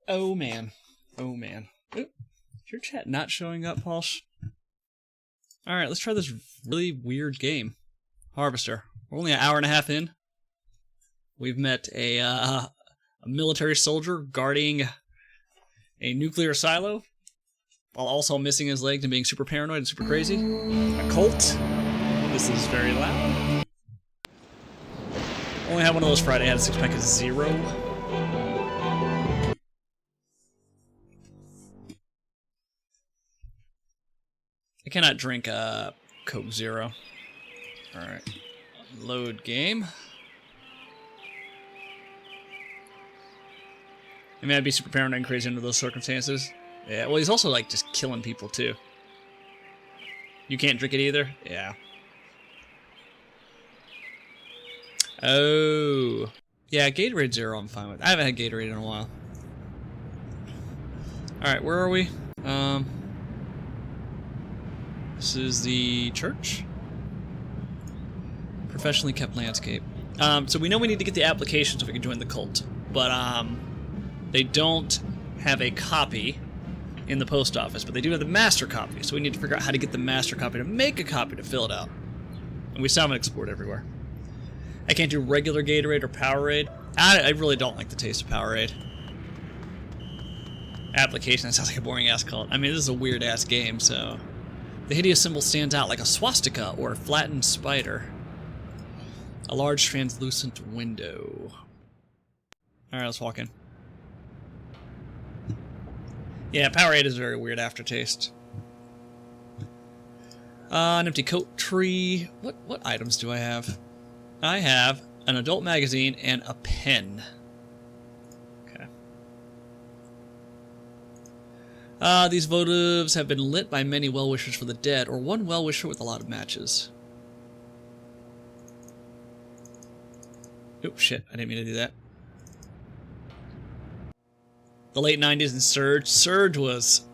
Oh man. Oh man. Oop. Is your chat not showing up, Pauls? Alright, let's try this really weird game. Harvester. We're only an hour and a half in. We've met a military soldier guarding a nuclear silo, while also missing his legs and being super paranoid and super crazy. A cult. This is very loud. Only had one of those Friday. I had a six-pack of 0. I cannot drink Coke Zero. Alright. Load game. I mean, I'd be super paranoid and crazy under those circumstances. Yeah, well, he's also, like, just killing people, too. You can't drink it either? Yeah. Oh. Yeah, Gatorade Zero I'm fine with. I haven't had Gatorade in a while. Alright, where are we? This is the church. Professionally kept landscape. So we know we need to get the application so we can join the cult. But, they don't have a copy in the post office, but they do have the master copy, so we need to figure out how to get the master copy to make a copy to fill it out. And we still haven't explored everywhere. I can't do regular Gatorade or Powerade. I really don't like the taste of Powerade. Application, that sounds like a boring-ass cult. I mean, this is a weird-ass game, so... The hideous symbol stands out like a swastika or a flattened spider. A large translucent window. Alright, let's walk in. Yeah, Powerade is a very weird aftertaste. An empty coat tree. What items do I have? I have an adult magazine and a pen. Okay. These votives have been lit by many well-wishers for the dead, or one well-wisher with a lot of matches. Oh, shit. I didn't mean to do that. The late 90s and Surge. Surge was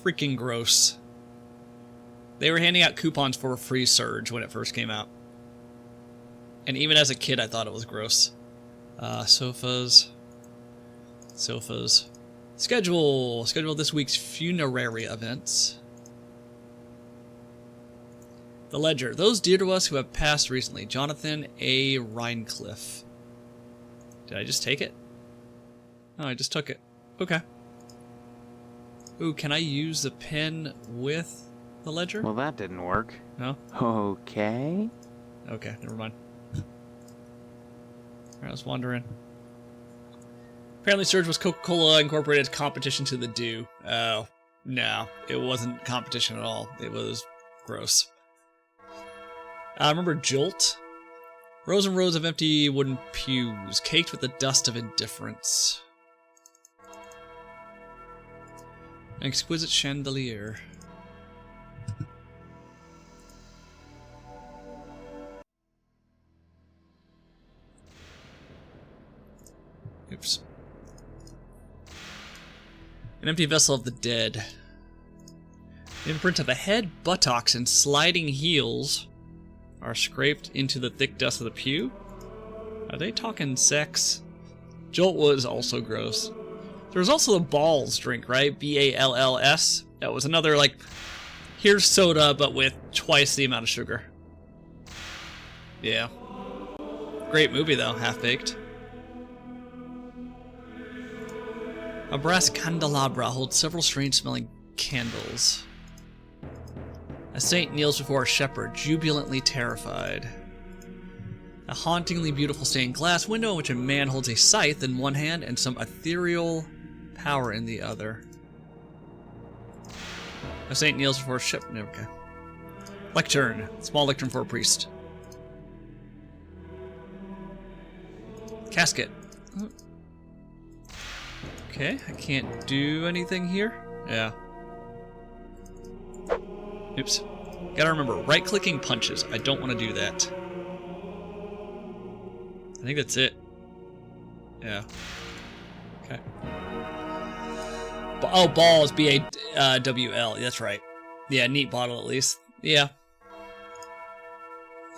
freaking gross. They were handing out coupons for a free Surge when it first came out. And even as a kid, I thought it was gross. Sofas. Sofas. Schedule. Schedule this week's funerary events. The Ledger. Those dear to us who have passed recently. Jonathan A. Rhinecliffe. Did I just take it? Oh, I just took it. Okay. Ooh, can I use the pen with the ledger? Well, that didn't work. No? Okay. Okay, never mind. Alright, I was wondering. Apparently Surge was Coca-Cola Incorporated's competition to the Dew. Oh, no. It wasn't competition at all. It was gross. Remember Jolt? Rows and rows of empty wooden pews, caked with the dust of indifference. An exquisite chandelier. Oops. An empty vessel of the dead. The imprint of a head, buttocks, and sliding heels are scraped into the thick dust of the pew. Are they talking sex? Jolt was also gross. There was also the Balls drink, right? B-A-L-L-S. That was another, like, here's soda, but with twice the amount of sugar. Yeah. Great movie, though. Half-Baked. A brass candelabra holds several strange-smelling candles. A saint kneels before a shepherd, jubilantly terrified. A hauntingly beautiful stained glass window in which a man holds a scythe in one hand and some ethereal power in the other. A saint kneels before a shepherd. Okay. Lectern. Small lectern for a priest. Casket. Okay, I can't do anything here. Yeah. Oops. Gotta remember, right-clicking punches. I don't want to do that. I think that's it. Yeah. Okay. Oh, balls. B-A-W-L. That's right. Yeah, neat bottle at least. Yeah.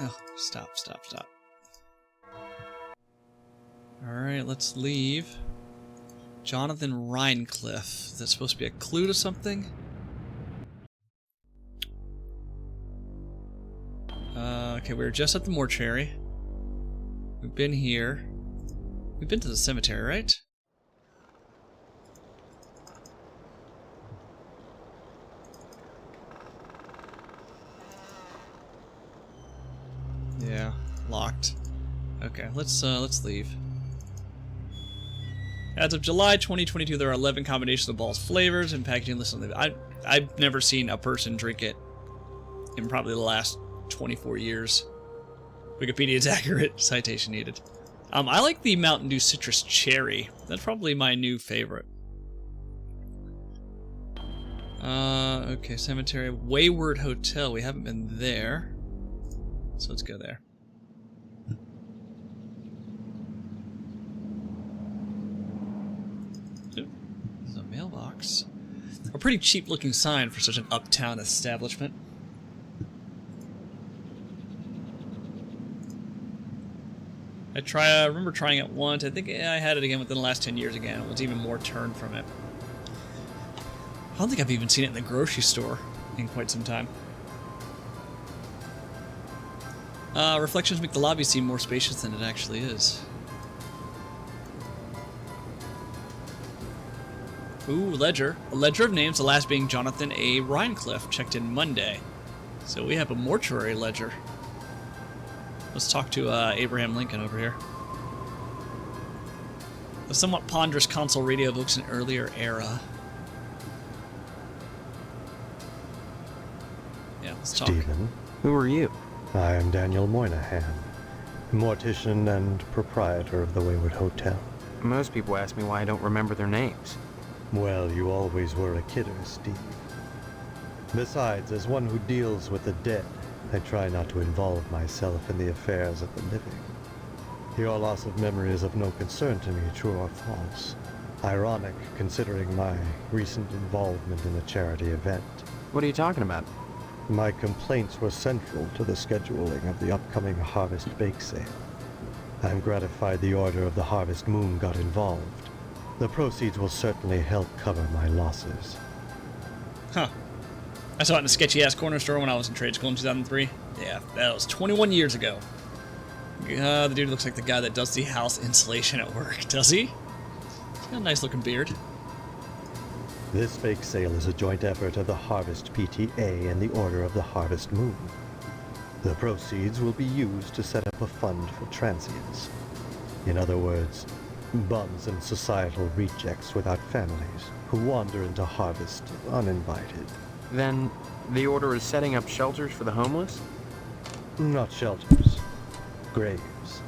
Oh, stop. Alright, let's leave. Jonathan Rhinecliffe. Is that supposed to be a clue to something? Okay, we were just at the mortuary. We've been here. We've been to the cemetery, right? Yeah, locked. Okay, let's leave. As of July 2022, there are 11 combinations of Ball's flavors and packaging listed. I've never seen a person drink it in probably the last 24 years. Wikipedia is accurate. Citation needed. I like the Mountain Dew Citrus Cherry. That's probably my new favorite. Okay, cemetery. Wayward Hotel. We haven't been there. So let's go there. Ooh, there's a mailbox. A pretty cheap looking sign for such an uptown establishment. I remember trying it once. I think I had it again within the last 10 years again. It was even more turned from it. I don't think I've even seen it in the grocery store in quite some time. Reflections make the lobby seem more spacious than it actually is. Ooh, ledger. A ledger of names, the last being Jonathan A. Rhinecliffe, checked in Monday. So we have a mortuary ledger. Let's talk to Abraham Lincoln over here. The somewhat ponderous console radio evokes an earlier era. Yeah, let's talk. Stephen, Who are you? I am Daniel Moynihan, mortician and proprietor of the Wayward Hotel. Most people ask me why I don't remember their names. Well, you always were a kidder, Steve. Besides, as one who deals with the dead, I try not to involve myself in the affairs of the living. Your loss of memory is of no concern to me, true or false. Ironic, considering my recent involvement in a charity event. What are you talking about? My complaints were central to the scheduling of the upcoming Harvest Bake Sale. I'm gratified the Order of the Harvest Moon got involved. The proceeds will certainly help cover my losses. Huh. I saw it in a sketchy-ass corner store when I was in trade school in 2003. Yeah, that was 21 years ago. The dude looks like the guy that does the house insulation at work, does he? He's got a nice-looking beard. This bake sale is a joint effort of the Harvest PTA and the Order of the Harvest Moon. The proceeds will be used to set up a fund for transients. In other words, bums and societal rejects without families who wander into Harvest uninvited. Then, the Order is setting up shelters for the homeless? Not shelters, graves.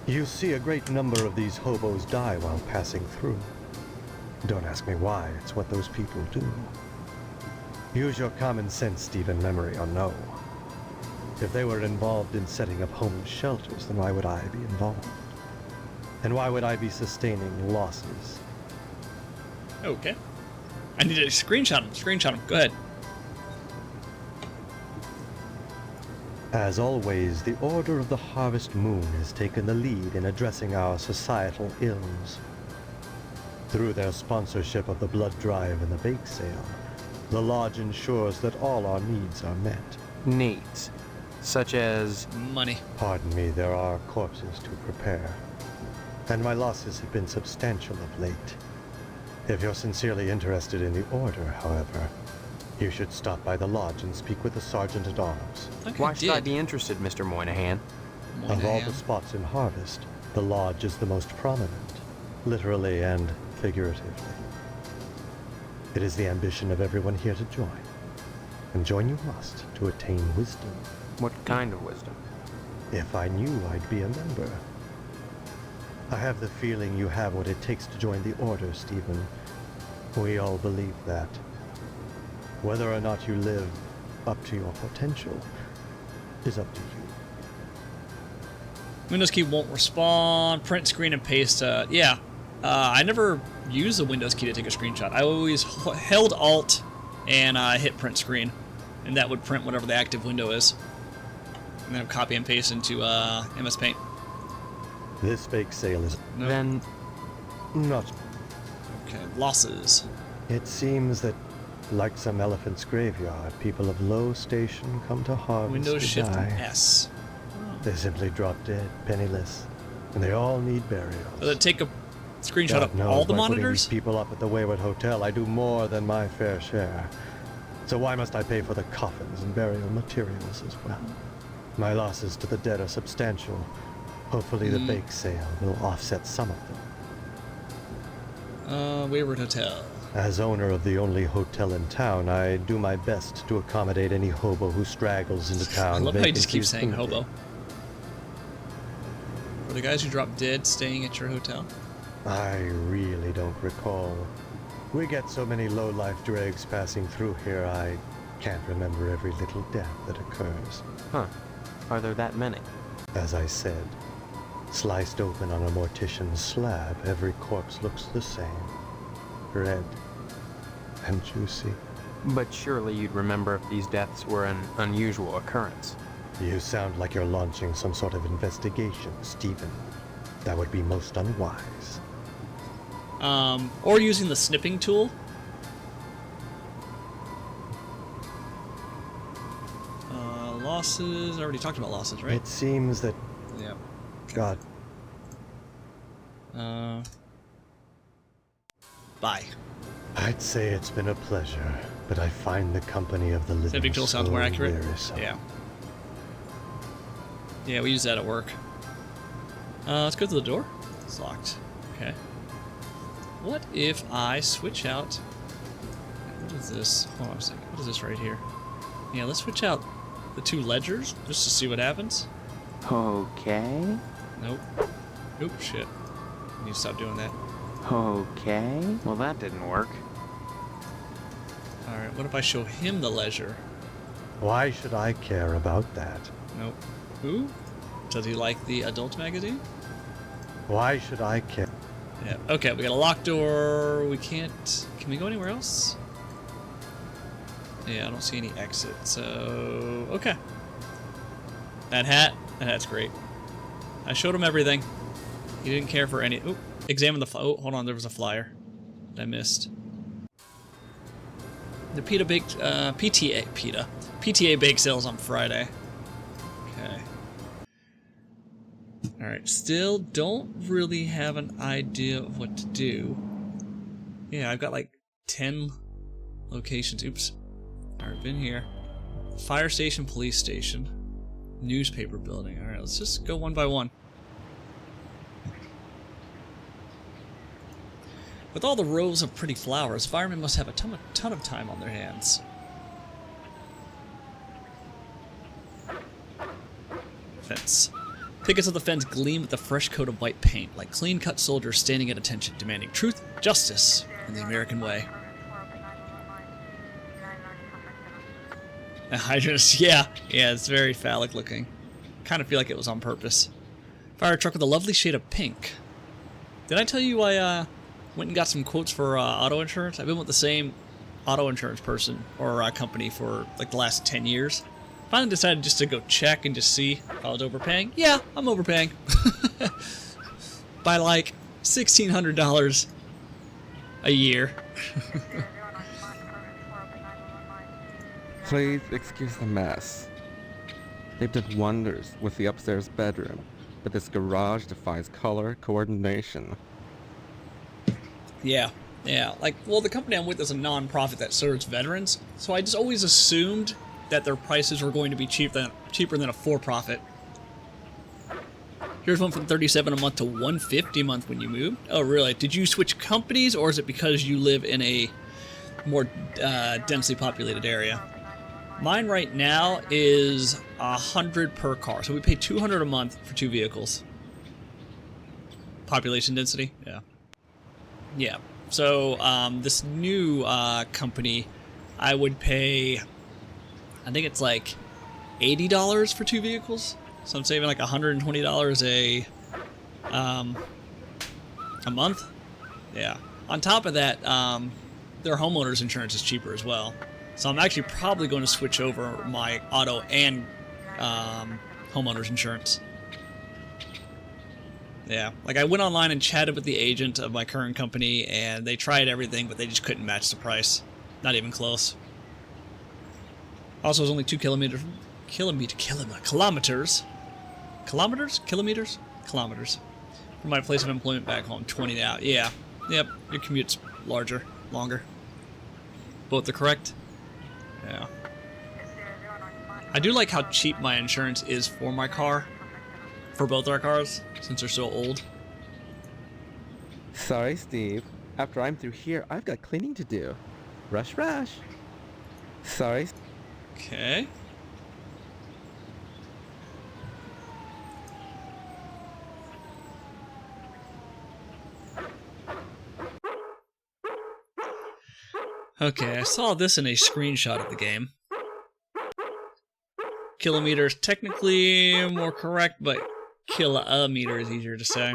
You see a great number of these hobos die while passing through. Don't ask me why, it's what those people do. Use your common sense, Stephen, memory or no. If they were involved in setting up homeless shelters, then why would I be involved? And why would I be sustaining losses? Okay. I need to screenshot him. Screenshot him. Go ahead. As always, the Order of the Harvest Moon has taken the lead in addressing our societal ills. Through their sponsorship of the blood drive and the bake sale, the Lodge ensures that all our needs are met. Needs. Such as... Money. Pardon me, there are corpses to prepare. And my losses have been substantial of late. If you're sincerely interested in the Order, however, you should stop by the Lodge and speak with the Sergeant-at-Arms. Why should I be interested, Mr. Moynihan? Of all the spots in Harvest, the Lodge is the most prominent, literally and figuratively. It is the ambition of everyone here to join. And join you must to attain wisdom. What kind of wisdom? If I knew, I'd be a member. I have the feeling you have what it takes to join the Order, Stephen. We all believe that. Whether or not you live up to your potential is up to you. Windows key won't respond. Print screen and paste. I never used the Windows key to take a screenshot. I always held Alt and hit print screen, and that would print whatever the active window is. And then copy and paste into MS Paint. This bake sale is... Then, Not. Okay, losses. It seems that, like some elephant's graveyard, people of low station come to harvest Windows to Shift die. and S. They simply drop dead, penniless, and they all need burials. Does it take a screenshot God of knows all the by putting monitors? these people up at the Wayward Hotel, I do more than my fair share. So why must I pay for the coffins and burial materials as well? My losses to the dead are substantial. Hopefully the bake sale will offset some of them. Wayward Hotel. As owner of the only hotel in town, I do my best to accommodate any hobo who straggles into town. I love how you just keep vacancies saying permitted. hobo. Were the guys who dropped dead staying at your hotel? I really don't recall. We get so many low-life dregs passing through here, I can't remember every little death that occurs. Huh. Are there that many? As I said, sliced open on a mortician's slab, every corpse looks the same. Red and juicy. But surely you'd remember if these deaths were an unusual occurrence. You sound like you're launching some sort of investigation, Stephen. That would be most unwise. Or using the snipping tool. Losses. I already talked about losses, right? It seems that Yeah. God. Bye. I'd say it's been a pleasure, but I find the company of the living Snipping tool sounds so more accurate. wearisome. Yeah. Yeah, we use that at work. Let's go to the door. It's locked. Okay. What if I switch out... What is this? Hold on a second. What is this right here? Yeah, let's switch out the two ledgers just to see what happens. Okay. Nope. Oop, shit. I need to stop doing that. Okay. Well, that didn't work. Alright, what if I show him the ledger? Why should I care about that? Nope. Who? Does he like the adult magazine? Why should I care? Yeah. Okay, we got a locked door. We can't... Can we go anywhere else? Yeah, I don't see any exit, so... Okay. That hat's great. I showed him everything. He didn't care for any... Oop. Examine the... Oh, hold on, there was a flyer that I missed. The PETA PTA bake sales on Friday. Okay. Alright, still don't really have an idea of what to do. Yeah, I've got like 10 locations. Oops. Alright, been here. Fire station, police station, newspaper building. Alright, let's just go one by one. With all the rows of pretty flowers, firemen must have a ton of time on their hands. Fence. Pickets of the fence gleam with a fresh coat of white paint, like clean-cut soldiers standing at attention, demanding truth, justice, in the American way. A hydrant, yeah, it's very phallic looking. Kind of feel like it was on purpose. Fire truck with a lovely shade of pink. Did I tell you I went and got some quotes for auto insurance? I've been with the same auto insurance person or company for like the last 10 years. Finally decided just to go check and just see if I was overpaying. Yeah, I'm overpaying. By like $1,600 a year. Please excuse the mess. They've done wonders with the upstairs bedroom, but this garage defies color coordination. Yeah. Like, well, the company I'm with is a non-profit that serves veterans, so I just always assumed that their prices were going to be cheaper than a for-profit. Here's one from $37 a month to $150 a month when you moved. Oh, really? Did you switch companies, or is it because you live in a more densely populated area? Mine right now is $100 per car, so we pay $200 a month for 2 vehicles. Population density, yeah. So this new company, I would pay, I think it's like $80 for 2 vehicles. So I'm saving like $120 a month. Yeah. On top of that, their homeowners insurance is cheaper as well. So I'm actually probably going to switch over my auto and homeowners insurance. Yeah, like I went online and chatted with the agent of my current company, and they tried everything, but they just couldn't match the price. Not even close. Also, it was only 2 kilometers from my place of employment back home. 20 now. Yeah, yep. Your commute's longer. Both are correct. Yeah. I do like how cheap my insurance is for my car. For both our cars, since they're so old. Sorry, Steve. After I'm through here, I've got cleaning to do. Rush, rush. Sorry. Okay. Okay, I saw this in a screenshot of the game. Kilometers technically more correct, but kilometer is easier to say.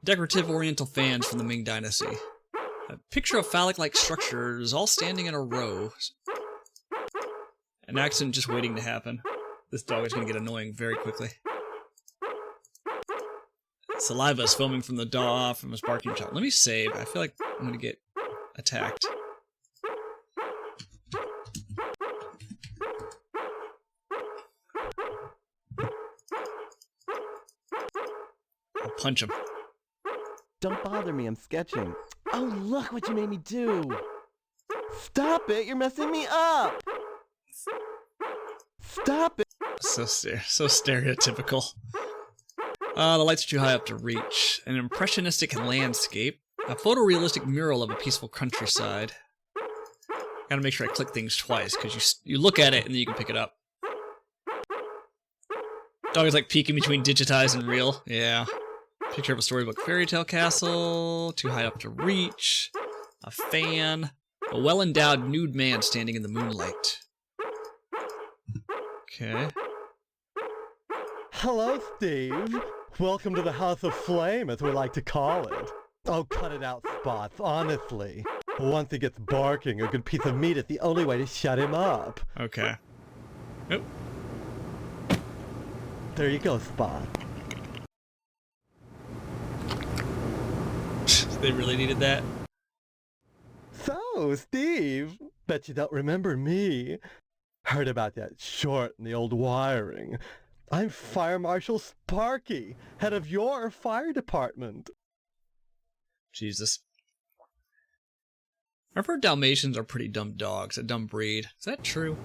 Decorative oriental fans from the Ming Dynasty. A picture of phallic-like structures all standing in a row. An accident just waiting to happen. This dog is going to get annoying very quickly. Saliva is foaming from the dog from his barking shot. Let me save. I feel like I'm going to get attacked. I'll punch him. Don't bother me, I'm sketching. Oh, look what you made me do! Stop it, you're messing me up! Stop it! So stereotypical. The lights are too high up to reach. An impressionistic landscape. A photorealistic mural of a peaceful countryside. Gotta make sure I click things twice, because you look at it and then you can pick it up. Dog is like peeking between digitized and real. Yeah. Picture of a storybook fairy tale castle. Too high up to reach. A fan. A well-endowed nude man standing in the moonlight. Okay. Hello, Steve. Welcome to the House of Flame, as we like to call it. Oh, cut it out, Spots, honestly. Once he gets barking, a good piece of meat is the only way to shut him up. Okay. Oh. There you go, Spot. They really needed that. So, Steve, bet you don't remember me. Heard about that short in the old wiring. I'm Fire Marshal Sparky, head of your fire department. Jesus. I've heard Dalmatians are pretty dumb dogs, a dumb breed. Is that true?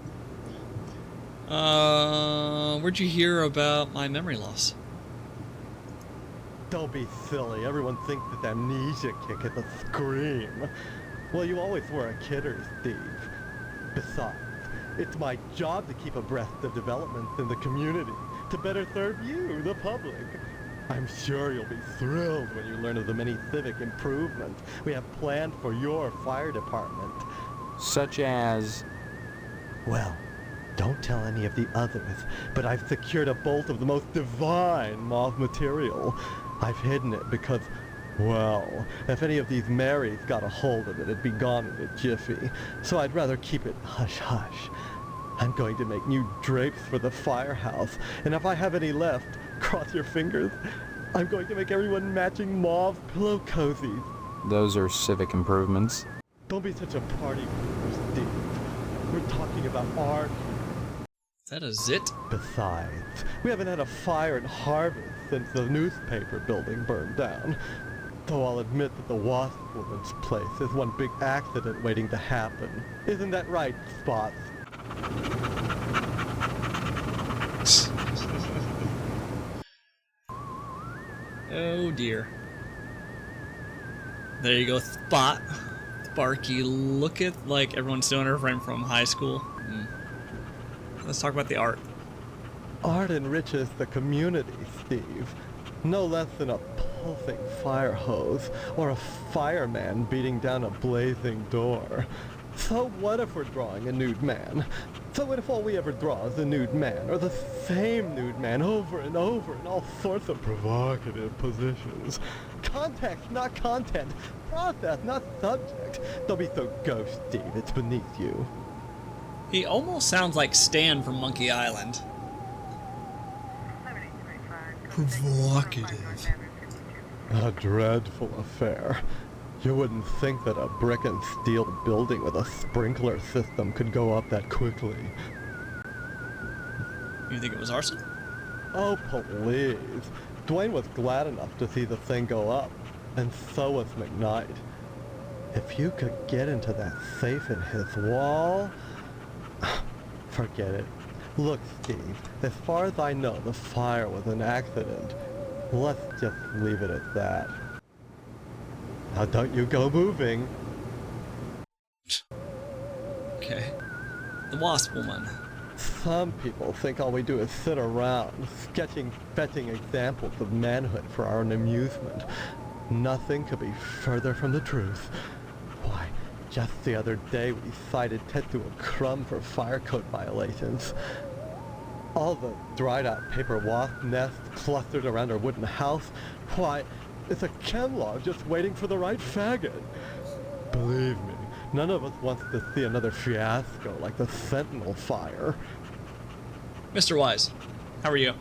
Where'd you hear about my memory loss? Don't be silly. Everyone thinks that amnesia kick is a scream. Well, you always were a kidder, Steve. Besides, it's my job to keep abreast of developments in the community, to better serve you, the public. I'm sure you'll be thrilled when you learn of the many civic improvements we have planned for your fire department. Such as... Well, don't tell any of the others, but I've secured a bolt of the most divine moth material. I've hidden it because, well, if any of these Marys got a hold of it, it'd be gone in a jiffy. So I'd rather keep it hush-hush. I'm going to make new drapes for the firehouse, and if I have any left, cross your fingers, I'm going to make everyone matching mauve pillow cozies. Those are civic improvements. Don't be such a party pooper, Steve. We're talking about art. Is that a zit? Besides, we haven't had a fire in Harvest since the newspaper building burned down. Though I'll admit that the Wasp Woman's place is one big accident waiting to happen. Isn't that right, Spots? Oh dear. There you go, Spot. Sparky looketh like everyone's still in her friend from high school. Let's talk about the art. Art enriches the community, Steve. No less than a pulsing fire hose or a fireman beating down a blazing door. So what if we're drawing a nude man? So what if all we ever draw is a nude man, or the same nude man over and over in all sorts of provocative positions? Context, not content. Process, not subject. Don't be so ghost, Steve. It's beneath you. He almost sounds like Stan from Monkey Island. Provocative. A dreadful affair. You wouldn't think that a brick and steel building with a sprinkler system could go up that quickly. You think it was arson? Oh, please. Dwayne was glad enough to see the thing go up, and so was McKnight. If you could get into that safe in his wall... Forget it. Look, Steve, as far as I know, the fire was an accident. Let's just leave it at that. Now don't you go moving. Okay. The Wasp Woman. Some people think all we do is sit around, fetching examples of manhood for our own amusement. Nothing could be further from the truth. Why, just the other day we cited Tetsuo Crumb for fire code violations. All the dried out paper wasp nests clustered around our wooden house. Why, it's a chemlog just waiting for the right faggot. Believe me, none of us wants to see another fiasco like the Sentinel fire. Mr. Wise, how are you?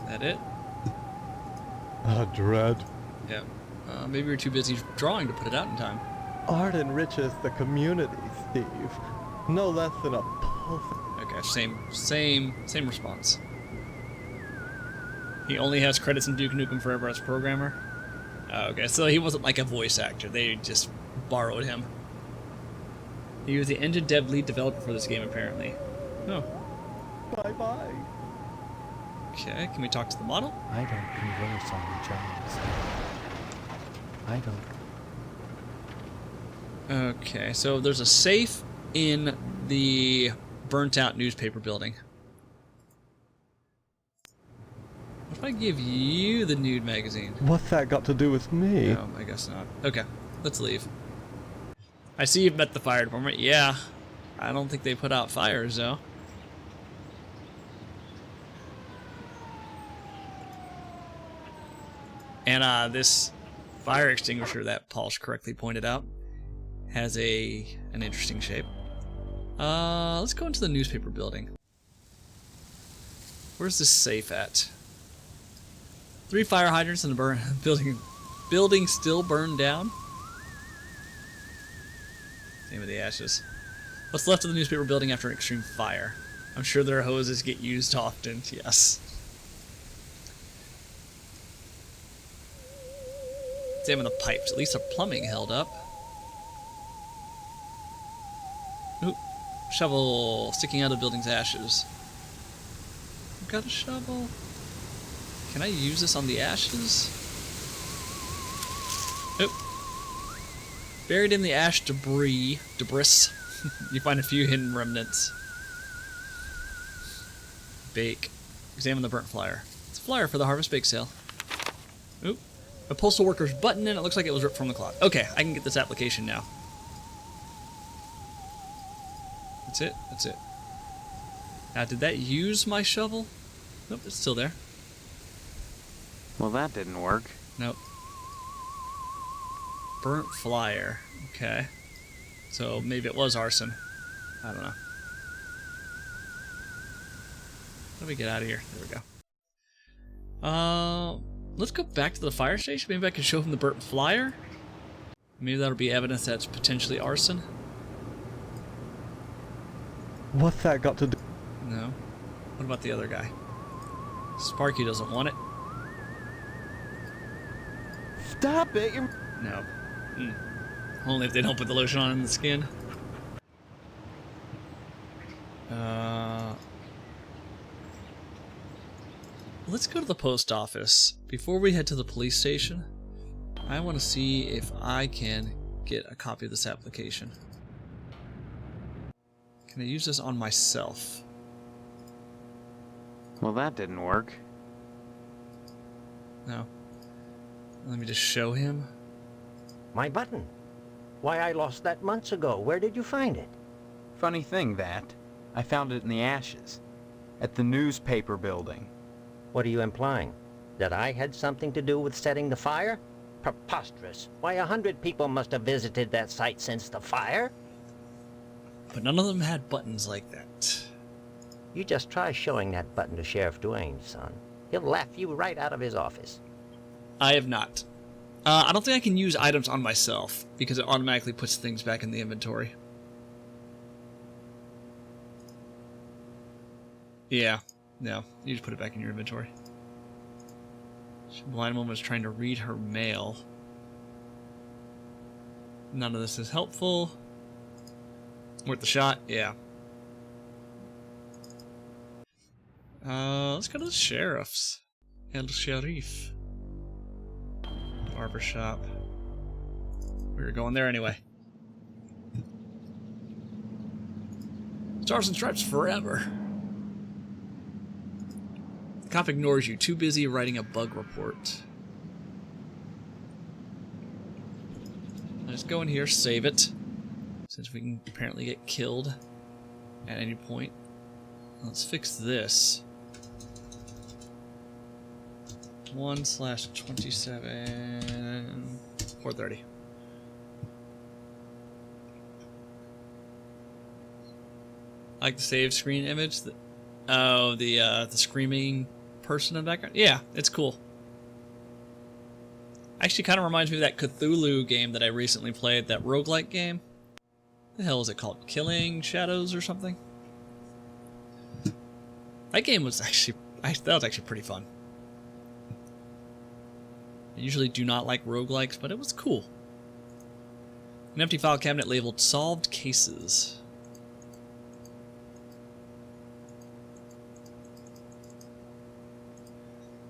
That it? A dread. Yeah. Maybe you're too busy drawing to put it out in time. Art enriches the community, Steve. No less than a pulse. Okay, same response. He only has credits in Duke Nukem Forever as programmer. Oh, okay, so he wasn't like a voice actor. They just borrowed him. He was the engine dev lead developer for this game, apparently. Oh. Bye-bye. Okay, can we talk to the model? I don't converse on the jobs. I don't. Okay, so there's a safe in the burnt-out newspaper building. What if I give you the nude magazine? What's that got to do with me? No, I guess not. Okay, let's leave. I see you've met the fire department. Yeah, I don't think they put out fires, though. And this fire extinguisher that Polish correctly pointed out has an interesting shape. Let's go into the newspaper building. Where's this safe at? 3 fire hydrants in the building still burned down. Name of the ashes. What's left of the newspaper building after an extreme fire? I'm sure their hoses get used often. Yes. Examine the pipes. At least the plumbing held up. Oop. Shovel sticking out of the building's ashes. I've got a shovel. Can I use this on the ashes? Oop. Buried in the ash debris, you find a few hidden remnants. Bake. Examine the burnt flyer. It's a flyer for the Harvest Bake Sale. Oop. A postal worker's button, and it looks like it was ripped from the cloth. Okay, I can get this application now. That's it. That's it. Now, did that use my shovel? Nope, it's still there. Well, that didn't work. Nope. Burnt flyer. Okay. So maybe it was arson. I don't know. Let me get out of here. There we go. Let's go back to the fire station. Maybe I can show him the burnt flyer. Maybe that'll be evidence that it's potentially arson. What's that got to do? No. What about the other guy? Sparky doesn't want it. Stop it! You're... No. Only if they don't put the lotion on in the skin. Let's go to the post office. Before we head to the police station, I want to see if I can get a copy of this application. Can I use this on myself? Well, that didn't work. No. Let me just show him. My button. Why, I lost that months ago. Where did you find it? Funny thing, that. I found it in the ashes. At the newspaper building. What are you implying? That I had something to do with setting the fire? Preposterous. Why, 100 people must have visited that site since the fire. But none of them had buttons like that. You just try showing that button to Sheriff Dwayne, son. He'll laugh you right out of his office. I have not. I don't think I can use items on myself because it automatically puts things back in the inventory. Yeah, no, you just put it back in your inventory. The blind woman was trying to read her mail. None of this is helpful. Worth the shot, yeah. Let's go to the sheriff's. El Sheriff. Barbershop. We were going there anyway. Stars and Stripes forever. The cop ignores you, too busy writing a bug report. Let's go in here, save it. Since we can apparently get killed at any point. Let's fix this. 1/27 430. Like the save screen image. Oh, the screaming person in the background. Yeah, it's cool. Actually, kind of reminds me of that Cthulhu game that I recently played. That roguelike game. The hell is it called? Killing Shadows or something? That game was actually pretty fun. I usually do not like roguelikes, but it was cool. An empty file cabinet labeled Solved Cases.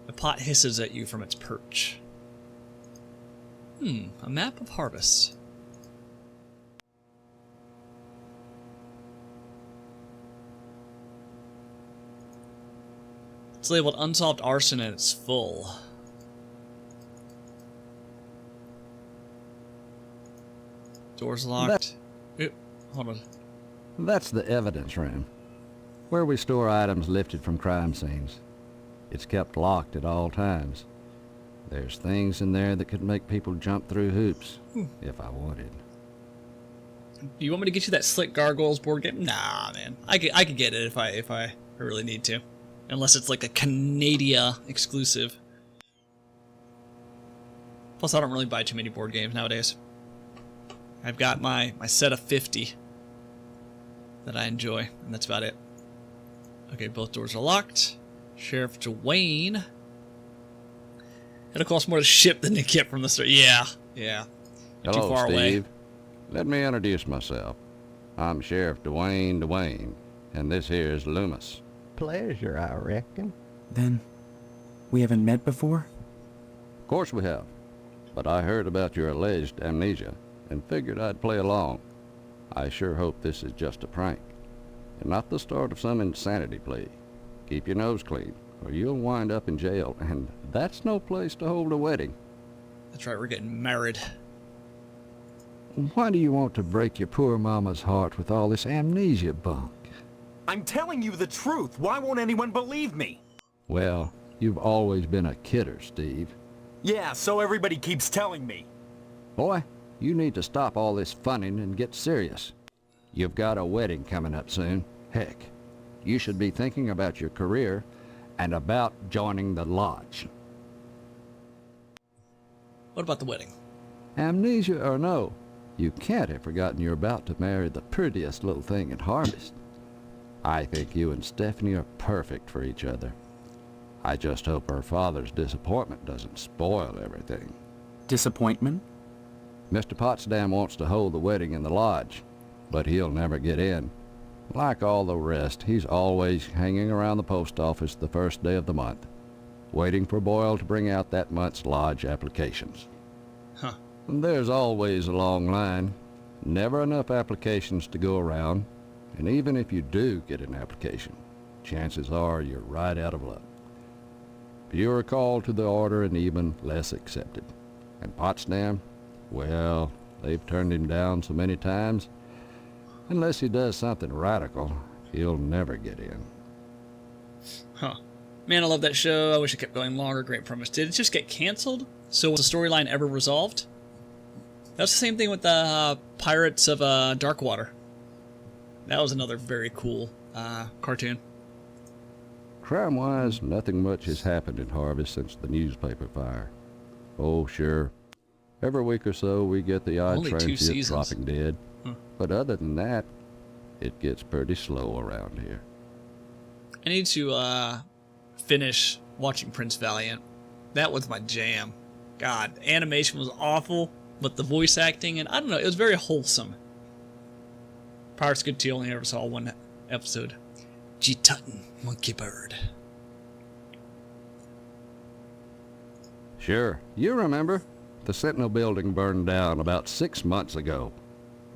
The pot hisses at you from its perch. A map of harvests. It's labeled Unsolved Arson and it's full. Door's locked. Oop, hold on. That's the evidence room, where we store items lifted from crime scenes. It's kept locked at all times. There's things in there that could make people jump through hoops, if I wanted. Do you want me to get you that Slick Gargoyles board game? Nah, man. I could get it if I really need to. Unless it's like a Canada exclusive. Plus, I don't really buy too many board games nowadays. I've got my set of 50 that I enjoy, and that's about it. Okay, both doors are locked. Sheriff Dwayne. It'll cost more to ship than to get from the store. Yeah. Not Hello, too far Steve. away. Let me introduce myself. I'm Sheriff Dwayne, and this here is Loomis. Pleasure, I reckon. Then, we haven't met before? Of course we have, but I heard about your alleged amnesia and figured I'd play along. I sure hope this is just a prank, and not the start of some insanity plea. Keep your nose clean, or you'll wind up in jail, and that's no place to hold a wedding. That's right, we're getting married. Why do you want to break your poor mama's heart with all this amnesia bunk? I'm telling you the truth. Why won't anyone believe me? Well, you've always been a kidder, Steve. Yeah, so everybody keeps telling me. Boy, you need to stop all this funning and get serious. You've got a wedding coming up soon. Heck, you should be thinking about your career and about joining the lodge. What about the wedding? Amnesia or no, you can't have forgotten you're about to marry the prettiest little thing in Harvest. I think you and Stephanie are perfect for each other. I just hope her father's disappointment doesn't spoil everything. Disappointment? Mr. Potsdam wants to hold the wedding in the lodge, but he'll never get in. Like all the rest, he's always hanging around the post office the first day of the month, waiting for Boyle to bring out that month's lodge applications. Huh. And there's always a long line, never enough applications to go around, and even if you do get an application, chances are you're right out of luck. Fewer are called to the order and even less accepted. And Potsdam, well, they've turned him down so many times, unless he does something radical, he'll never get in. Huh. Man, I love that show. I wish it kept going longer. Great premise. Did it just get canceled? So was the storyline ever resolved? That's the same thing with the Pirates of Darkwater. That was another very cool cartoon. Crime-wise, nothing much has happened in Harvest since the newspaper fire. Oh, sure. Every week or so, we get the odd Only 2 transient seasons. dropping dead. Huh. But other than that, it gets pretty slow around here. I need to finish watching Prince Valiant. That was my jam. God, animation was awful, but the voice acting, and I don't know, it was very wholesome. Pirates Good 2 only ever saw one episode. G. Tutton, Monkey Bird. Sure, you remember. The Sentinel building burned down about 6 months ago.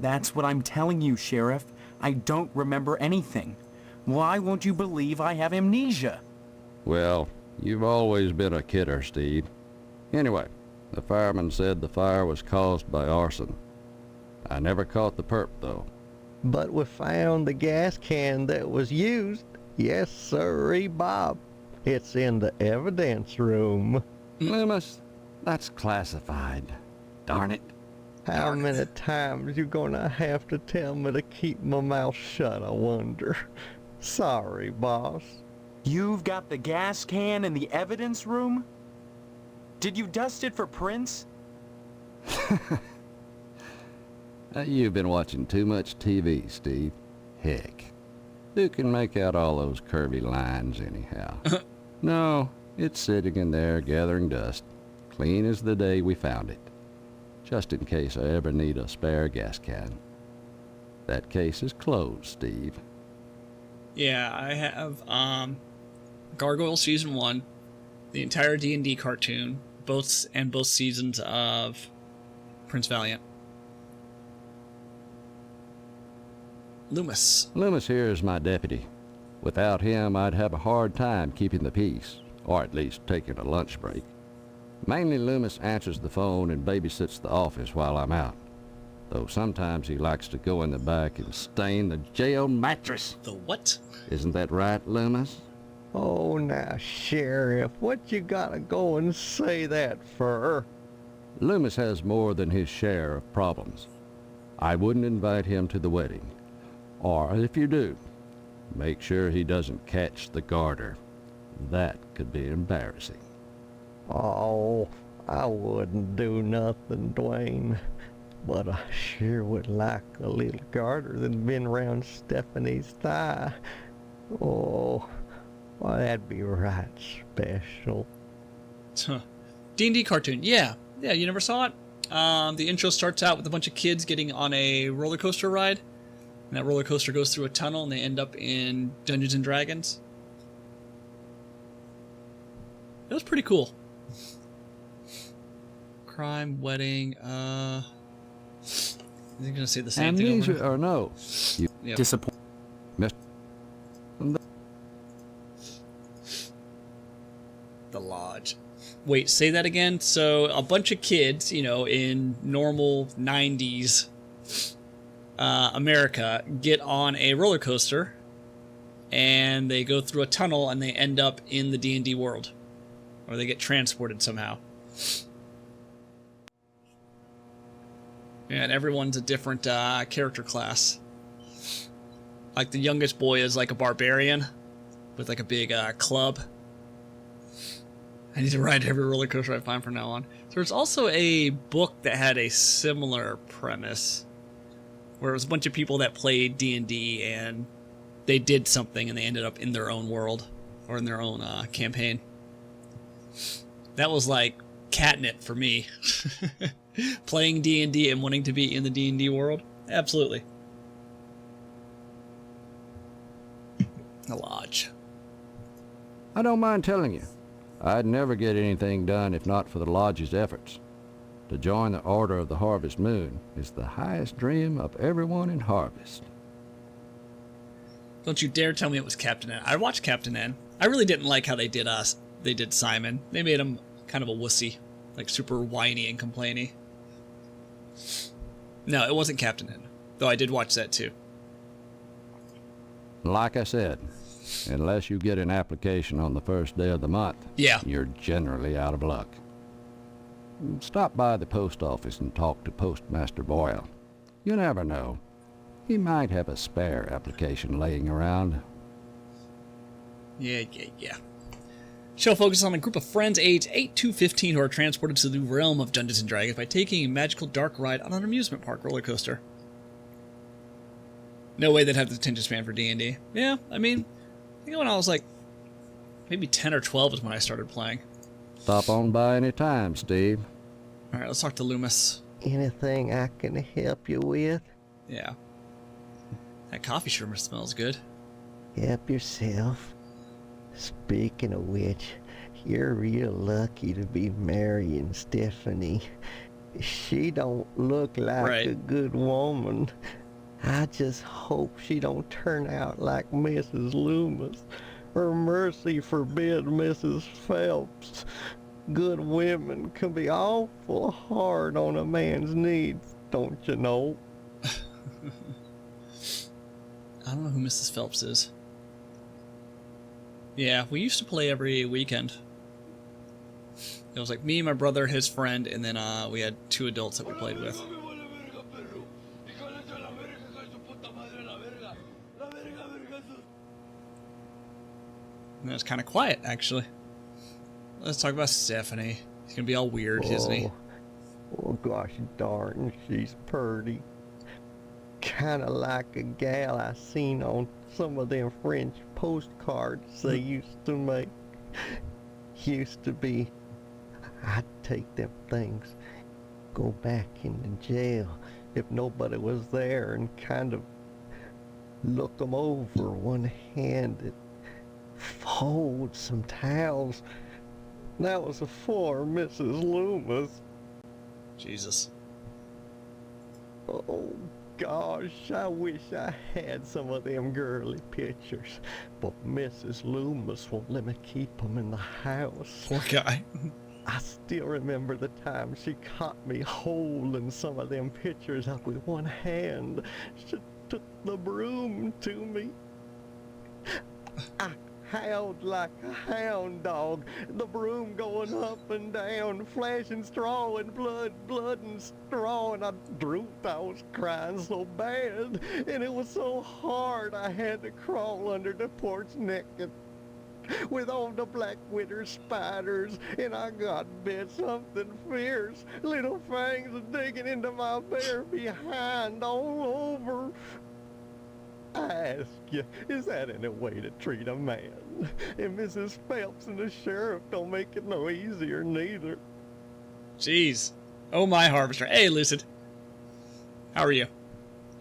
That's what I'm telling you, Sheriff. I don't remember anything. Why won't you believe I have amnesia? Well, you've always been a kidder, Steve. Anyway, the fireman said the fire was caused by arson. I never caught the perp, though. But we found the gas can that was used. Yes, sirree, Bob. It's in the evidence room. Loomis, that's classified. Darn it. How many times you gonna have to tell me to keep my mouth shut, I wonder? Sorry, boss. You've got the gas can in the evidence room? Did you dust it for Prince? You've been watching too much TV, Steve. Heck, who can make out all those curvy lines anyhow? No, it's sitting in there gathering dust, clean as the day we found it. Just in case I ever need a spare gas can. That case is closed, Steve. Yeah, I have Gargoyle Season 1, the entire D&D cartoon, both seasons of Prince Valiant. Loomis. Loomis here is my deputy. Without him, I'd have a hard time keeping the peace, or at least taking a lunch break. Mainly Loomis answers the phone and babysits the office while I'm out. Though sometimes he likes to go in the back and stain the jail mattress. The what? Isn't that right, Loomis? Oh, now, Sheriff, what you gotta go and say that for? Loomis has more than his share of problems. I wouldn't invite him to the wedding. Or if you do, make sure he doesn't catch the garter. That could be embarrassing. Oh, I wouldn't do nothing, Dwayne. But I sure would like a little garter than been around Stephanie's thigh. Oh, well, that'd be right special. Huh. D&D cartoon. Yeah, you never saw it? The intro starts out with a bunch of kids getting on a roller coaster ride. And that roller coaster goes through a tunnel and they end up in Dungeons and Dragons. It was pretty cool. Crime, wedding, Is he gonna say the same thing over? Amnesia or no? You Yep. Disappointed. missed. The Lodge. Wait, say that again? So, a bunch of kids, in normal 90s America, get on a roller coaster, and they go through a tunnel, and they end up in the D&D world. Or they get transported somehow. And everyone's a different character class. Like, the youngest boy is like a barbarian, with like a big club. I need to ride every roller coaster I find from now on. There's also a book that had a similar premise, where it was a bunch of people that played D&D and they did something and they ended up in their own world or in their own campaign. That was like catnip for me. Playing D&D and wanting to be in the D&D world. Absolutely. The Lodge. I don't mind telling you, I'd never get anything done if not for the Lodge's efforts. To join the Order of the Harvest Moon is the highest dream of everyone in Harvest. Don't you dare tell me it was Captain N. I watched Captain N. I really didn't like how they did us. They did Simon. They made him kind of a wussy, like super whiny and complainy. No, it wasn't Captain N. Though I did watch that too. Like I said, unless you get an application on the first day of the month, Yeah. you're generally out of luck. Stop by the post office and talk to Postmaster Boyle. You never know. He might have a spare application laying around. Yeah. Show focuses on a group of friends aged 8 to 15 who are transported to the realm of Dungeons & Dragons by taking a magical dark ride on an amusement park roller coaster. No way they'd have the attention span for D&D. Yeah, I mean, I think when I was like, maybe 10 or 12 is when I started playing. Stop on by any time, Steve. Alright, let's talk to Loomis. Anything I can help you with? Yeah. That coffee sure smells good. Help yourself. Speaking of which, you're real lucky to be marrying Stephanie. She don't look like a good woman. I just hope she don't turn out like Mrs. Loomis, or mercy forbid Mrs. Phelps. Good women can be awful hard on a man's needs, don't you know? I don't know who Mrs. Phelps is. Yeah, we used to play every weekend. It was like me, my brother, his friend, and then we had 2 adults that we played with. And it's kind of quiet, actually. Let's talk about Stephanie. He's gonna be all weird, isn't he? Oh gosh darn, she's purty. Kinda like a gal I seen on some of them French postcards they used to make. Used to be, I'd take them things, go back into jail if nobody was there and kind of look them over one-handed, fold some towels. That was before Mrs. Loomis. Jesus. Oh gosh, I wish I had some of them girly pictures, but Mrs. Loomis won't let me keep them in the house. Poor guy. I still remember the time she caught me holding some of them pictures up with one hand. She took the broom to me. I howled like a hound dog, the broom going up and down, flashing straw and blood and straw, and I drooped. I was crying so bad, and it was so hard I had to crawl under the porch naked with all the black winter spiders, and I got bit something fierce, little fangs digging into my bare behind all over. I ask you, is that any way to treat a man? And Mrs. Phelps and the sheriff don't make it no easier neither. Jeez. Oh my Harvester. Hey, Lucid. How are you?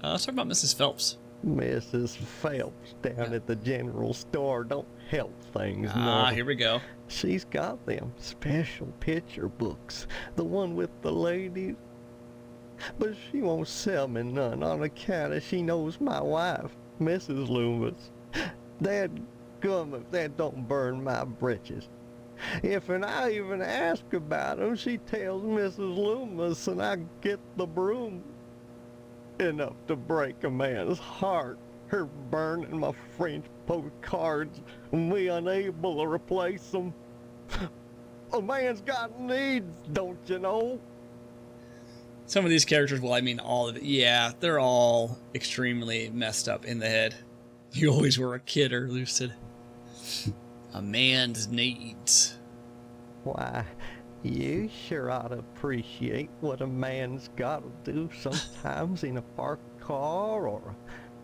Let's talk about Mrs. Phelps. Mrs. Phelps down at the general store don't help things none. none. Here we go. She's got them special picture books, the one with the ladies. But she won't sell me none on account of she knows my wife, Mrs. Loomis. Dadgum if that don't burn my britches. If I even ask about 'em, she tells Mrs. Loomis and I get the broom. Enough to break a man's heart. Her burning my French postcards and me unable to replace them. A man's got needs, don't you know? Some of these characters, well, I mean all of it. Yeah, they're all extremely messed up in the head. You always were a kidder, Lucid. A man's needs. Why, you sure ought to appreciate what a man's got to do sometimes in a parked car or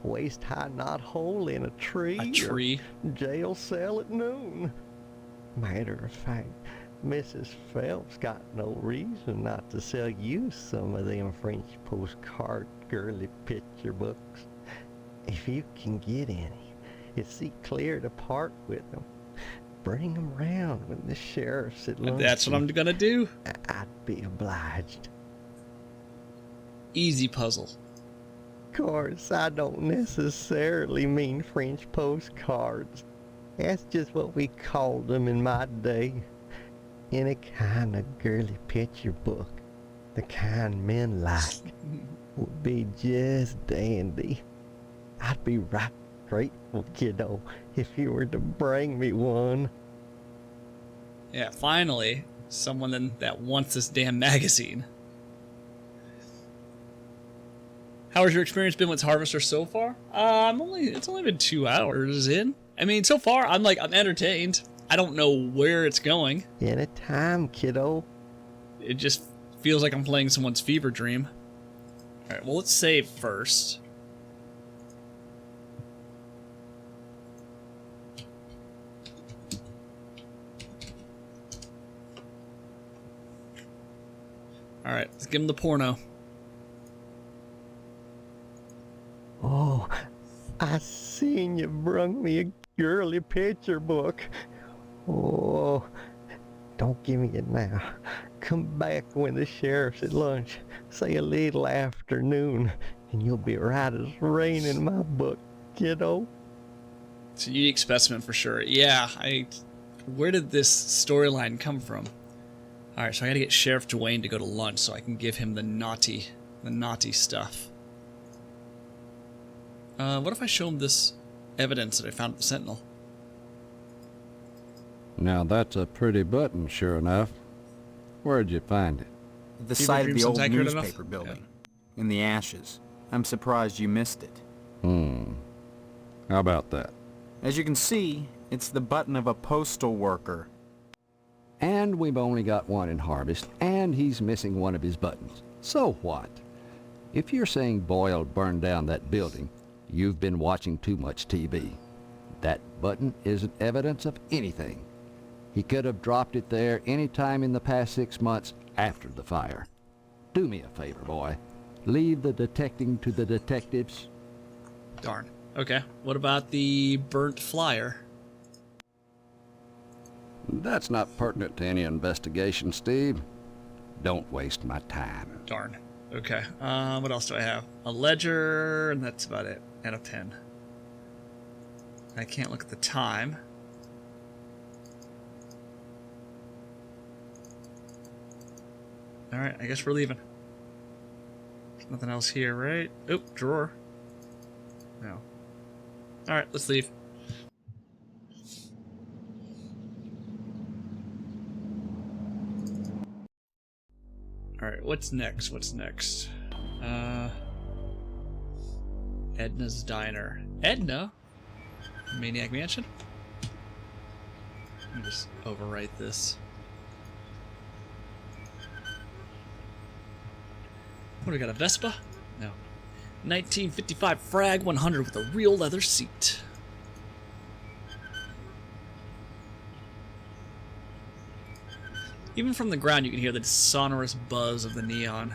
a waist-high knothole in a tree. A tree? Or jail cell at noon. Matter of fact, Mrs. Phelps got no reason not to sell you some of them French postcard girly picture books. If you can get any, it's see clear to part with them. Bring them round when the sheriff's at lunch. That's what I'm gonna do. I'd be obliged. Easy puzzle. Of course, I don't necessarily mean French postcards. That's just what we called them in my day. Any kind of girly picture book, the kind men like, would be just dandy. I'd be right grateful, kiddo, if you were to bring me one. Yeah, finally, someone that wants this damn magazine. How has your experience been with Harvester so far? It's only been 2 hours in. I mean, so far, I'm entertained. I don't know where it's going. Anytime, kiddo. It just feels like I'm playing someone's fever dream. Alright, well, let's save first. Alright, let's give him the porno. Oh, I seen you brung me a girly picture book. Oh, don't give me it now. Come back when the sheriff's at lunch. Say a little afternoon, and you'll be right as rain in my book, kiddo. It's a unique specimen for sure. Yeah, where did this storyline come from? Alright, so I gotta get Sheriff Dwayne to go to lunch so I can give him the naughty stuff. What if I show him this evidence that I found at the Sentinel? Now that's a pretty button, sure enough. Where'd you find it? The Fever side of dream the sounds old accurate newspaper enough? building. In the ashes. I'm surprised you missed it. How about that? As you can see, it's the button of a postal worker. And we've only got one in Harvest, and he's missing one of his buttons. So what? If you're saying Boyle burned down that building, you've been watching too much TV. That button isn't evidence of anything. He could have dropped it there any time in the past 6 months after the fire. Do me a favor, boy. Leave the detecting to the detectives. Darn. Okay, what about the burnt flyer? That's not pertinent to any investigation, Steve. Don't waste my time. Darn. Okay, what else do I have? A ledger, and that's about it. Out of 10. I can't look at the time. Alright, I guess we're leaving. There's nothing else here, right? Oop, drawer. No. Alright, let's leave. Alright, what's next? What's next? Edna's Diner. Edna? Maniac Mansion? Let me just overwrite this. What do we got, a Vespa? No. 1955 Frag 100 with a real leather seat. Even from the ground you can hear the sonorous buzz of the neon.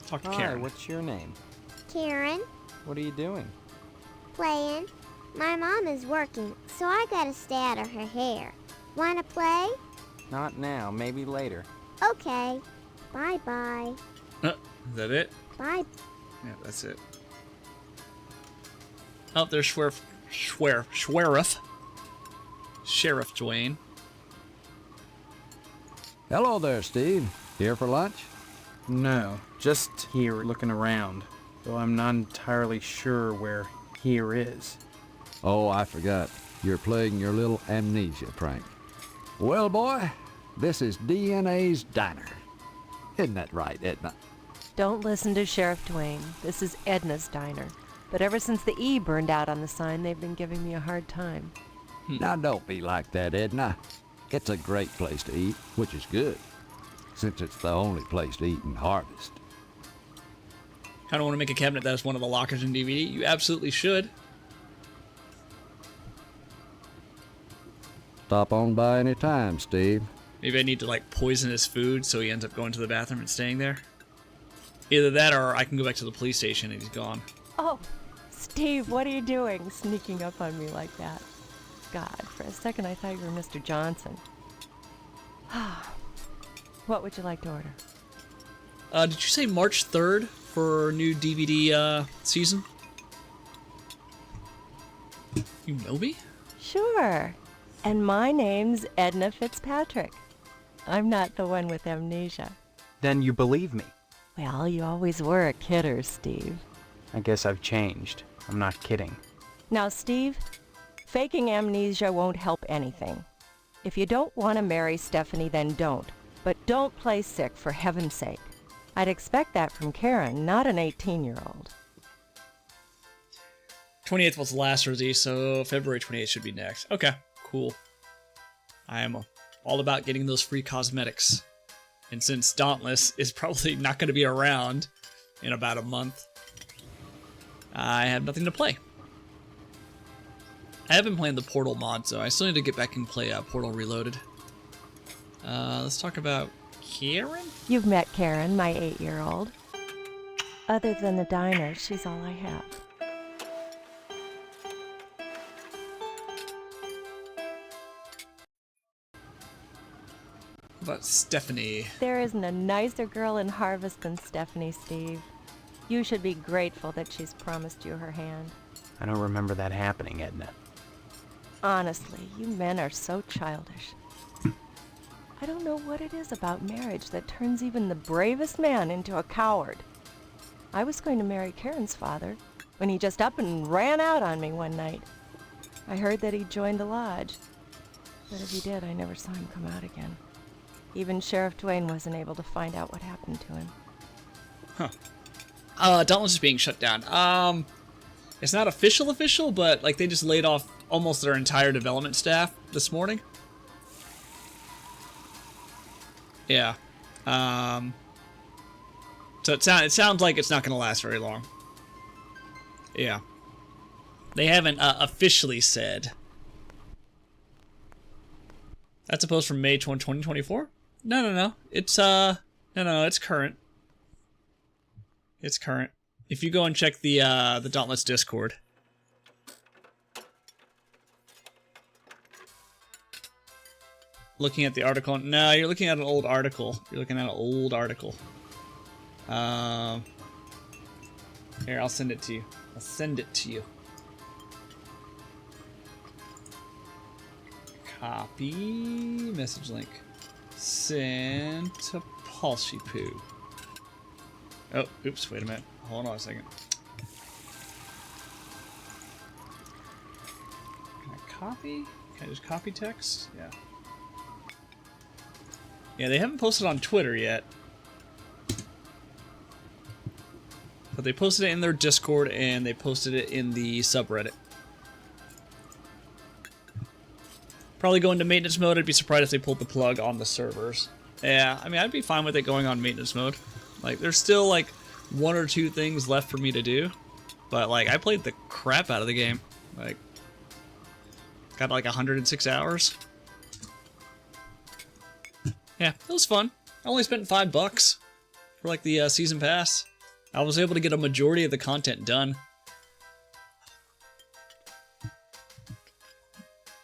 Talk to Hi, Karen. what's your name? Karen, What are you doing? playing. My mom is working, so I gotta stay out of her hair. Wanna play? Not now, maybe later. Okay. Bye-bye. Is that it? Bye. Yeah, that's it. Oh, there's Sheriff Dwayne. Hello there, Steve. Here for lunch? No, just here looking around. Though I'm not entirely sure where here is. Oh, I forgot. You're playing your little amnesia prank. Well, boy, this is DNA's Diner. Isn't that right, Edna? Don't listen to Sheriff Dwayne. This is Edna's Diner. But ever since the E burned out on the sign, they've been giving me a hard time. Now, don't be like that, Edna. It's a great place to eat, which is good, since it's the only place to eat in Harvest. I don't want to make a cabinet that is one of the lockers in DVD. You absolutely should. Stop on by any time, Steve. Maybe I need to like poison his food so he ends up going to the bathroom and staying there. Either that or I can go back to the police station and he's gone. Oh, Steve, what are you doing sneaking up on me like that? God, for a second I thought you were Mr. Johnson. What would you like to order? Did you say March 3rd for new DVD season? You know me? Sure. And my name's Edna Fitzpatrick. I'm not the one with amnesia. Then you believe me. Well, you always were a kidder, Steve. I guess I've changed. I'm not kidding. Now, Steve, faking amnesia won't help anything. If you don't want to marry Stephanie, then don't. But don't play sick, for heaven's sake. I'd expect that from Karen, not an 18-year-old. 28th was the last release, so February 28th should be next. Okay, cool. I am all about getting those free cosmetics. And since Dauntless is probably not going to be around in about a month, I have nothing to play. I have been playing the Portal mod, so I still need to get back and play Portal Reloaded. Let's talk about Karen? You've met Karen, my 8-year-old. Other than the diner, she's all I have. What about Stephanie? There isn't a nicer girl in Harvest than Stephanie, Steve. You should be grateful that she's promised you her hand. I don't remember that happening, Edna. Honestly, you men are so childish. I don't know what it is about marriage that turns even the bravest man into a coward. I was going to marry Karen's father when he just up and ran out on me one night. I heard that he joined the lodge, but if he did, I never saw him come out again. Even Sheriff Dwayne wasn't able to find out what happened to him. Huh. Dauntless is being shut down. It's not official, but like they just laid off almost their entire development staff this morning. Yeah. So it sounds like it's not going to last very long. Yeah. They haven't officially said. That's a post from May 2024? No. It's it's current. It's current. If you go and check the Dauntless Discord. Looking at the article. No, you're looking at an old article. Here, I'll send it to you. Copy. Message link. Send to Palshypoo. Oh, oops, wait a minute. Hold on a second. Can I copy? Can I just copy text? Yeah. Yeah, they haven't posted on Twitter yet. But they posted it in their Discord and they posted it in the subreddit. Probably go into maintenance mode. I'd be surprised if they pulled the plug on the servers. Yeah, I mean, I'd be fine with it going on maintenance mode. Like, there's still, like, 1 or 2 things left for me to do. But, like, I played the crap out of the game. Like, got, like, 106 hours. Yeah, it was fun. I only spent $5 for, like, the season pass. I was able to get a majority of the content done.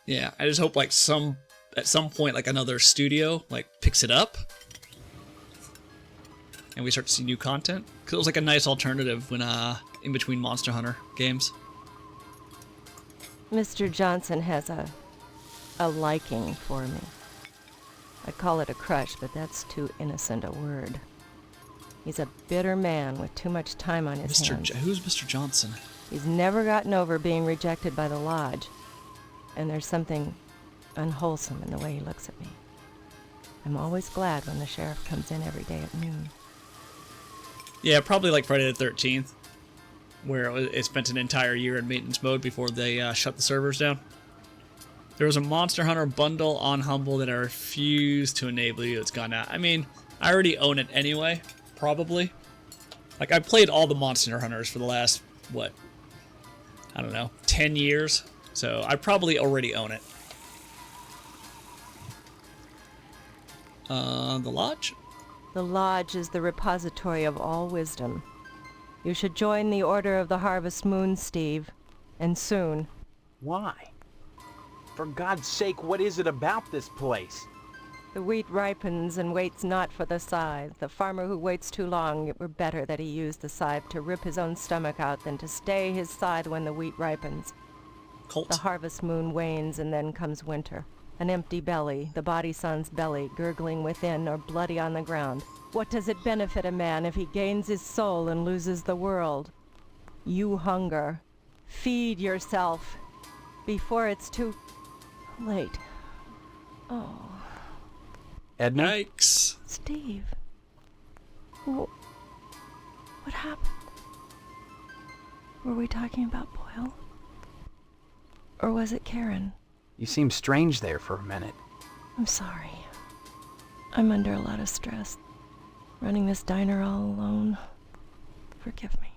Yeah, I just hope, like, at some point, like, another studio, like, picks it up. And we start to see new content. Because it was, like, a nice alternative when, in between Monster Hunter games. Mr. Johnson has a liking for me. I'd call it a crush, but that's too innocent a word. He's a bitter man with too much time on his hands. Who's Mr. Johnson? He's never gotten over being rejected by the lodge. And there's something unwholesome in the way he looks at me. I'm always glad when the sheriff comes in every day at noon. Yeah, probably like Friday the 13th, where it spent an entire year in maintenance mode before they shut the servers down. There was a Monster Hunter bundle on Humble that I refused to enable you. It's gone out. I mean, I already own it anyway, probably. Like, I played all the Monster Hunters for the last, what, I don't know, 10 years. So I probably already own it. The Lodge? The Lodge is the repository of all wisdom. You should join the Order of the Harvest Moon, Steve. And soon. Why? For God's sake, what is it about this place? The wheat ripens and waits not for the scythe. The farmer who waits too long, it were better that he use the scythe to rip his own stomach out than to stay his scythe when the wheat ripens. Cult. The harvest moon wanes and then comes winter. An empty belly, the body sun's belly, gurgling within or bloody on the ground. What does it benefit a man if he gains his soul and loses the world? You hunger. Feed yourself before it's too late. Oh. Edna? Yikes. Steve. What happened? Were we talking about Boyle? Or was it Karen? You seemed strange there for a minute. I'm sorry. I'm under a lot of stress. Running this diner all alone. Forgive me.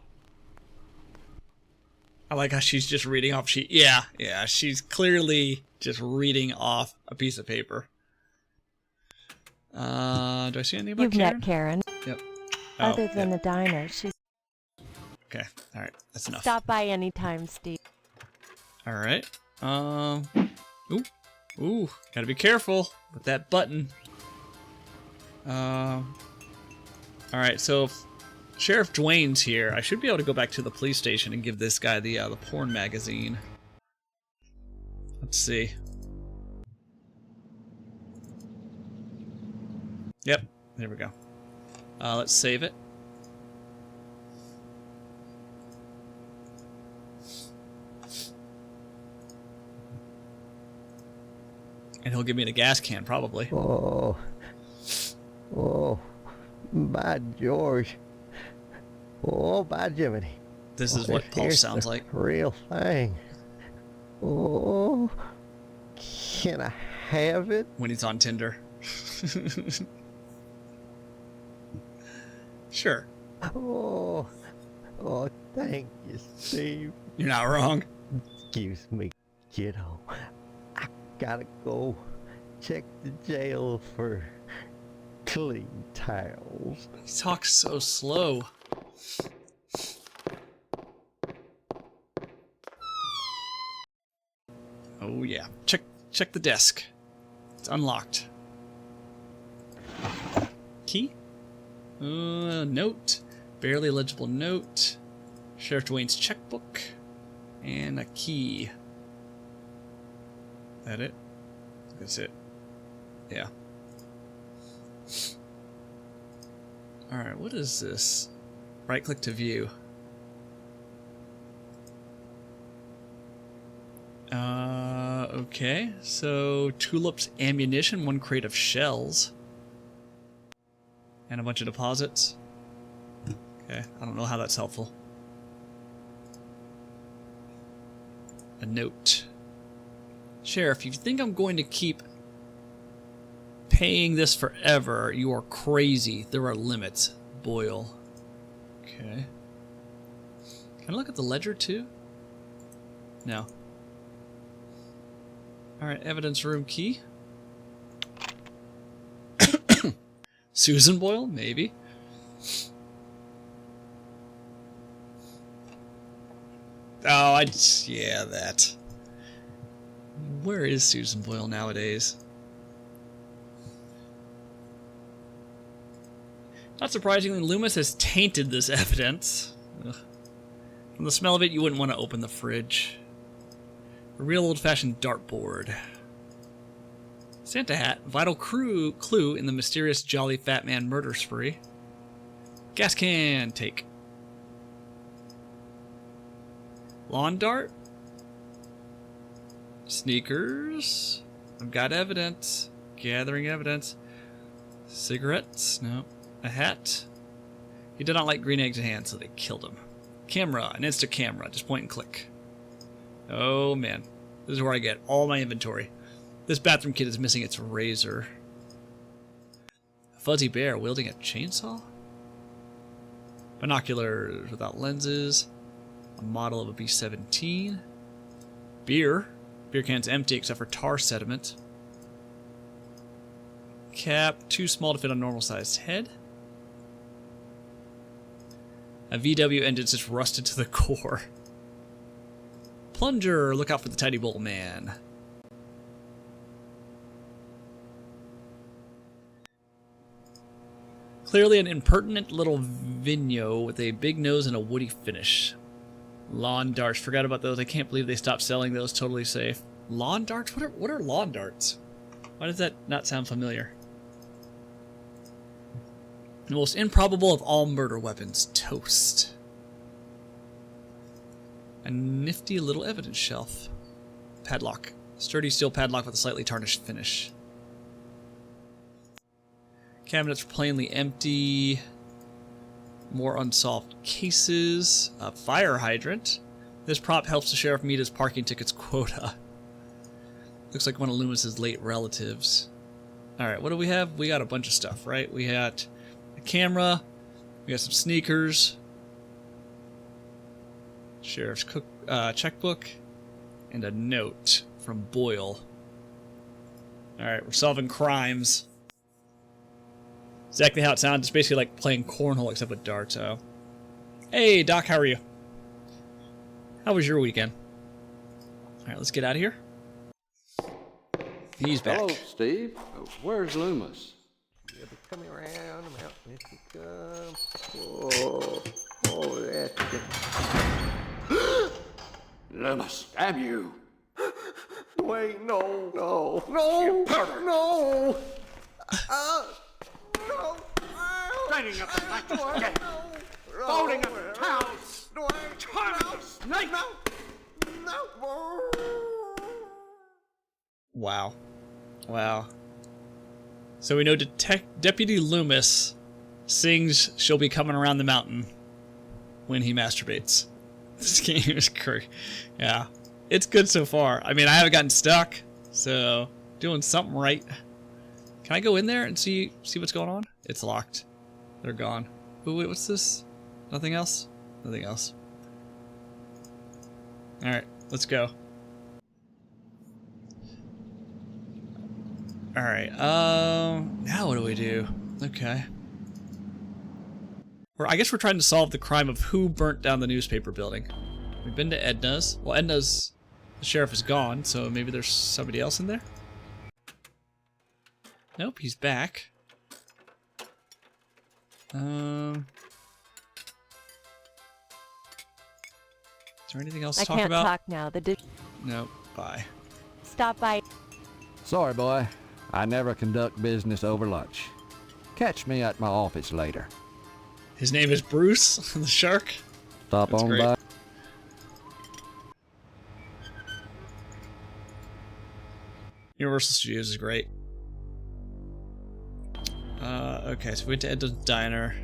I like how she's just reading off. Yeah, she's clearly just reading off a piece of paper. Do I see anything about You've Karen? met Karen. Yep. Other than the diner, she's... Okay, alright, that's enough. Stop by anytime, Steve. Alright, Ooh, gotta be careful with that button. Alright, so if Sheriff Dwayne's here, I should be able to go back to the police station and give this guy the porn magazine. Let's see. Yep, there we go. Let's save it. And he'll give me the gas can, probably. Oh, by George. Oh, by Jiminy. This is what Paul Here's sounds the like. Real thing. Oh, can I have it? When he's on Tinder. Sure. Oh, thank you, Steve. You're not wrong. Excuse me, kiddo. I gotta go check the jail for clean towels. He talks so slow. Oh yeah. Check the desk. It's unlocked. Key? Note. Barely legible note. Sheriff Dwayne's checkbook. And a key. That it? That's it. Yeah. Alright, what is this? Right click to view. Okay. So, tulips, ammunition, 1 crate of shells. And a bunch of deposits. Okay, I don't know how that's helpful. A note. Sheriff, if you think I'm going to keep paying this forever, you are crazy. There are limits. Boyle. Okay. Can I look at the ledger too? No. Alright, evidence room key. Susan Boyle? Maybe. Oh, yeah, that. Where is Susan Boyle nowadays? Not surprisingly, Loomis has tainted this evidence. Ugh. From the smell of it, you wouldn't want to open the fridge. A real old-fashioned dartboard. Santa hat, vital clue in the mysterious Jolly Fat Man murder spree. Gas can, take. Lawn dart? Sneakers? I've got evidence. Gathering evidence. Cigarettes? No. A hat? He did not like green eggs in hand, so they killed him. Camera, an Insta camera, just point and click. Oh man, this is where I get all my inventory. This bathroom kit is missing its razor. A fuzzy bear wielding a chainsaw? Binoculars without lenses. A model of a B-17. Beer. Beer can's empty except for tar sediment. Cap, too small to fit on a normal-sized head. A VW engine's just rusted to the core. Plunger, look out for the Tidy Bowl Man. Clearly an impertinent little Vigno with a big nose and a woody finish. Lawn darts, forgot about those. I can't believe they stopped selling those. Totally safe. Lawn darts? What are lawn darts? Why does that not sound familiar? The most improbable of all murder weapons. Toast. A nifty little evidence shelf. Padlock. Sturdy steel padlock with a slightly tarnished finish. Cabinets are plainly empty. More unsolved cases. A fire hydrant. This prop helps the sheriff meet his parking tickets quota. Looks like one of Loomis's late relatives. Alright, what do we have? We got a bunch of stuff, right? We got a camera. We got some sneakers. Sheriff's checkbook. And a note from Boyle. Alright, we're solving crimes. Exactly how it sounds. It's basically like playing cornhole except with darts. Oh. Hey, Doc, how are you? How was your weekend? Alright, let's get out of here. He's back. Hello, Steve. Where's Loomis? You'll be coming around the mountain if you come. That's good. Loomis, damn you! Wait, no. No! Straining up the back of the gate! Folding up the towels! Charming snake! Wow. Wow. So we know Deputy Loomis sings "She'll Be Coming Around the Mountain" when he masturbates. This game is great. Yeah. It's good so far. I mean, I haven't gotten stuck, so doing something right. Can I go in there and see what's going on? It's locked. They're gone. Oh, wait, what's this? Nothing else? Nothing else. Alright, let's go. Alright, now what do we do? Okay. I guess we're trying to solve the crime of who burnt down the newspaper building. We've been to Edna's. Well, Edna's... The sheriff is gone, so maybe there's somebody else in there? Nope, he's back. Is there anything else to talk about? I can't talk now. Nope, bye. Stop by. Sorry, boy. I never conduct business over lunch. Catch me at my office later. His name is Bruce, the shark. Stop That's on great. by. Universal Studios is great. Okay, so we went to Edna's Diner.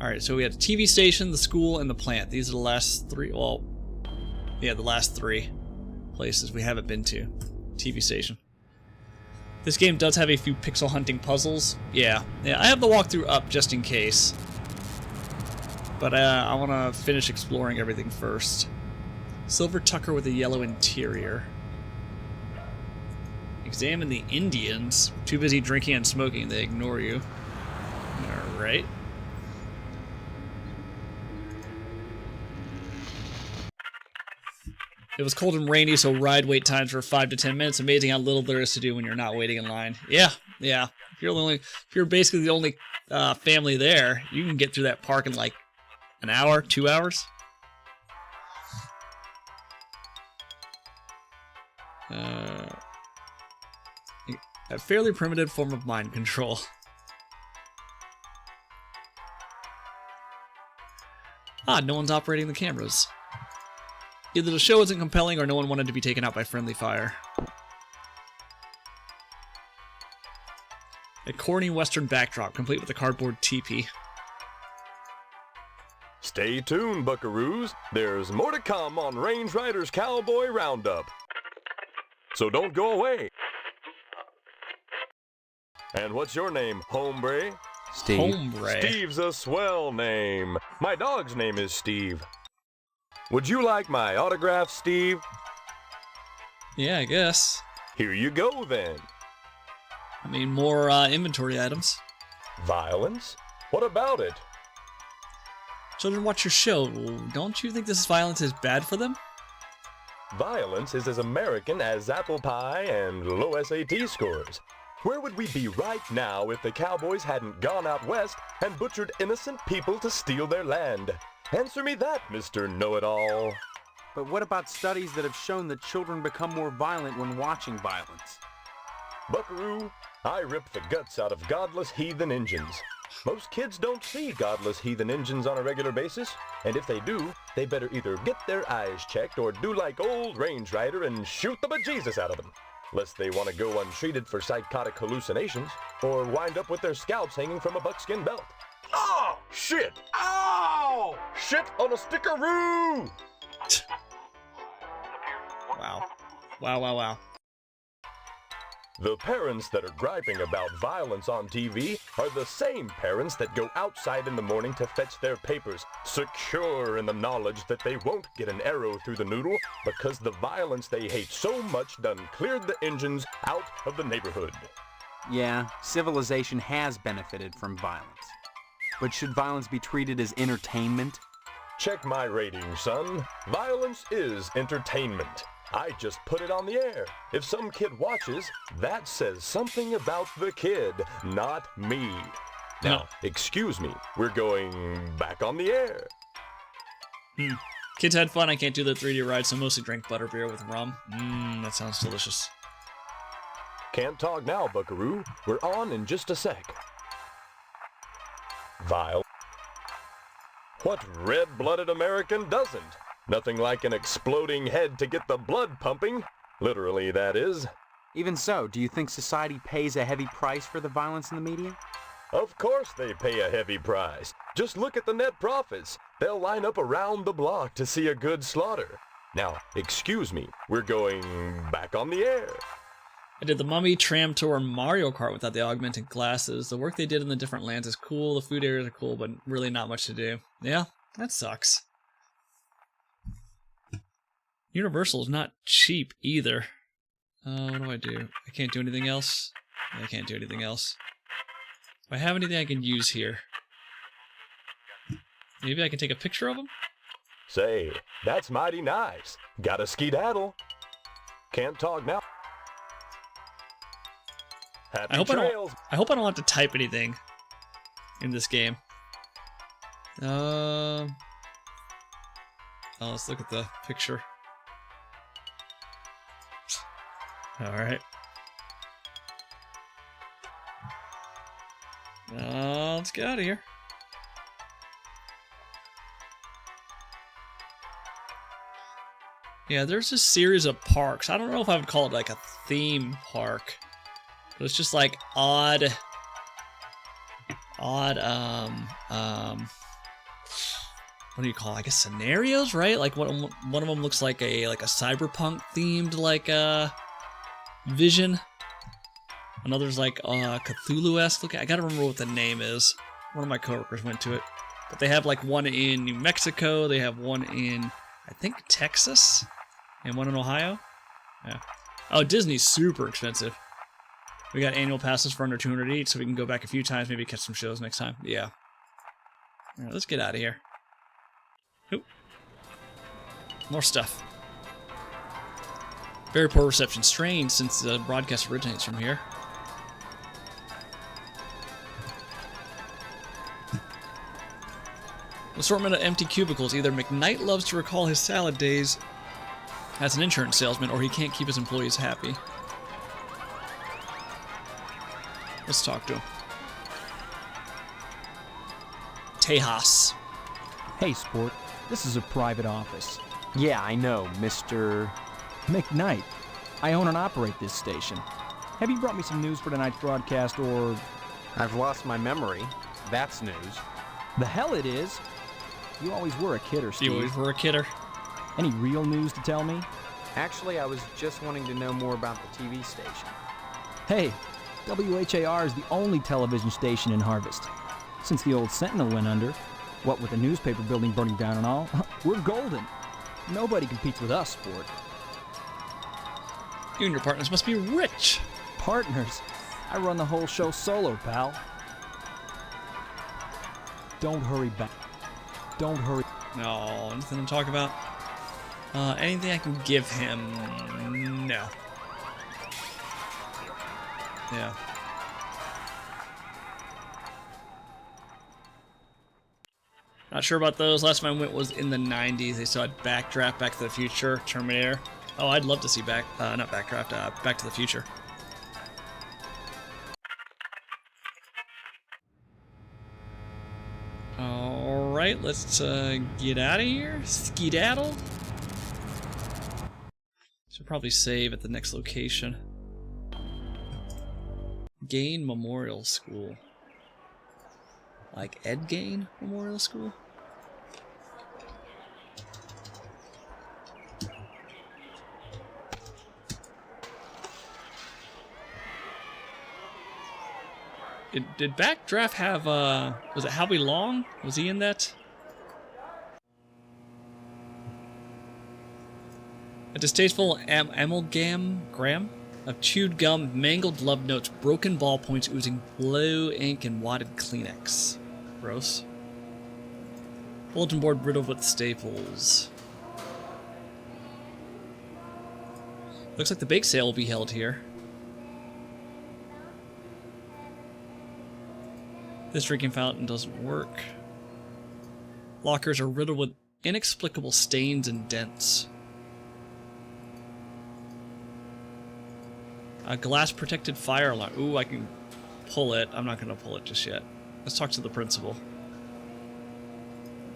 Alright, so we had the TV station, the school, and the plant. These are the last three, well, yeah, the last three places we haven't been to. TV station. This game does have a few pixel hunting puzzles. Yeah, I have the walkthrough up just in case. But I want to finish exploring everything first. Silver Tucker with a yellow interior. Examine the Indians. Too busy drinking and smoking, they ignore you. Alright. It was cold and rainy, so ride wait times were 5 to 10 minutes. Amazing how little there is to do when you're not waiting in line. Yeah. If you're basically the only family there, you can get through that park in like an hour, 2 hours. A fairly primitive form of mind control. No one's operating the cameras. Either the show isn't compelling or no one wanted to be taken out by friendly fire. A corny western backdrop, complete with a cardboard teepee. Stay tuned, buckaroos. There's more to come on Range Riders Cowboy Roundup. So don't go away. And what's your name, hombre? Steve. Hombre. Steve's a swell name. My dog's name is Steve. Would you like my autograph, Steve? Yeah, I guess. Here you go, then. I mean, more inventory items. Violence? What about it? Children watch your show. Don't you think this violence is bad for them? Violence is as American as apple pie and low SAT scores. Where would we be right now if the cowboys hadn't gone out west and butchered innocent people to steal their land? Answer me that, Mr. Know-It-All. But what about studies that have shown that children become more violent when watching violence? Buckaroo, I rip the guts out of godless heathen Injuns. Most kids don't see godless heathen engines on a regular basis, and if they do, they better either get their eyes checked or do like old Range Rider and shoot the bejesus out of them, lest they want to go untreated for psychotic hallucinations, or wind up with their scalps hanging from a buckskin belt. Oh, shit! Ow! Shit on a stickeroo! Wow. Wow, wow, wow. The parents that are griping about violence on TV are the same parents that go outside in the morning to fetch their papers, secure in the knowledge that they won't get an arrow through the noodle because the violence they hate so much done cleared the engines out of the neighborhood. Yeah, civilization has benefited from violence. But should violence be treated as entertainment? Check my rating, son. Violence is entertainment. I just put it on the air. If some kid watches, that says something about the kid, not me. Now, excuse me, we're going back on the air. Kids had fun. I can't do the 3D ride, so mostly drank butterbeer with rum. That sounds delicious. Can't talk now, buckaroo. We're on in just a sec. Vile. What red-blooded American doesn't? Nothing like an exploding head to get the blood pumping. Literally, that is. Even so, do you think society pays a heavy price for the violence in the media? Of course they pay a heavy price. Just look at the net profits. They'll line up around the block to see a good slaughter. Now, excuse me, we're going back on the air. I did the Mummy, Tram Tour, Mario Kart without the augmented glasses. The work they did in the different lands is cool. The food areas are cool, but really not much to do. Yeah, that sucks. Universal is not cheap either. What do I do? I can't do anything else? I can't do anything else. Do I have anything I can use here? Maybe I can take a picture of them? Say, that's mighty nice. Gotta skedaddle. Can't talk now. Happy trails. I hope I don't have to type anything in this game. Oh, let's look at the picture. Alright. Let's get out of here. Yeah, there's a series of parks. I don't know if I would call it like a theme park. But it's just like odd, what do you call it? I guess scenarios, right? Like one of them looks like a cyberpunk themed vision. Another's like Cthulhu-esque looking. I gotta remember what the name is. One of my coworkers went to it. But they have like one in New Mexico, they have one in, I think, Texas, and one in Ohio. Yeah. Oh, Disney's super expensive. We got annual passes for under 200 each, so we can go back a few times, maybe catch some shows next time. Yeah. Alright, let's get out of here. Oop. More stuff. Very poor reception. Strange, since the broadcast originates from here. Assortment of empty cubicles. Either McKnight loves to recall his salad days as an insurance salesman, or he can't keep his employees happy. Let's talk to him. Tejas. Hey, Sport. This is a private office. Yeah, I know, Mr. McKnight. I own and operate this station. Have you brought me some news for tonight's broadcast, or... I've lost my memory. That's news. The hell it is. You always were a kidder, Steve. You always were a kidder. Any real news to tell me? Actually, I was just wanting to know more about the TV station. Hey, WHAR is the only television station in Harvest. Since the old Sentinel went under, what with the newspaper building burning down and all, we're golden. Nobody competes with us, Sport. You and your partners must be rich. Partners? I run the whole show solo, pal. Don't hurry back. Don't hurry. No, nothing to talk about. Anything I can give him? No. Yeah. Not sure about those. Last time I went was in the 90s. They still had Backdraft, Back to the Future, Terminator. Oh, I'd love to see Back to the Future. Alright, let's get out of here. Skedaddle. Should probably save at the next location. Gain Memorial School. Like Ed Gain Memorial School? Did Backdraft have, was it Howie Long? Was he in that? A distasteful amalgam of chewed gum, mangled love notes, broken ballpoints oozing blue ink, and wadded Kleenex. Gross. Bulletin board riddled with staples. Looks like the bake sale will be held here. This drinking fountain doesn't work. Lockers are riddled with inexplicable stains and dents. A glass-protected fire alarm. Ooh, I can pull it. I'm not going to pull it just yet. Let's talk to the principal.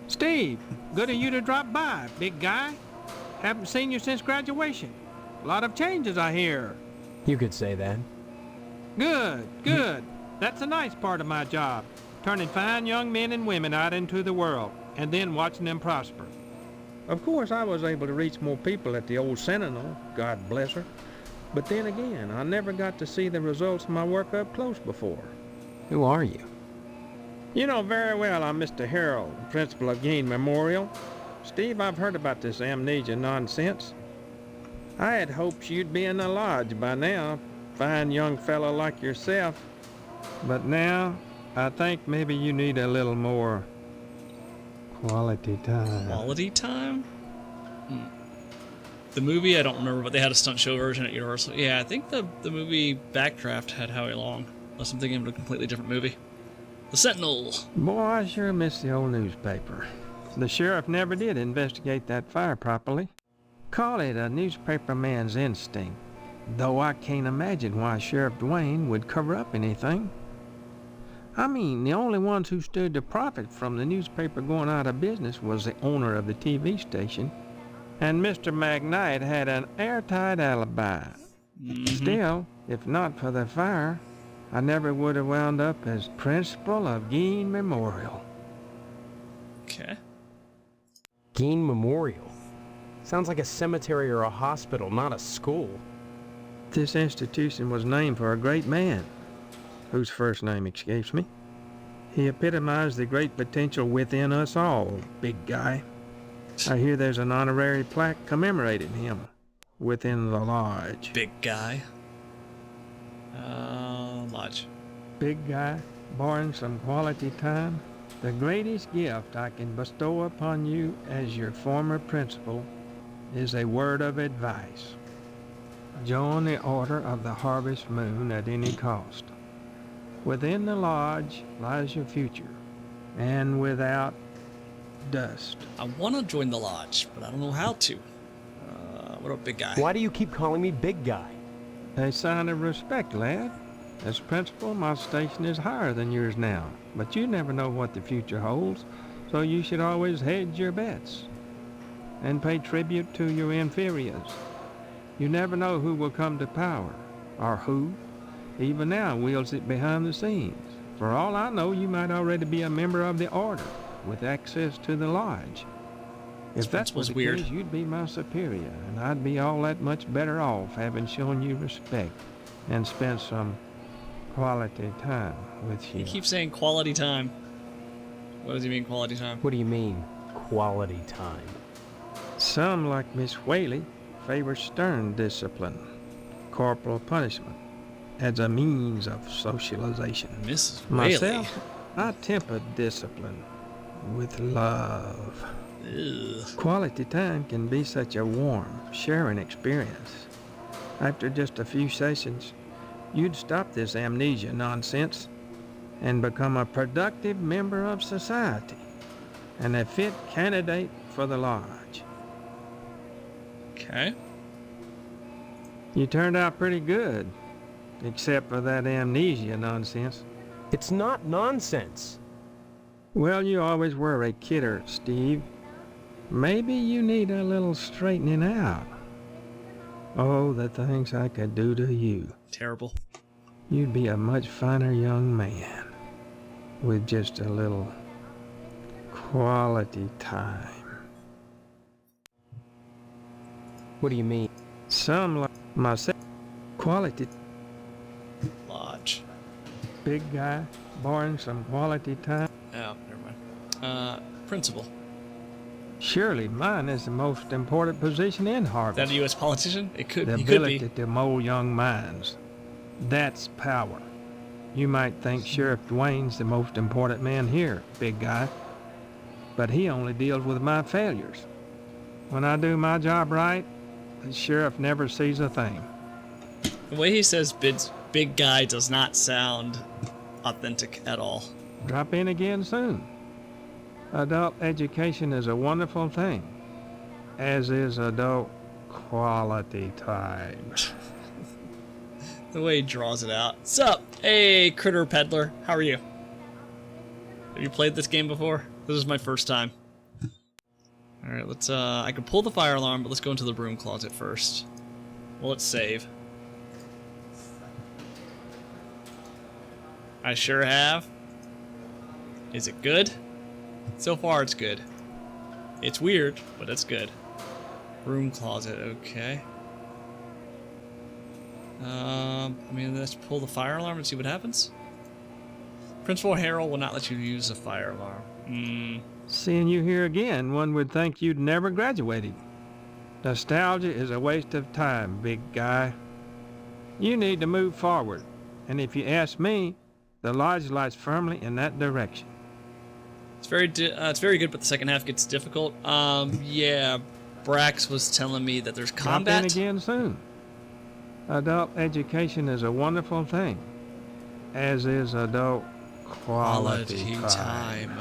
Steve, good of you to drop by, big guy. Haven't seen you since graduation. A lot of changes, I hear. You could say that. Good, good. That's a nice part of my job. Turning fine young men and women out into the world, and then watching them prosper. Of course, I was able to reach more people at the old Sentinel, God bless her. But then again, I never got to see the results of my work up close before. Who are you? You know very well I'm Mr. Harold, principal of Gain Memorial. Steve, I've heard about this amnesia nonsense. I had hoped you'd be in the lodge by now, fine young fellow like yourself. But now, I think maybe you need a little more quality time. Quality time? The movie, I don't remember, but they had a stunt show version at Universal. Yeah, I think the movie Backdraft had Howie Long. Unless I'm thinking of a completely different movie. The Sentinel. Boy, I sure miss the old newspaper. The sheriff never did investigate that fire properly. Call it a newspaper man's instinct, though I can't imagine why Sheriff Dwayne would cover up anything. I mean, the only ones who stood to profit from the newspaper going out of business was the owner of the TV station, and Mr. McKnight had an airtight alibi. Still, if not for the fire, I never would have wound up as principal of Gain Memorial. Okay. Gain Memorial? Sounds like a cemetery or a hospital, not a school. This institution was named for a great man, whose first name escapes me. He epitomized the great potential within us all, big guy. I hear there's an honorary plaque commemorating him within the lodge. Big guy. Lodge. Big guy, barring some quality time, the greatest gift I can bestow upon you as your former principal is a word of advice. Join the Order of the Harvest Moon at any cost. Within the lodge lies your future, and without dust. I want to join the lodge, but I don't know how to. What up, big guy? Why do you keep calling me big guy? A sign of respect, lad. As principal, my station is higher than yours now, but you never know what the future holds, so you should always hedge your bets and pay tribute to your inferiors. You never know who will come to power, or who, even now, wields it behind the scenes. For all I know, you might already be a member of the Order, with access to the lodge. If that was the case, you'd be my superior, and I'd be all that much better off having shown you respect and spent some quality time with you. He keeps saying quality time. What does he mean, quality time? What do you mean, quality time? Some, like Miss Whaley, favor stern discipline, corporal punishment, as a means of socialization. Mrs. Whaley? Myself, I temper discipline with love. Ew. Quality time can be such a warm, sharing experience. After just a few sessions, you'd stop this amnesia nonsense and become a productive member of society and a fit candidate for the lodge. Okay. You turned out pretty good, except for that amnesia nonsense. It's not nonsense. Well, you always were a kidder, Steve. Maybe you need a little straightening out. Oh, the things I could do to you. Terrible. You'd be a much finer young man with just a little quality time. What do you mean? Some like myself. Quality. Lodge. Big guy, borrowing some quality time. Oh, never mind. Principal. Surely mine is the most important position in Harvest. That a U.S. politician? It could. The He could ability be. to mold young minds. That's power. You might think Sheriff Dwayne's the most important man here, big guy. But he only deals with my failures. When I do my job right, the sheriff never sees a thing. The way he says big guy does not sound authentic at all. Drop in again soon. Adult education is a wonderful thing, as is adult quality time. The way he draws it out. Sup? Hey, Critter Peddler. How are you? Have you played this game before? This is my first time. Alright, let's, I can pull the fire alarm, but let's go into the broom closet first. Well, let's save. I sure have. Is it good? So far, it's good. It's weird, but it's good. Broom closet, okay. I mean, let's pull the fire alarm and see what happens. Principal Harold will not let you use a fire alarm. Seeing you here again, one would think you'd never graduated. Nostalgia is a waste of time, big guy. You need to move forward, and if you ask me, the lodge lies firmly in that direction. It's very good, but the second half gets difficult. Yeah, Brax was telling me that there's combat. Drop in again soon. Adult education is a wonderful thing, as is adult quality time.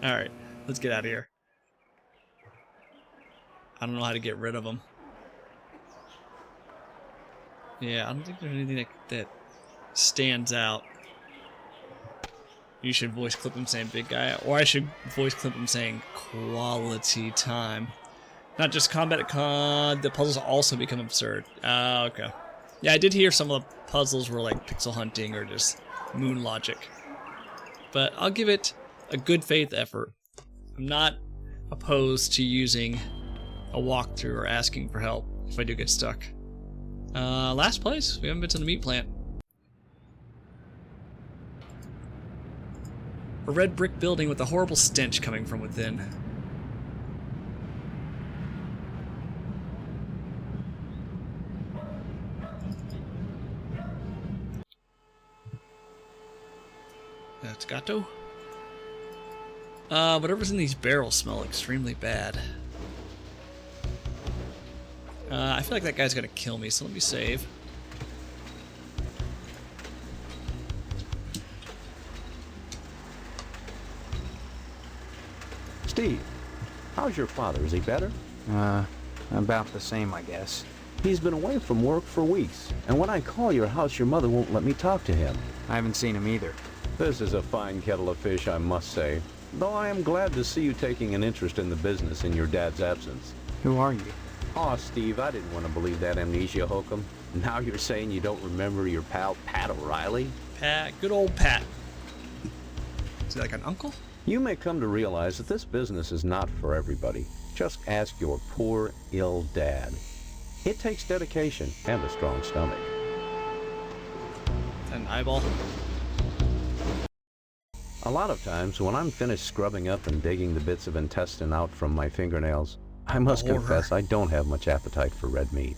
Alright, let's get out of here. I don't know how to get rid of them. Yeah, I don't think there's anything that stands out. You should voice clip him saying big guy, or I should voice clip him saying quality time. Not just combat, the puzzles also become absurd. Okay. Yeah, I did hear some of the puzzles were like pixel hunting or just moon logic. But I'll give it a good faith effort. I'm not opposed to using a walkthrough or asking for help if I do get stuck. Last place, we haven't been to the meat plant. A red brick building with a horrible stench coming from within. That's Gato. Whatever's in these barrels smell extremely bad. I feel like that guy's gonna kill me, so let me save. Steve, how's your father? Is he better? About the same, I guess. He's been away from work for weeks, and when I call your house, your mother won't let me talk to him. I haven't seen him either. This is a fine kettle of fish, I must say. Though I am glad to see you taking an interest in the business in your dad's absence. Who are you? Aw, Steve, I didn't want to believe that amnesia hokum. Now you're saying you don't remember your pal, Pat O'Reilly? Pat, good old Pat. Is he like an uncle? You may come to realize that this business is not for everybody. Just ask your poor, ill dad. It takes dedication and a strong stomach. An eyeball? A lot of times, when I'm finished scrubbing up and digging the bits of intestine out from my fingernails, I must confess I don't have much appetite for red meat.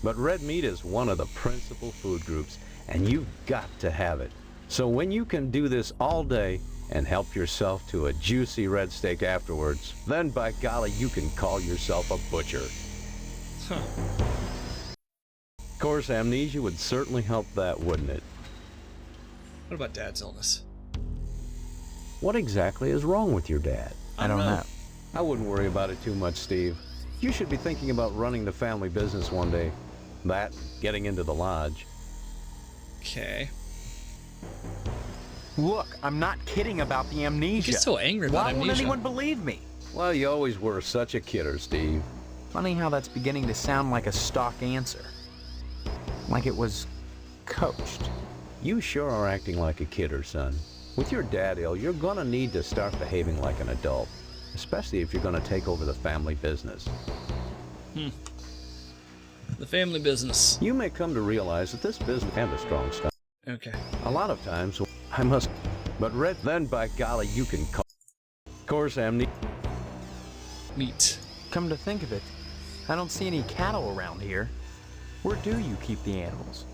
But red meat is one of the principal food groups, and you've got to have it. So when you can do this all day and help yourself to a juicy red steak afterwards, then by golly, you can call yourself a butcher. Huh. Of course, amnesia would certainly help that, wouldn't it? What about Dad's illness? What exactly is wrong with your dad? I don't know. I wouldn't worry about it too much, Steve. You should be thinking about running the family business one day. That, getting into the lodge. Okay. Look, I'm not kidding about the amnesia. He's so angry about Why amnesia. won't anyone believe me? Well, you always were such a kidder, Steve. Funny how that's beginning to sound like a stock answer. Like it was coached. You sure are acting like a kidder, son. With your dad ill, you're gonna need to start behaving like an adult. Especially if you're gonna take over the family business. The family business. You may come to realize that this business and a strong start. Okay. A lot of times, I must... But Red, then by golly, you can call... Of course, Meat. Come to think of it, I don't see any cattle around here. Where do you keep the animals?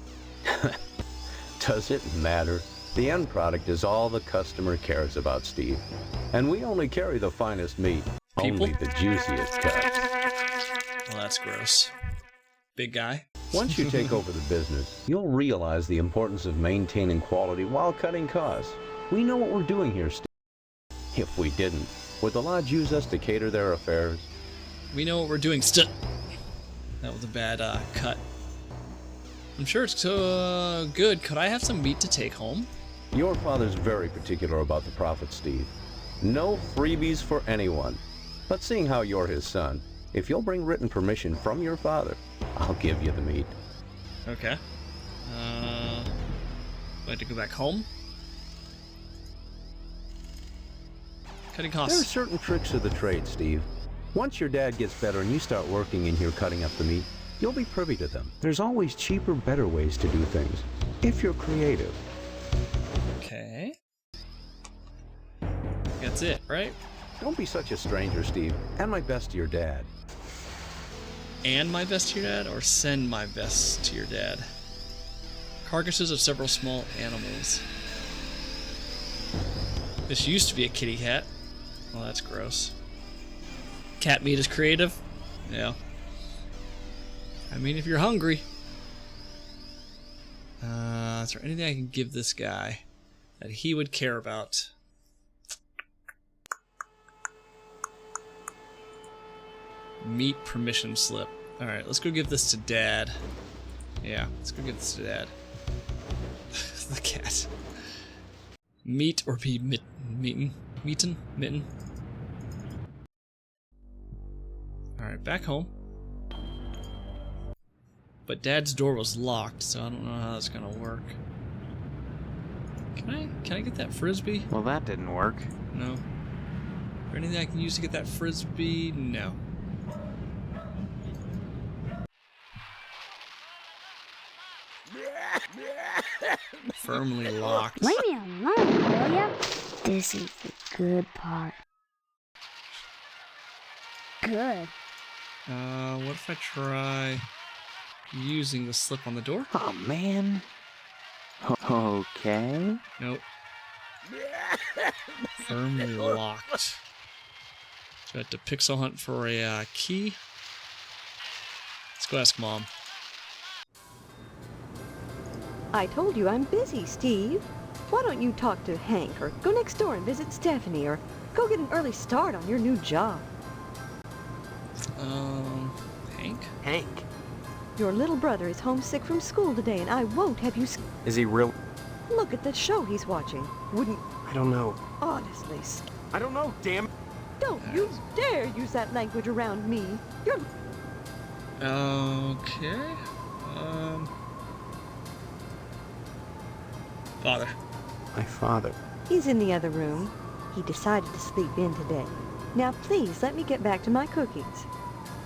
Does it matter? The end product is all the customer cares about, Steve. And we only carry the finest meat. People? Only the juiciest cuts. Well, that's gross. Big guy. Once you take over the business, you'll realize the importance of maintaining quality while cutting costs. We know what we're doing here, Steve. If we didn't, would the lodge use us to cater their affairs? We know what we're doing still. That was a bad cut. I'm sure it's good. Could I have some meat to take home? Your father's very particular about the profit, Steve. No freebies for anyone. But seeing how you're his son, if you'll bring written permission from your father, I'll give you the meat. Okay. Do I have to go back home? Cutting costs. There are certain tricks of the trade, Steve. Once your dad gets better and you start working in here cutting up the meat, you'll be privy to them. There's always cheaper, better ways to do things, if you're creative. Okay. That's it, right? Don't be such a stranger, Steve. And my best to your dad. And my best to your dad, or send my best to your dad? Carcasses of several small animals. This used to be a kitty cat. Well, that's gross. Cat meat is creative? Yeah. I mean, if you're hungry. Is there anything I can give this guy that he would care about? Meat permission slip. Alright, let's go give this to Dad. Yeah, let's go give this to Dad. The cat. Meat or be mitten? Alright, back home. But Dad's door was locked, so I don't know how that's gonna work. Can I get that frisbee? Well, that didn't work. No. Is there anything I can use to get that frisbee? No. Firmly locked. Leave me alone, will ya? This is the good part. Good. What if I try using the slip on the door? Oh, man. Okay. Nope. Firmly locked. So I have to pixel hunt for a key. Let's go ask Mom. I told you I'm busy, Steve. Why don't you talk to Hank, or go next door and visit Stephanie, or go get an early start on your new job? Hank? Hank. Your little brother is homesick from school today, and I won't have you... Is he real? Look at the show he's watching. Wouldn't... I don't know. Honestly, I don't know, damn it. Don't you dare use that language around me. You're... Okay. Father. My father. He's in the other room. He decided to sleep in today. Now please, let me get back to my cookies.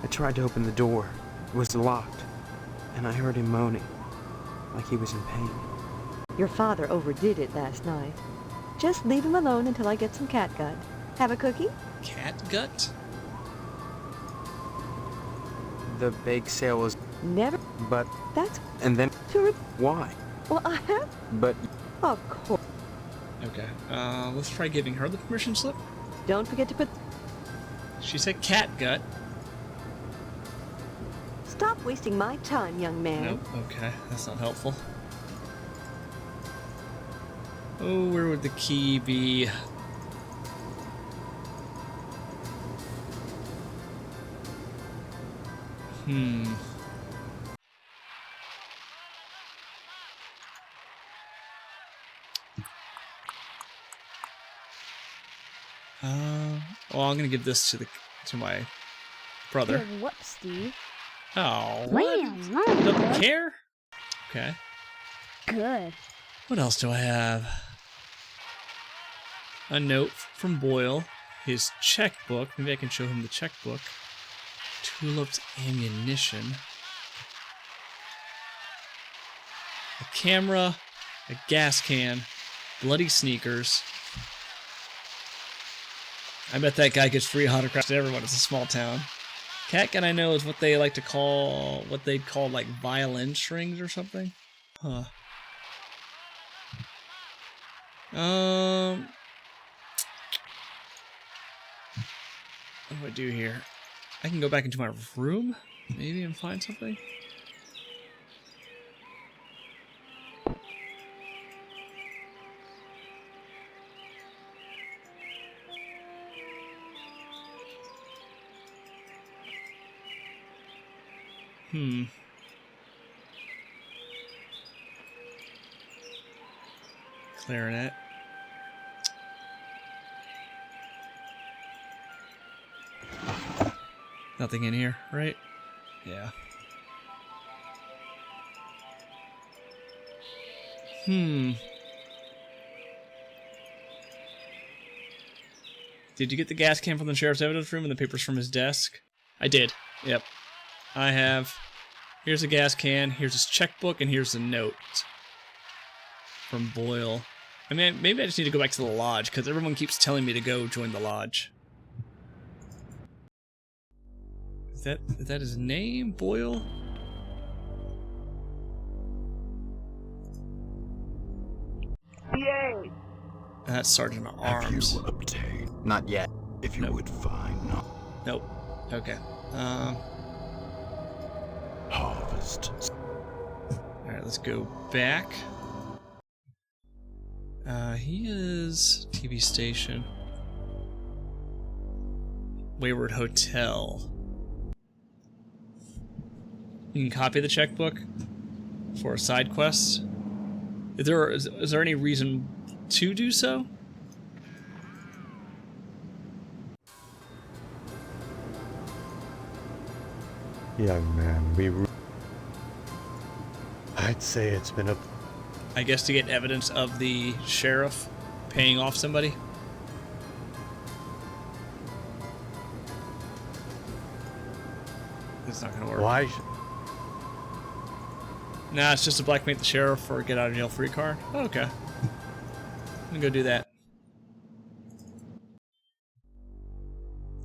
I tried to open the door. It was locked. And I heard him moaning. Like he was in pain. Your father overdid it last night. Just leave him alone until I get some catgut. Have a cookie? Catgut? The bake sale was... Never... But... That's... And then... Why? Well, I have... But... Of course. Okay. Let's try giving her the permission slip. Don't forget to put... She said catgut. Stop wasting my time, young man. Nope. Okay. That's not helpful. Oh, where would the key be? Well, I'm gonna give this to my brother. Give what, Steve? Oh, Leave what? him alone, Doesn't boy. care? Okay. Good. What else do I have? A note from Boyle. His checkbook. Maybe I can show him the checkbook. Tulips ammunition. A camera. A gas can. Bloody sneakers. I bet that guy gets free autographs to everyone. It's a small town. Catkin, I know, is what they like to call, what they'd call like violin strings or something. Huh. What do I do here? I can go back into my room, maybe, and find something. Clarinet. Nothing in here, right? Yeah. Did you get the gas can from the sheriff's evidence room and the papers from his desk? I did. Yep. I have. Here's a gas can, here's his checkbook, and here's a note from Boyle. I mean, maybe I just need to go back to the lodge, because everyone keeps telling me to go join the lodge. Is that his name, Boyle? Yay! That's Sergeant at Arms. Have you obtained? Not yet. If you would find no. Nope. Okay. Harvest. Alright, let's go back. He is TV station. Wayward Hotel. You can copy the checkbook for a side quest. Is there any reason to do so? Young man, I'd say it's been a... I guess to get evidence of the sheriff paying off somebody. It's not gonna work. Why? Nah, it's just to blackmail the sheriff or get out of jail free card. Oh, okay. I'm gonna go do that.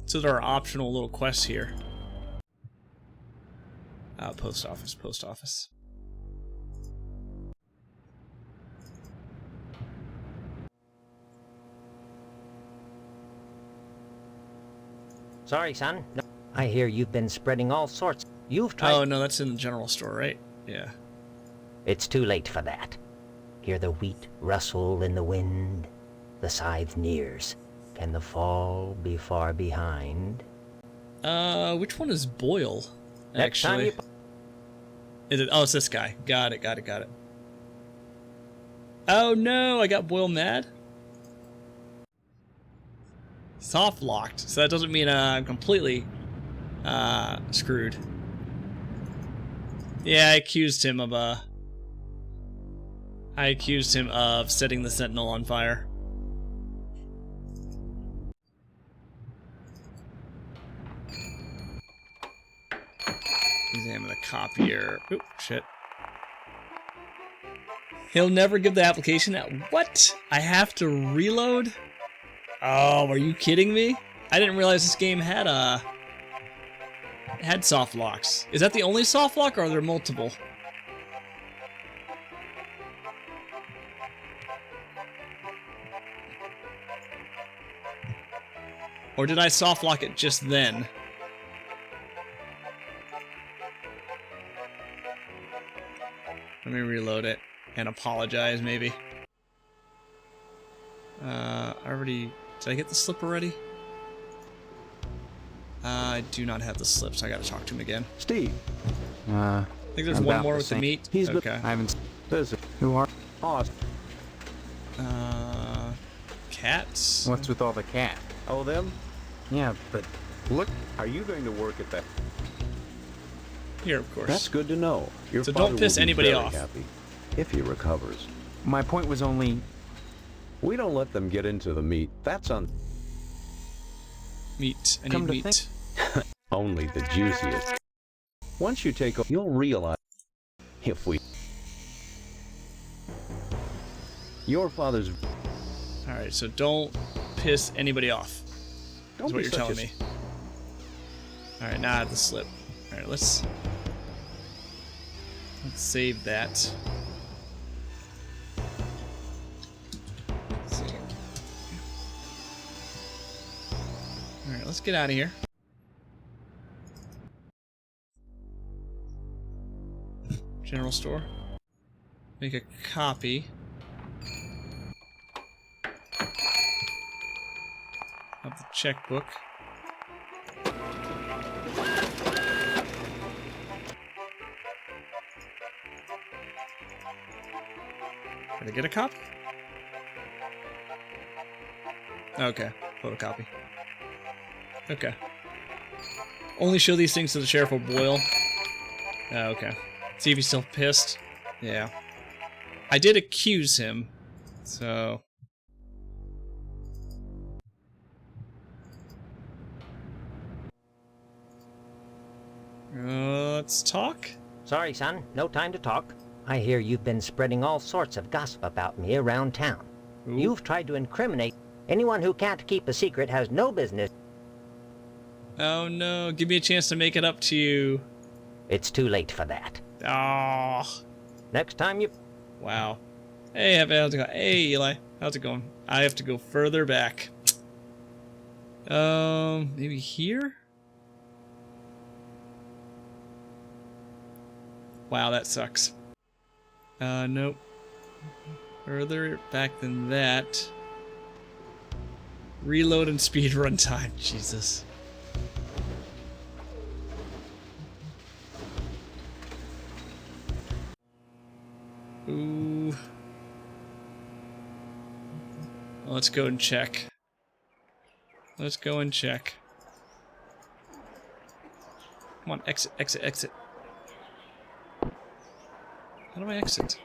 So there are optional little quests here. Post office, post office. Sorry, son. No, I hear you've been spreading all sorts. You've tried... Oh, no, that's in the general store, right? Yeah. It's too late for that. Hear the wheat rustle in the wind. The scythe nears. Can the fall be far behind? Which one is Boyle, Next time actually? you... Is it? Oh, it's this guy. Got it, got it, got it. Oh no, I got Boyle mad? Soft locked, so that doesn't mean I'm completely screwed. Yeah, I accused him of setting the Sentinel on fire. Examine the copier. Oop, shit. He'll never give the application out. What? I have to reload? Oh, are you kidding me? I didn't realize this game had soft locks. Is that the only soft lock, or are there multiple? Or did I soft lock it just then? Let me reload it and apologize, maybe. Did I get the slip already? I do not have the slip, so I gotta talk to him again. Steve. I think there's one more with the meat. He's okay. I haven't. Who are? Cats. What's with all the cat? Oh, them? Yeah, but... Look, are you going to work at that? Here, of course. That's good to know. Your So father don't piss will be anybody very off. happy if he recovers. My point was only... We don't let them get into the meat. That's on... Meat. I Come need to meat. only the juiciest. Once you take... You'll realize... If we... Your father's... Alright, so don't piss anybody off. Don't Is what be you're such telling a me. Alright, now I have the slip. Alright, let's save that. Let's see. Alright, let's get out of here. General store. Make a copy. Of the checkbook. Did I get a copy? Okay, photocopy. Okay. Only show these things to the Sheriff O'Boyle. Okay. See if he's still pissed. Yeah. I did accuse him, so... Let's talk. Sorry, son. No time to talk. I hear you've been spreading all sorts of gossip about me around town. Ooh. You've tried to incriminate. Anyone who can't keep a secret has no business. Oh no, give me a chance to make it up to you. It's too late for that. Oh. Next time you... Wow. Hey, how's it going? Hey, Eli. How's it going? I have to go further back. Maybe here? Wow, that sucks. Nope. Further back than that. Reload and speed run time. Jesus. Ooh. Let's go and check. Let's go and check. Come on, exit, exit, exit. How do I exit?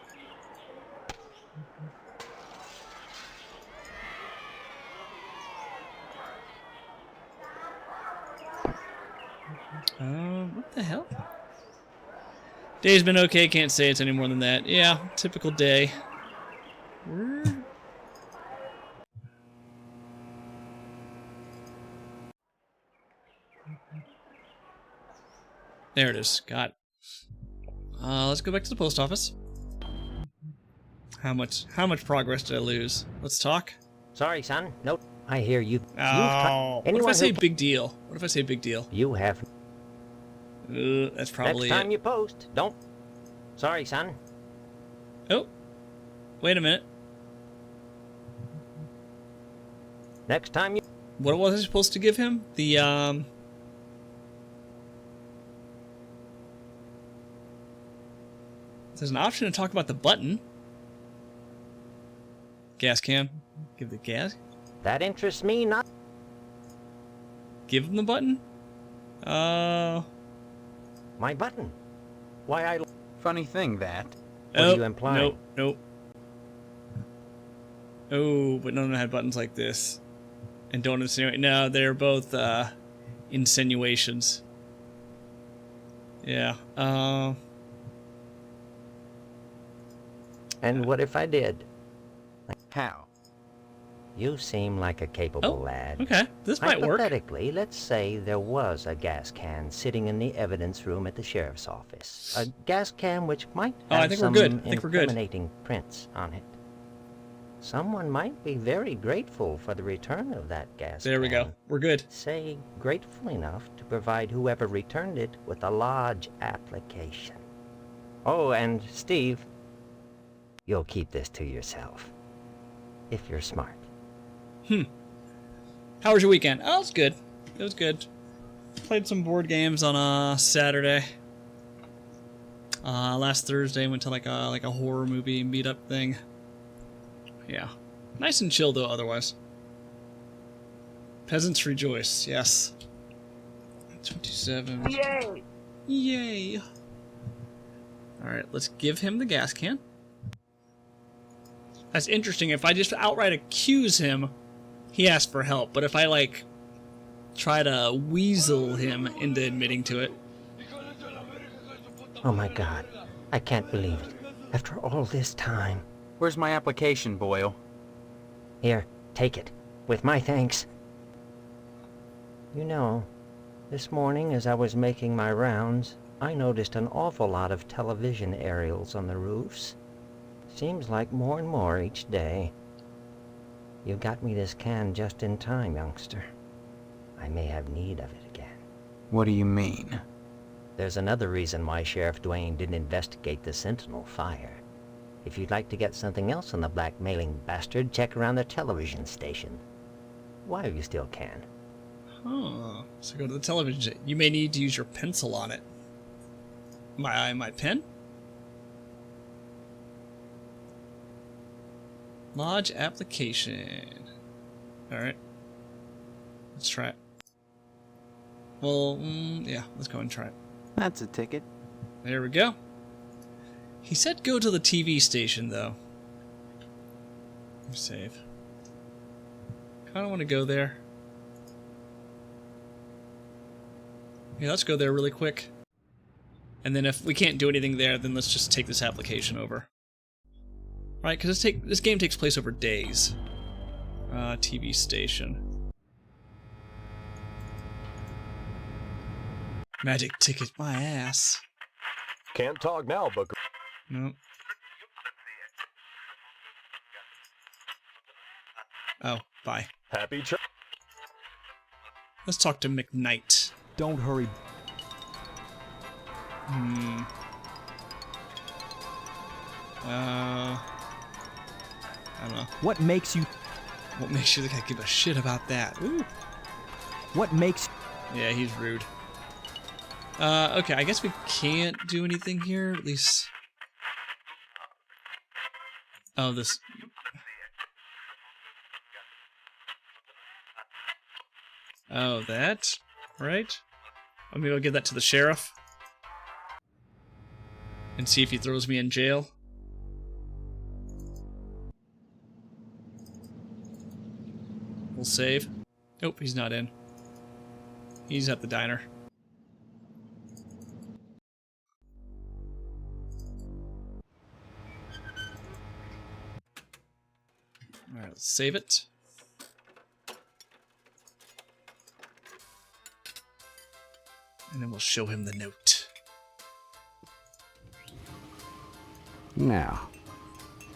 What the hell? Day's been okay, can't say it's any more than that. Yeah, typical day. There it is. Got it. Let's go back to the post office. How much progress did I lose? Let's talk. Sorry, son. Nope. I hear you. Oh. What if I say big deal? What if I say big deal? You have. That's probably Next time it. you post, don't. Sorry, son. Oh. Wait a minute. Next time you... What was I supposed to give him? The, There's an option to talk about the button. Gas can. Give the gas. That interests me not... Give him the button? My button. Why I... Funny thing, that. What are you implying? Nope, nope. Oh, but none of them had buttons like this. And don't insinuate. No, they're both insinuations. Yeah. And what if I did? How? You seem like a capable lad. Okay, this might work. Hypothetically, let's say there was a gas can sitting in the evidence room at the sheriff's office. A gas can which might have I think we're some good. I think we're good. incriminating prints on it. Someone might be very grateful for the return of that gas can. There we go. We're good. Say, grateful enough to provide whoever returned it with a lodge application. Oh, and Steve, you'll keep this to yourself. If you're smart. How was your weekend? Oh, it was good. It was good. Played some board games on Saturday. Last Thursday went to like a horror movie meetup thing. Yeah, nice and chill though. Otherwise, Peasants rejoice, yes. 27. Yay! Yay! Alright, let's give him the gas can. That's interesting. If I just outright accuse him, he asks for help. But if I, like, try to weasel him into admitting to it... Oh my God. I can't believe it. After all this time. Where's my application, Boyle? Here, take it. With my thanks. You know, this morning as I was making my rounds, I noticed an awful lot of television aerials on the roofs. Seems like more and more each day. You got me this can just in time, youngster. I may have need of it again. What do you mean? There's another reason why Sheriff Dwayne didn't investigate the Sentinel fire. If you'd like to get something else on the blackmailing bastard, check around the television station. While you still can. Huh. So go to the television. You may need to use your pencil on it. My pen? Lodge application. Alright. Let's try it. Well, yeah, let's go and try it. That's a ticket. There we go. He said go to the TV station, though. Let me save. Kinda want to go there. Yeah, let's go there really quick. And then if we can't do anything there, then let's just take this application over. Right, because this game takes place over days. TV station. Magic ticket, my ass. Can't talk now, Booker. Nope. Oh, bye. Happy trip. Let's talk to McKnight. Don't hurry. I don't know. What makes you think I give a shit about that? Ooh. What makes... Yeah, he's rude. Okay, I guess we can't do anything here, at least... Oh, this... Oh, that? Right? I'm gonna go give that to the sheriff. And see if he throws me in jail. We'll save. Nope, he's not in. He's at the diner. Alright, let's save it. And then we'll show him the note. Now,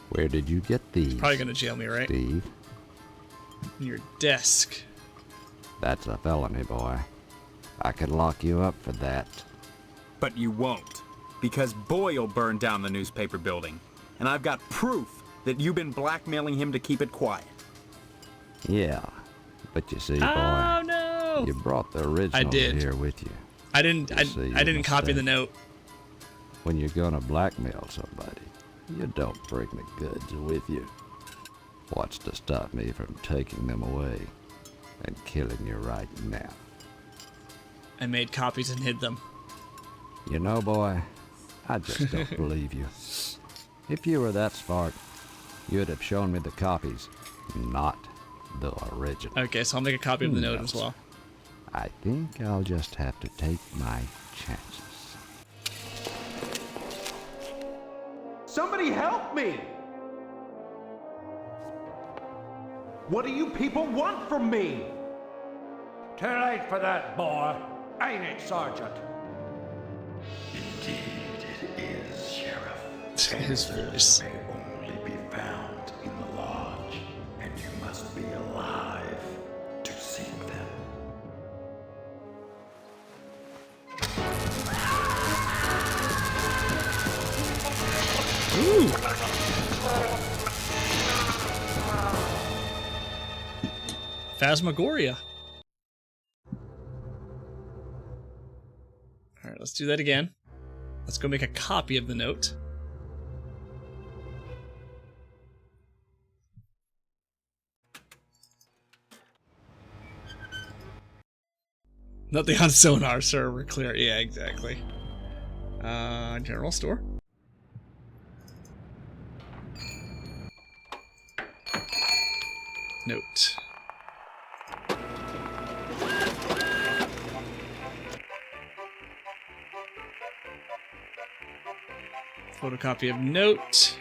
where did you get these? Probably gonna jail me, right? Steve? In your desk. That's a felony, boy. I could lock you up for that. But you won't, because Boyle burned down the newspaper building, and I've got proof that you've been blackmailing him to keep it quiet. Yeah, but you see, boy, Oh no! you brought the original here with you. I didn't. I didn't copy the note. When you're gonna blackmail somebody, you don't bring the goods with you. What's to stop me from taking them away and killing you right now? I made copies and hid them. You know, boy, I just don't believe you. If you were that smart, you'd have shown me the copies, not the original. Okay, so I'll make a copy of the note as well. I think I'll just have to take my chances. Somebody help me! What do you people want from me? Too late for that, boy. Ain't it, Sergeant? Indeed it is, Sheriff. His voice. May only be found in the lodge, and you must be alive to seek them. Ooh. Phasmagoria. Alright, let's do that again. Let's go make a copy of the note. Nothing on sonar, sir. We're clear. Yeah, exactly. General store. Note. Photocopy of note.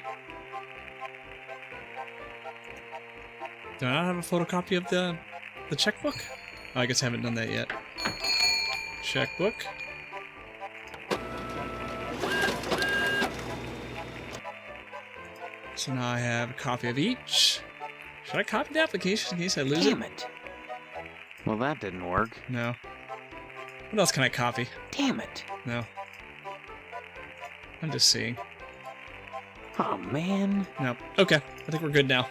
Do I not have a photocopy of the checkbook? Oh, I guess I haven't done that yet. Checkbook. So now I have a copy of each. Should I copy the application in case I lose it? Damn it. Well, that didn't work. No. What else can I copy? Damn it. No. I'm just seeing. Oh, man. No. Okay. I think we're good now.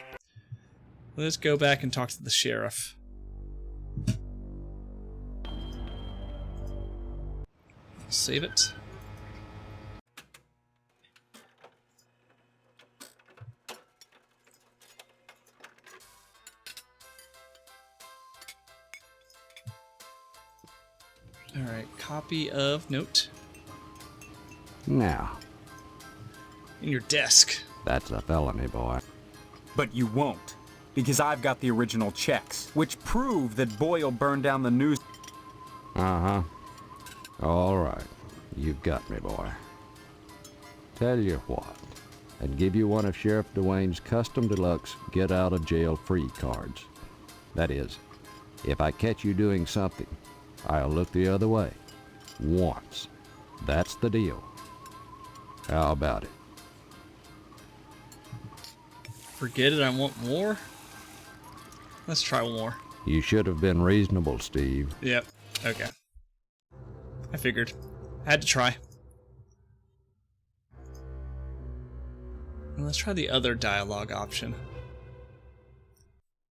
Let's go back and talk to the sheriff. Save it. Alright, copy of note. Now. In your desk. That's a felony, boy. But you won't, because I've got the original checks, which prove that Boyle burned down the news. Uh-huh. All right. You've got me, boy. Tell you what, I'd give you one of Sheriff Dwayne's custom deluxe get-out-of-jail-free cards. That is, if I catch you doing something, I'll look the other way. Once. That's the deal. How about it? Forget it, I want more? Let's try one more. You should have been reasonable, Steve. Yep. Okay. I figured. I had to try. Well, let's try the other dialogue option.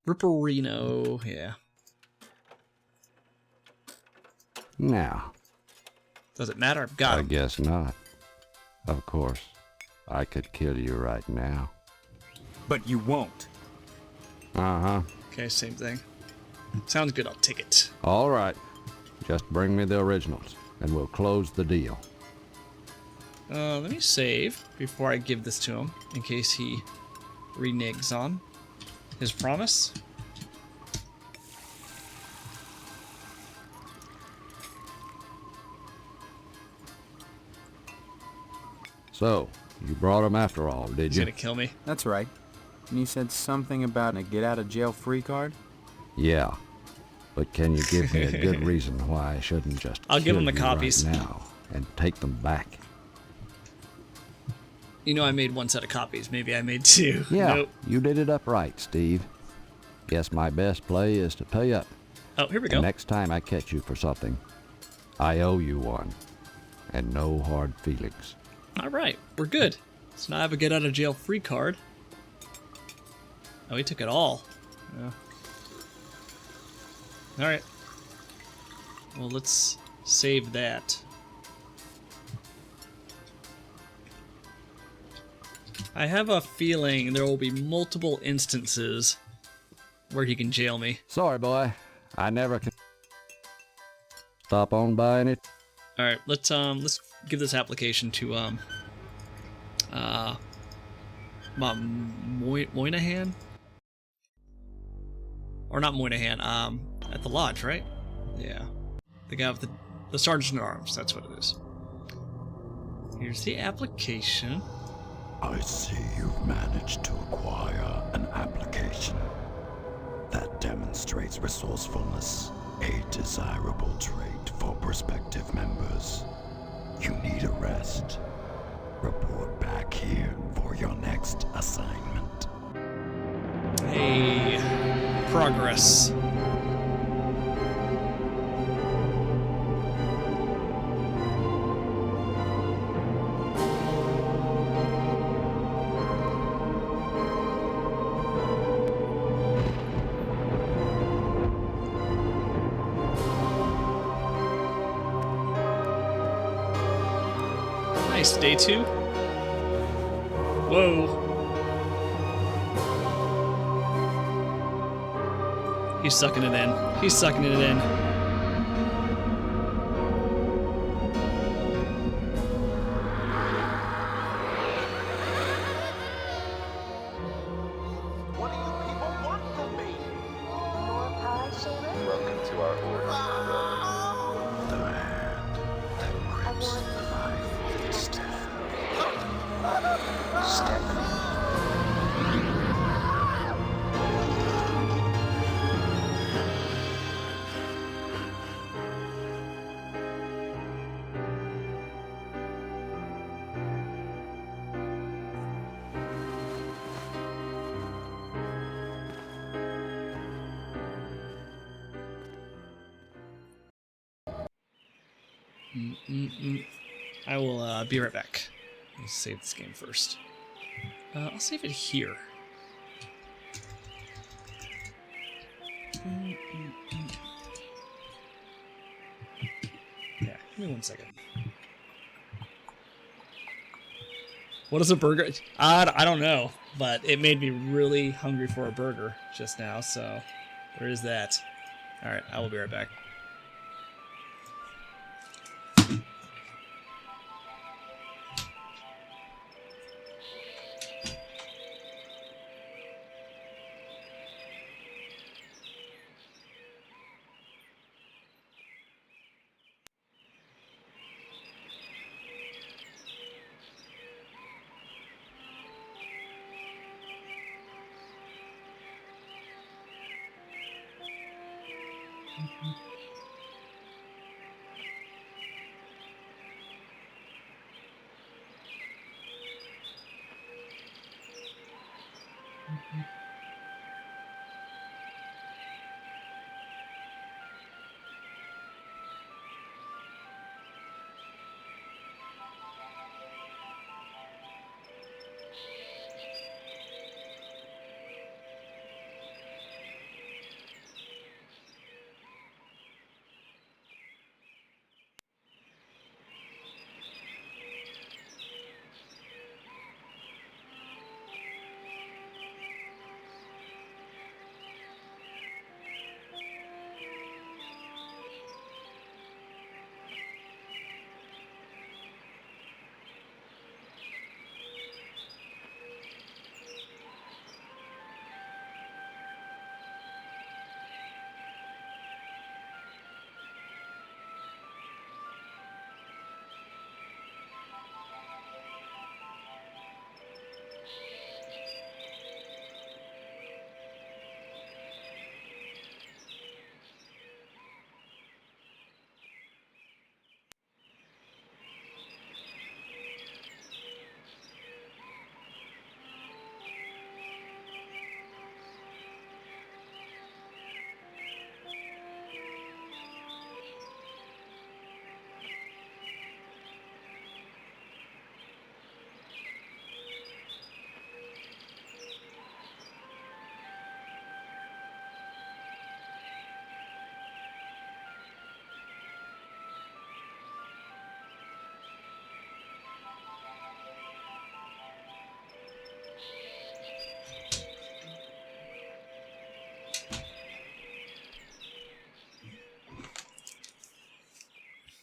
Ripperino, yeah. Now. Does it matter? I've got I him. guess not. Of course, I could kill you right now. But you won't. Uh-huh. Okay, same thing. Sounds good, I'll take it. All right. Just bring me the originals, and we'll close the deal. Let me save before I give this to him, in case he reneges on his promise. So, you brought him after all, did He's you? gonna kill me. That's right. And you said something about a get-out-of-jail-free card? Yeah. But can you give me a good reason why I shouldn't just I'll give kill him the you copies. right now and take them back? You know I made one set of copies. Maybe I made two. Yeah, Nope. you did it upright, Steve. Guess my best play is to pay up. Oh, here we And go. next time I catch you for something, I owe you one. And no hard feelings. Alright, we're good. So now I have a get out of jail free card. Oh, he took it all. Yeah. Alright. Well, let's save that. I have a feeling there will be multiple instances where he can jail me. Sorry, boy. I never can stop on buying it. Alright, let's give this application to Moynihan? Or not Moynihan, at the lodge, right? Yeah. The guy with the sergeant at arms, that's what it is. Here's the application. I see you've managed to acquire an application. That demonstrates resourcefulness, a desirable trait for prospective members. You need a rest. Report back here for your next assignment. Hey, progress. Nice, day 2. Whoa. He's sucking it in. He's sucking it in. I will be right back. Let's save this game first. I'll save it here. Yeah, give me 1 second. What is a burger? I don't know, but it made me really hungry for a burger just now, so where is that? Alright, I will be right back.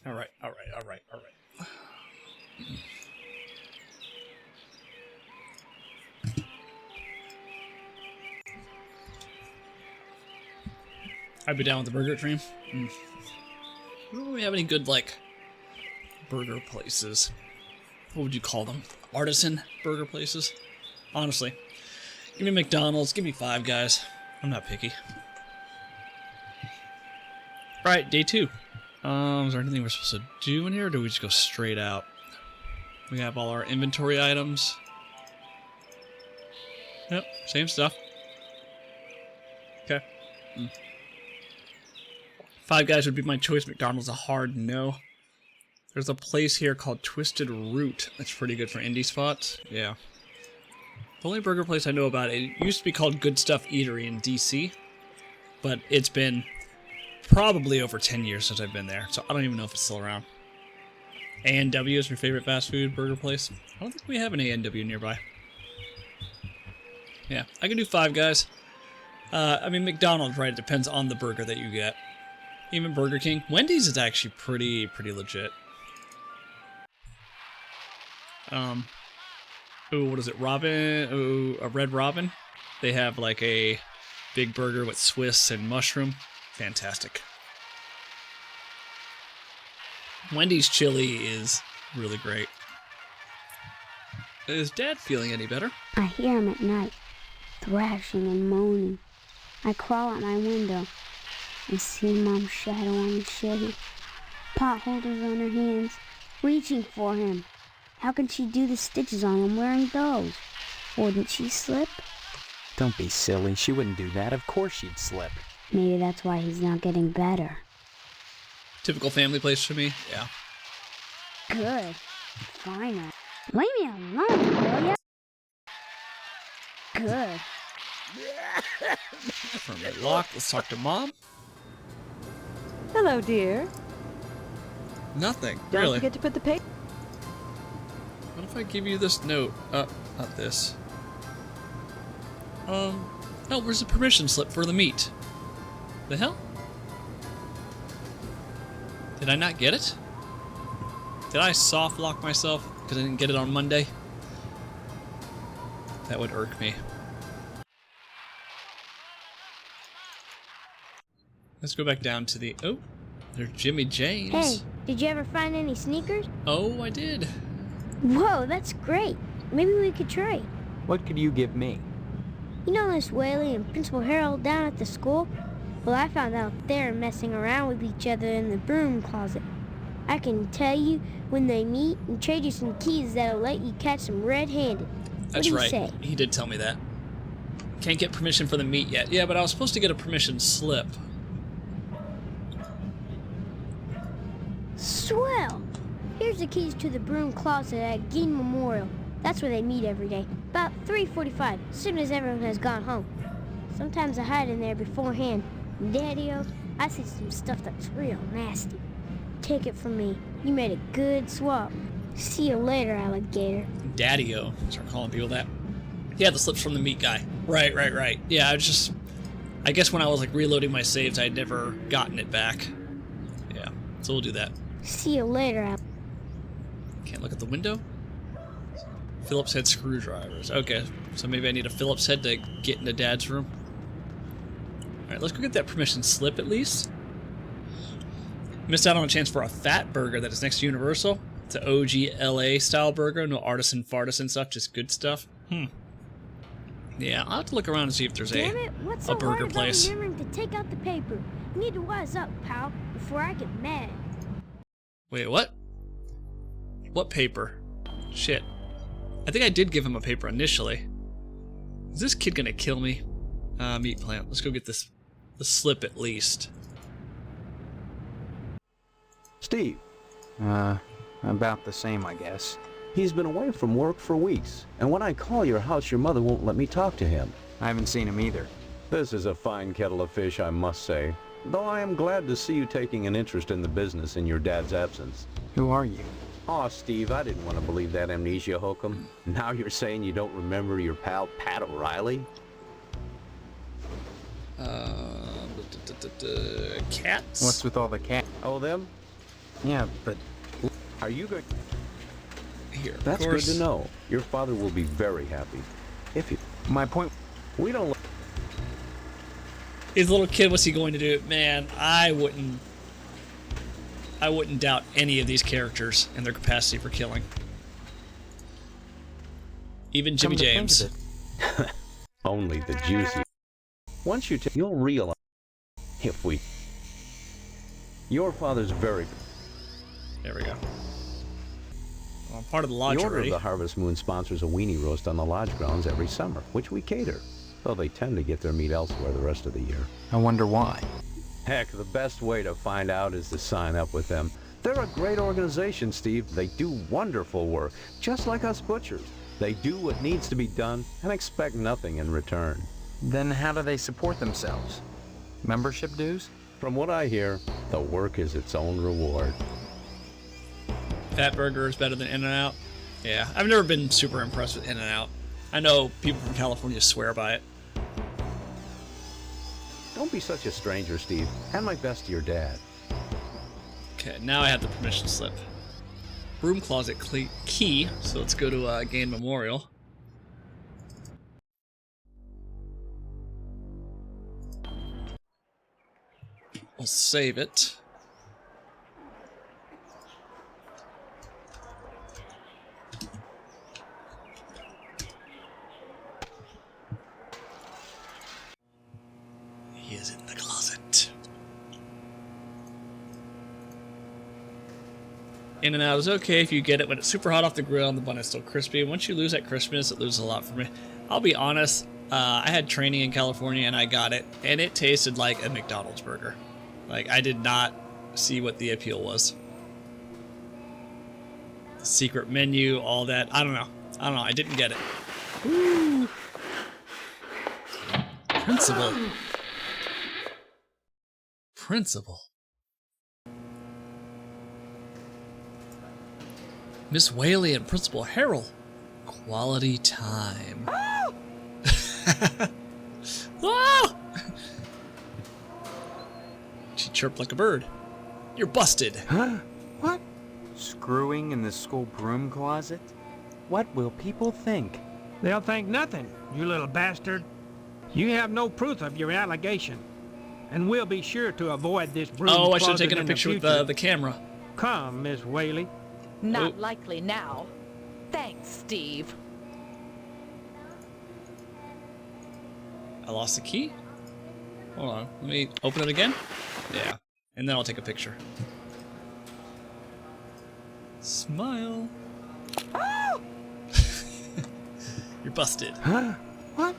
All right. I'd be down with the burger dream. Don't really have any good, like, burger places. What would you call them? Artisan burger places? Honestly. Give me McDonald's, give me Five Guys. I'm not picky. Alright, day 2. Is there anything we're supposed to do in here, or do we just go straight out? We have all our inventory items. Yep, same stuff. Okay. Five Guys would be my choice. McDonald's a hard no. There's a place here called Twisted Root. That's pretty good for indie spots. Yeah. The only burger place I know about, it used to be called Good Stuff Eatery in DC, but it's been probably over 10 years since I've been there, so I don't even know if it's still around. A&W is your favorite fast food burger place? I don't think we have an A&W nearby. Yeah, I can do Five Guys. I mean, McDonald's, right? It depends on the burger that you get. Even Burger King. Wendy's is actually pretty legit. Ooh, what is it? Robin? Ooh, a Red Robin? They have like a big burger with Swiss and mushroom. Fantastic. Wendy's chili is really great. Is Dad feeling any better? I hear him at night, thrashing and moaning. I crawl out my window and see Mom's shadow on the shade, pot holders on her hands, reaching for him. How can she do the stitches on him wearing those? Wouldn't she slip? Don't be silly. She wouldn't do that. Of course she'd slip. Maybe that's why he's not getting better. Typical family place for me, yeah. Good. Fine. Leave me alone, will ya? Good. Permit locked. Let's talk to Mom. Hello, dear. Nothing. Don't really. forget to put the paper. What if I give you this note? Not this. Oh, where's the permission slip for the meet? The hell? Did I not get it? Did I soft lock myself because I didn't get it on Monday? That would irk me. Let's go back down to the... Oh, there's Jimmy James. Hey, did you ever find any sneakers? Oh, I did. Whoa, that's great. Maybe we could trade. What could you give me? You know Miss Whaley and Principal Harold down at the school? Well, I found out they're messing around with each other in the broom closet. I can tell you when they meet and trade you some keys that'll let you catch them red-handed. That's right. Say? He did tell me that. Can't get permission for the meet yet. Yeah, but I was supposed to get a permission slip. Swell! Here's the keys to the broom closet at Gein Memorial. That's where they meet every day. About 3:45, as soon as everyone has gone home. Sometimes I hide in there beforehand. Daddy-o, I see some stuff that's real nasty. Take it from me. You made a good swap. See you later, alligator. Daddy-o. Start calling people that. Yeah, the slips from the meat guy. Right. Yeah, I guess when I was like reloading my saves, I'd never gotten it back. Yeah, so we'll do that. See you later, Can't look at the window? Phillips head screwdrivers. Okay, so maybe I need a Phillips head to get into Dad's room. Alright, let's go get that permission slip at least. Missed out on a chance for a fat burger that is next to Universal. It's an OG LA style burger, no artisan fartisan stuff, just good stuff. Yeah, I'll have to look around and see if there's Damn it, what's so a burger hard about place. remembering to take out the paper? You need to wise up, pal, before I get mad. Wait, what? What paper? Shit. I think I did give him a paper initially. Is this kid gonna kill me? Meat plant. Let's go get the slip at least. Steve. About the same, I guess. He's been away from work for weeks, and when I call your house, your mother won't let me talk to him. I haven't seen him either. This is a fine kettle of fish, I must say. Though I am glad to see you taking an interest in the business in your dad's absence. Who are you? Aw, Steve, I didn't want to believe that amnesia hokum. Now you're saying you don't remember your pal Pat O'Reilly? Cats? What's with all the cats? Oh, them? Yeah, but... Are you going... Here, That's good to know. Your father will be very happy. If you... My point... We don't... His little kid, what's he going to do? Man, I wouldn't doubt any of these characters and their capacity for killing. Even Jimmy James. Only the juicy. Once you'll realize if we... Your father's very... There we go. Well, I'm part of the lodge The Order already. of the Harvest Moon sponsors a weenie roast on the lodge grounds every summer, which we cater. Though they tend to get their meat elsewhere the rest of the year. I wonder why. Heck, the best way to find out is to sign up with them. They're a great organization, Steve. They do wonderful work, just like us butchers. They do what needs to be done and expect nothing in return. Then how do they support themselves? Membership dues? From what I hear, the work is its own reward. Fat Burger is better than In-N-Out. Yeah, I've never been super impressed with In-N-Out. I know people from California swear by it. Don't be such a stranger, Steve. And my best to your dad. Okay, now I have the permission slip. Broom closet key, so let's go to Gein Memorial. We'll save it. He is in the closet. In-N-Out is okay if you get it when it's super hot off the grill and the bun is still crispy. Once you lose that crispiness, it loses a lot for me. I'll be honest, I had training in California and I got it, and it tasted like a McDonald's burger. Like, I did not see what the appeal was. secret menu, all that. I don't know. I didn't get it. Ooh. Principal. Miss Whaley and Principal Harrell. Quality time. Ah! She chirped like a bird. You're busted. Huh? What? Screwing in the school broom closet? What will people think? They'll think nothing, you little bastard. You have no proof of your allegation, and we'll be sure to avoid this broom Oh, I should have closet taken a in the picture with future. the camera. Come, Miss Whaley. Not likely now. Thanks, Steve. I lost the key? Hold on. Let me open it again. Yeah. And then I'll take a picture. Smile. You're busted. Huh? What?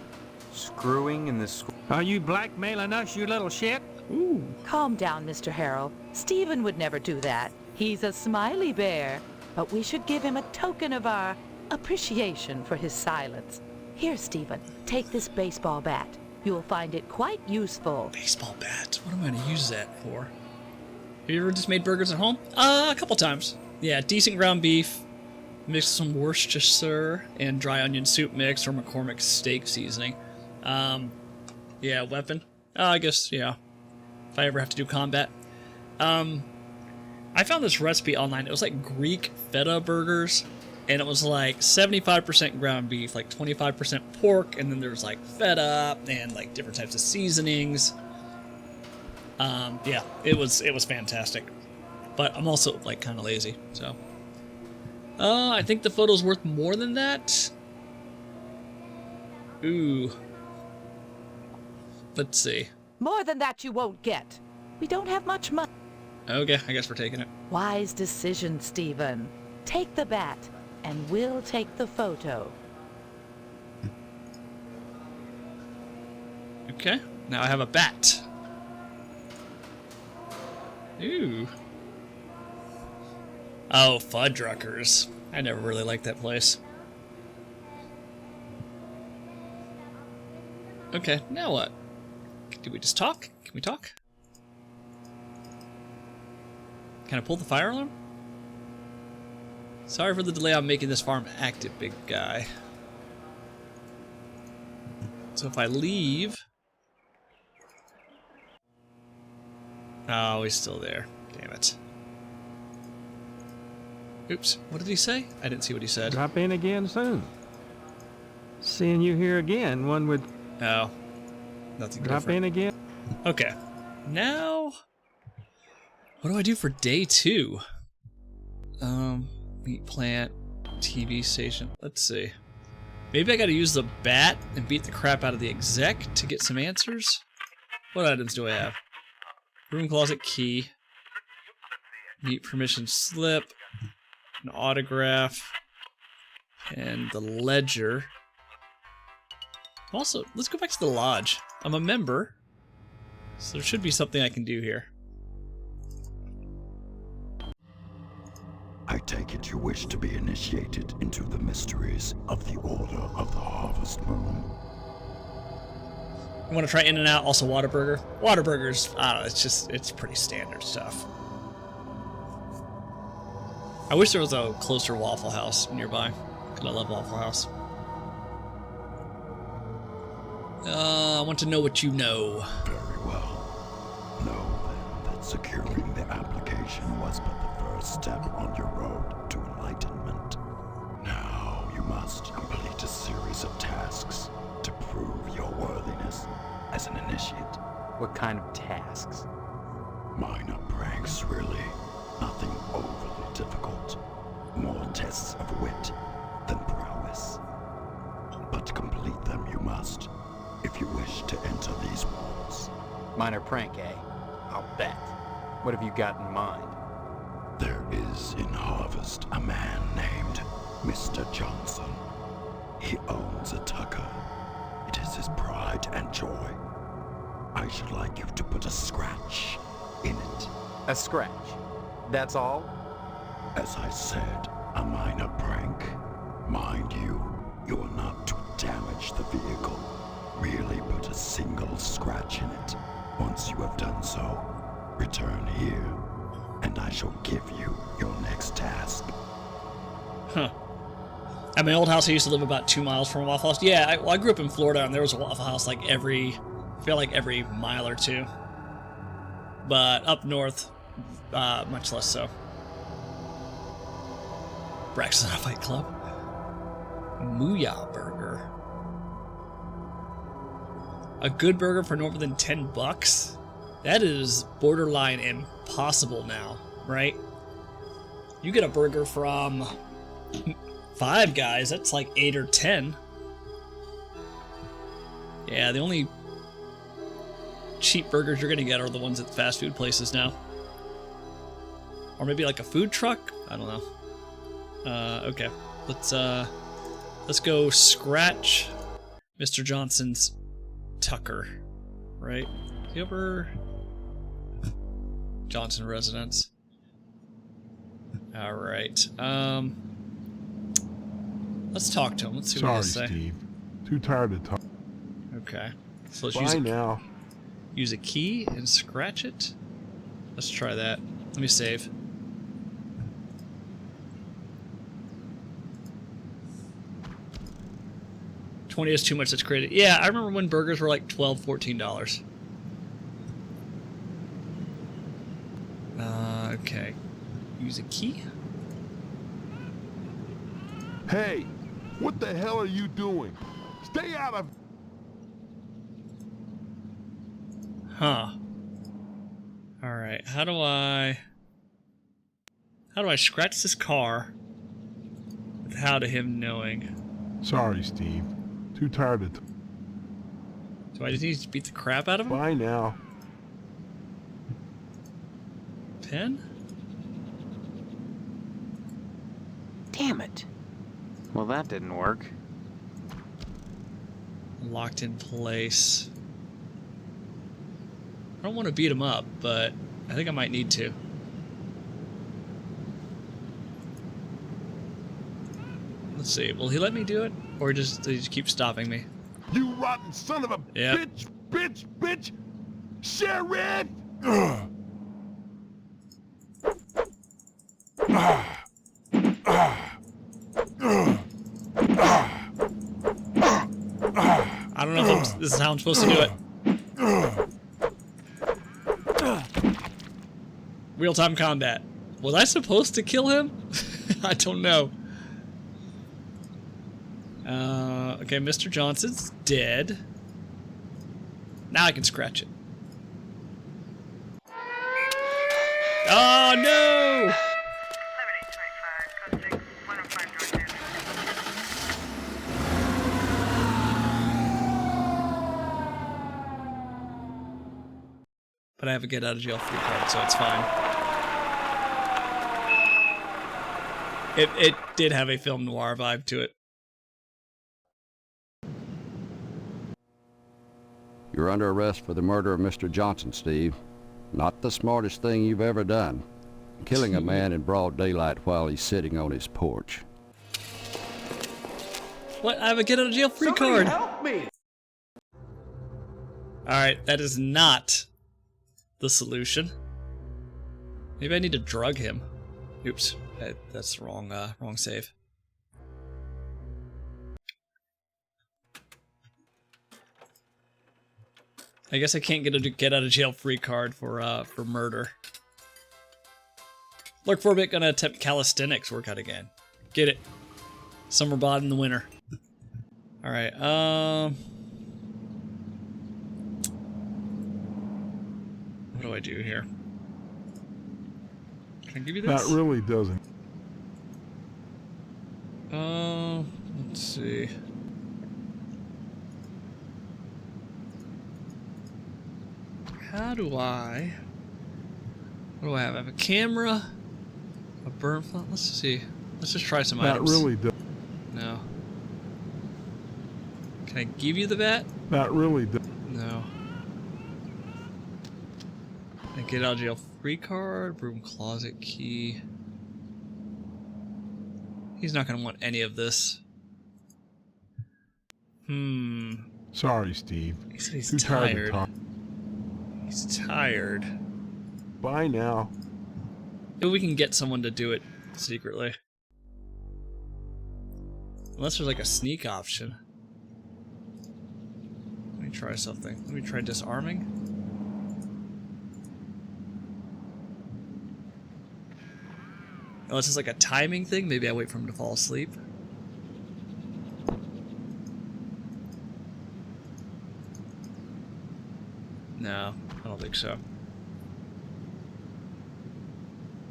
Screwing in the school... Are you blackmailing us, you little shit? Ooh. Calm down, Mr. Harrell. Stephen would never do that. He's a smiley bear. But we should give him a token of our appreciation for his silence. Here, Stephen, take this baseball bat. You'll find it quite useful. Baseball bat? What am I going to use that for? Have you ever just made burgers at home? A couple times. Yeah, decent ground beef, mix some Worcestershire and dry onion soup mix or McCormick's steak seasoning. Yeah, weapon. I guess, yeah. If I ever have to do combat. I found this recipe online. It was like Greek feta burgers, and it was like 75% ground beef, like 25% pork, and then there's like feta and like different types of seasonings. Yeah, it was fantastic. But I'm also like kind of lazy, so. I think the photo's worth more than that. Ooh. Let's see. More than that you won't get. We don't have much money. Okay, I guess we're taking it. Wise decision, Stephen. Take the bat, and we'll take the photo. Okay, now I have a bat. Ooh. Oh, Fuddruckers. I never really liked that place. Okay, now what? Do we just talk? Can we talk? Can I pull the fire alarm? Sorry for the delay on making this farm active, big guy. So if I leave... Oh, he's still there. Damn it. Oops, what did he say? I didn't see what he said. Drop in again soon. Seeing you here again, one would... Oh. Nothing Drop different. in again. Okay. Now... What do I do for day 2? Meat plant, TV station. Let's see. Maybe I gotta use the bat and beat the crap out of the exec to get some answers? What items do I have? Room closet key. Meet permission slip. An autograph. And the ledger. Also, let's go back to the lodge. I'm a member. So there should be something I can do here. I take it you wish to be initiated into the mysteries of the Order of the Harvest Moon. I want to try In-N-Out, also Whataburger. Whataburgers, I don't know, it's pretty standard stuff. I wish there was a closer Waffle House nearby, because I love Waffle House. I want to know what you know. Very well. Know then that securing the application was but the first step on your road to enlightenment. Now you must complete a series of tasks to prove your worthiness as an initiate. What kind of tasks? Minor pranks, really. Nothing overly difficult. More tests of wit than prowess. But to complete them you must, if you wish to enter these walls. Minor prank, eh? I'll bet. What have you got in mind? There is in Harvest a man named Mr. Johnson. He owns a Tucker. It is his pride and joy. I should like you to put a scratch in it. A scratch? That's all? As I said, A minor prank. Mind you, you are not to damage the vehicle. Merely put a single scratch in it. Once you have done so, return here, and I shall give you your next task. Huh. At my old house, I used to live about 2 miles from a Waffle House. Yeah, I grew up in Florida, and there was a Waffle House like every mile or two. But up north, much less so. Braxton Fight Club. Mooyah Burger. A good burger for no more than $10? That is borderline impossible now, right? You get a burger from Five Guys, that's like 8 or 10. Yeah, the only cheap burgers you're gonna get are the ones at fast food places now. Or maybe like a food truck? I don't know. Okay. Let's go scratch Mr. Johnson's Tucker, right? Is he over Johnson residence? All right. Let's talk to him. Let's see what he has to say. Sorry, Steve. Too tired to talk. Okay. So let's use a key and scratch it. Let's try that. Let me save. $20 is too much. That's created. Yeah, I remember when burgers were like $12, $14. Okay. Use a key. Hey, what the hell are you doing? Stay out of... Huh. Alright, how do I scratch this car without him knowing? Sorry, Steve. Too tired to... So I just need to beat the crap out of him? Bye now. Pen? Damn it. Well, that didn't work. Locked in place. I don't want to beat him up, but I think I might need to. Let's see. Will he let me do it? Or he just keep stopping me? You rotten son of a bitch, bitch, bitch! Sheriff! I don't know if this is how I'm supposed to do it. Real-time combat. Was I supposed to kill him? I don't know. Okay, Mr. Johnson's dead. Now I can scratch it. Oh, no! But I have a get out of jail free card, so it's fine. It did have a film noir vibe to it. You're under arrest for the murder of Mr. Johnson, Steve. Not the smartest thing you've ever done. Killing a man in broad daylight while he's sitting on his porch. What? I have a get out of jail free card. Help me! Alright, that is not the solution. Maybe I need to drug him. Oops, that's wrong. Wrong save. I guess I can't get a get out of jail free card for murder. Look for a bit, gonna attempt calisthenics workout again. Get it. Summer bod in the winter. All right. What do I do here? Can I give you this? That really doesn't. Let's see. How do I... What do I have? I have a camera, a burn flashlight. Let's see. Let's just try some items. That really does. No. Can I give you the bat? That really does. No. I get out of jail free card, broom closet key. He's not going to want any of this. Sorry, Steve. He said he's Too tired to tired. talk. He's tired. Bye now. Maybe we can get someone to do it secretly. Unless there's like a sneak option. Let me try something. Let me try disarming. Unless it's like a timing thing, maybe I wait for him to fall asleep. No, I don't think so.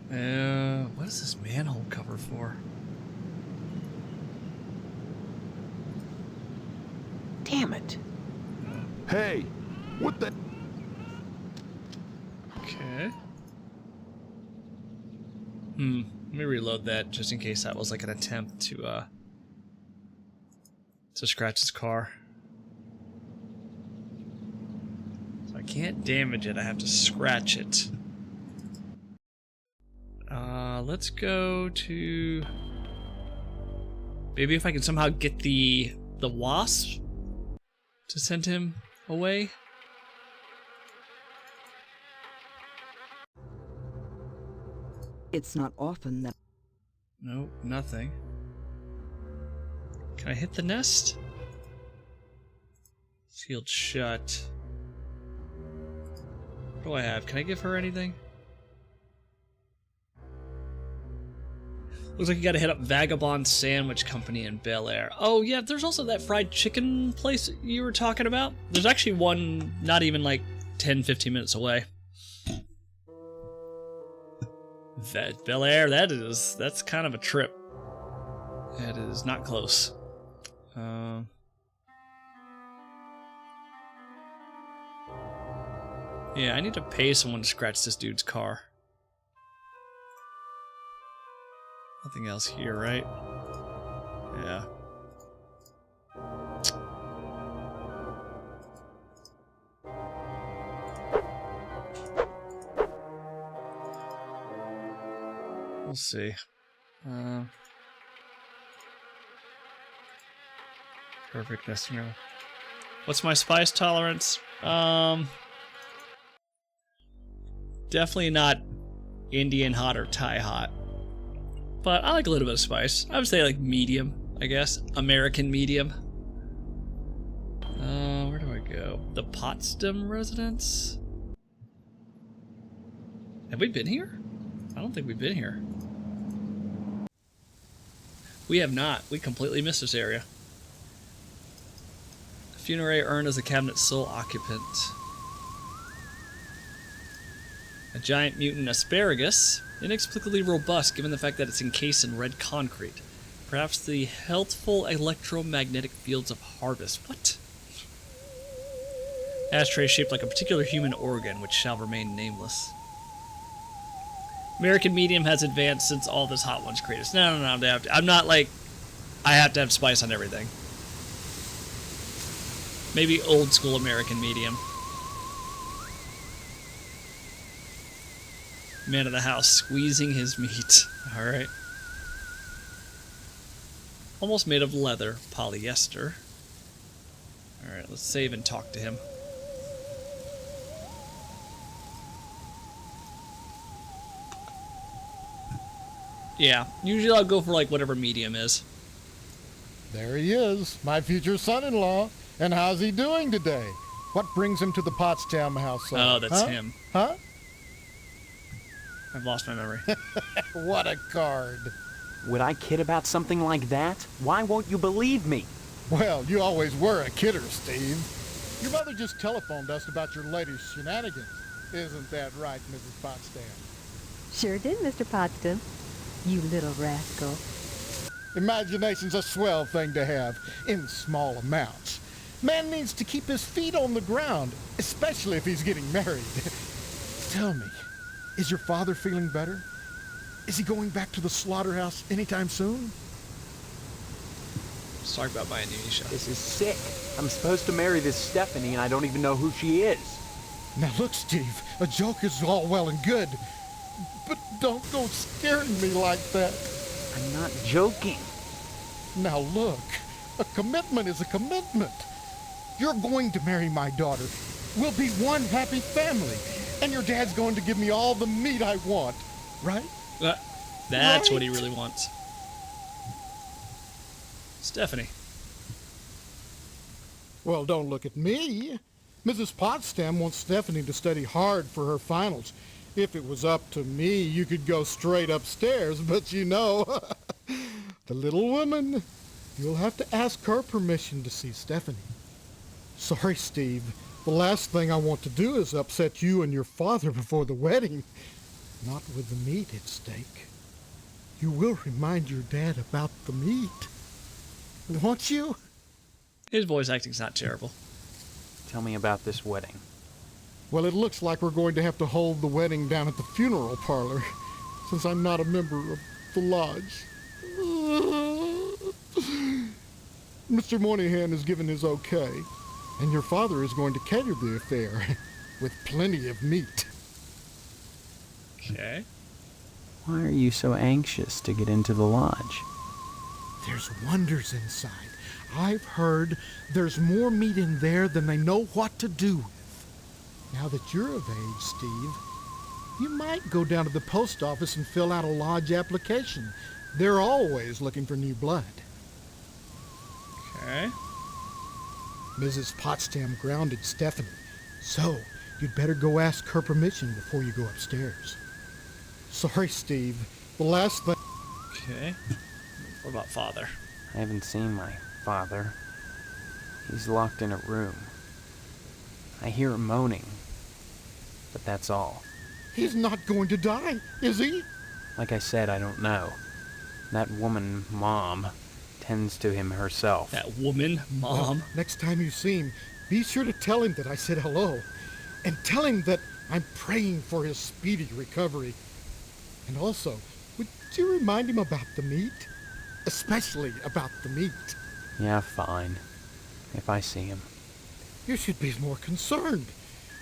What is this manhole cover for? Damn it. Hey, what the? Okay. Let me reload that just in case that was like an attempt to scratch his car. So I can't damage it, I have to scratch it. Let's go to... Maybe if I can somehow get the wasp to send him away. It's not often that... Nope, nothing. Can I hit the nest? Sealed shut. What do I have? Can I give her anything? Looks like you gotta hit up Vagabond Sandwich Company in Bel Air. Oh yeah, there's also that fried chicken place you were talking about. There's actually one not even like 10-15 minutes away. Bel Air, that's kind of a trip. That is not close. Yeah, I need to pay someone to scratch this dude's car. Nothing else here, right? Yeah. We'll see. Perfect nesting room. What's my spice tolerance? Definitely not Indian hot or Thai hot. But I like a little bit of spice. I would say like medium, I guess. American medium. Where do I go? The Potsdam residence? Have we been here? I don't think we've been here. We have not. We completely missed this area. The funerary urn is the cabinet's sole occupant. A giant mutant asparagus, inexplicably robust given the fact that it's encased in red concrete. Perhaps the healthful electromagnetic fields of harvest. What? Ashtray shaped like a particular human organ, which shall remain nameless. American medium has advanced since all this hot ones created. No, I'm not like, I have to have spice on everything. Maybe old school American medium. Man of the house squeezing his meat. Alright. Almost made of leather, polyester. Alright, let's save and talk to him. Yeah, usually I'll go for like whatever medium is. There he is, my future son-in-law. And how's he doing today? What brings him to the Potsdam household? Oh, that's him. Huh? I've lost my memory. What a card. Would I kid about something like that? Why won't you believe me? Well, you always were a kidder, Steve. Your mother just telephoned us about your latest shenanigans. Isn't that right, Mrs. Potsdam? Sure did, Mr. Potsdam. You little rascal. Imagination's a swell thing to have, in small amounts. Man needs to keep his feet on the ground, especially if he's getting married. Tell me, is your father feeling better? Is he going back to the slaughterhouse anytime soon? Let's talk about buying Unisha. This is sick. I'm supposed to marry this Stephanie and I don't even know who she is. Now look, Steve, a joke is all well and good, but don't go scaring me like that. I'm not joking. Now look, a commitment is a commitment. You're going to marry my daughter. We'll be one happy family. And your dad's going to give me all the meat I want, right? That's what he really wants. Stephanie. Well, don't look at me. Mrs. Potsdam wants Stephanie to study hard for her finals. If it was up to me, you could go straight upstairs, but you know, the little woman, you'll have to ask her permission to see Stephanie. Sorry, Steve. The last thing I want to do is upset you and your father before the wedding. Not with the meat at stake. You will remind your dad about the meat. Won't you? His voice acting's not terrible. Tell me about this wedding. Well, it looks like we're going to have to hold the wedding down at the funeral parlor, since I'm not a member of the lodge. Mr. Moynihan has given his okay, and your father is going to cater the affair with plenty of meat. Okay. Why are you so anxious to get into the lodge? There's wonders inside. I've heard there's more meat in there than they know what to do with. Now that you're of age, Steve, you might go down to the post office and fill out a lodge application. They're always looking for new blood. Okay. Mrs. Potsdam grounded Stephanie, so you'd better go ask her permission before you go upstairs. Sorry, Steve. The last thing... Okay. What about father? I haven't seen my father. He's locked in a room. I hear him moaning, but that's all. He's not going to die, is he? Like I said, I don't know. That woman, Mom, tends to him herself. That woman, Mom? Well, next time you see him, be sure to tell him that I said hello. And tell him that I'm praying for his speedy recovery. And also, would you remind him about the meat? Especially about the meat. Yeah, fine. If I see him. You should be more concerned.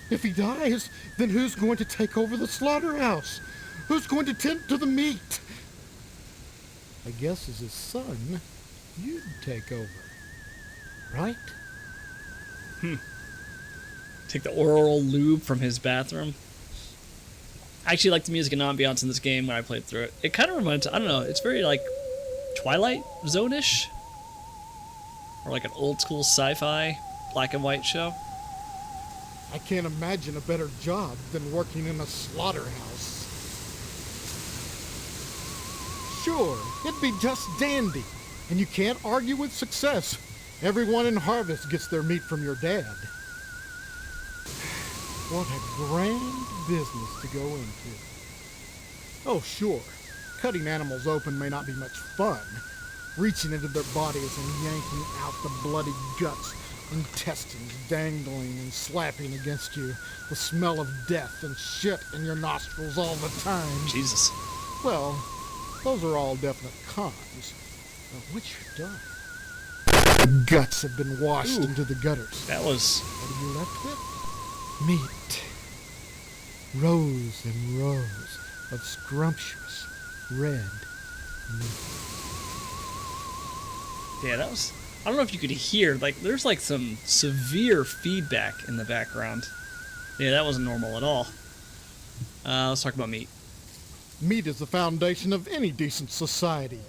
If he dies, then who's going to take over the slaughterhouse? Who's going to tend to the meat? I guess as his son, you'd take over. Right? Take the oral lube from his bathroom. I actually like the music and ambiance in this game when I played through it. It kind of reminds, I don't know, it's very like Twilight Zone-ish? Or like an old school sci-fi black and white show. I can't imagine a better job than working in a slaughterhouse. Sure, it'd be just dandy, and you can't argue with success. Everyone in Harvest gets their meat from your dad. What a grand business to go into. Oh, sure, cutting animals open may not be much fun. Reaching into their bodies and yanking out the bloody guts, intestines dangling and slapping against you, the smell of death and shit in your nostrils all the time. Jesus. Well, those are all definite cons. But once you're done, the guts have been washed into the gutters. That was... What are you left with? Meat. Rows and rows of scrumptious red meat. Yeah, that was... I don't know if you could hear, like, there's like some severe feedback in the background. Yeah, that wasn't normal at all. Let's talk about meat. Meat is the foundation of any decent society.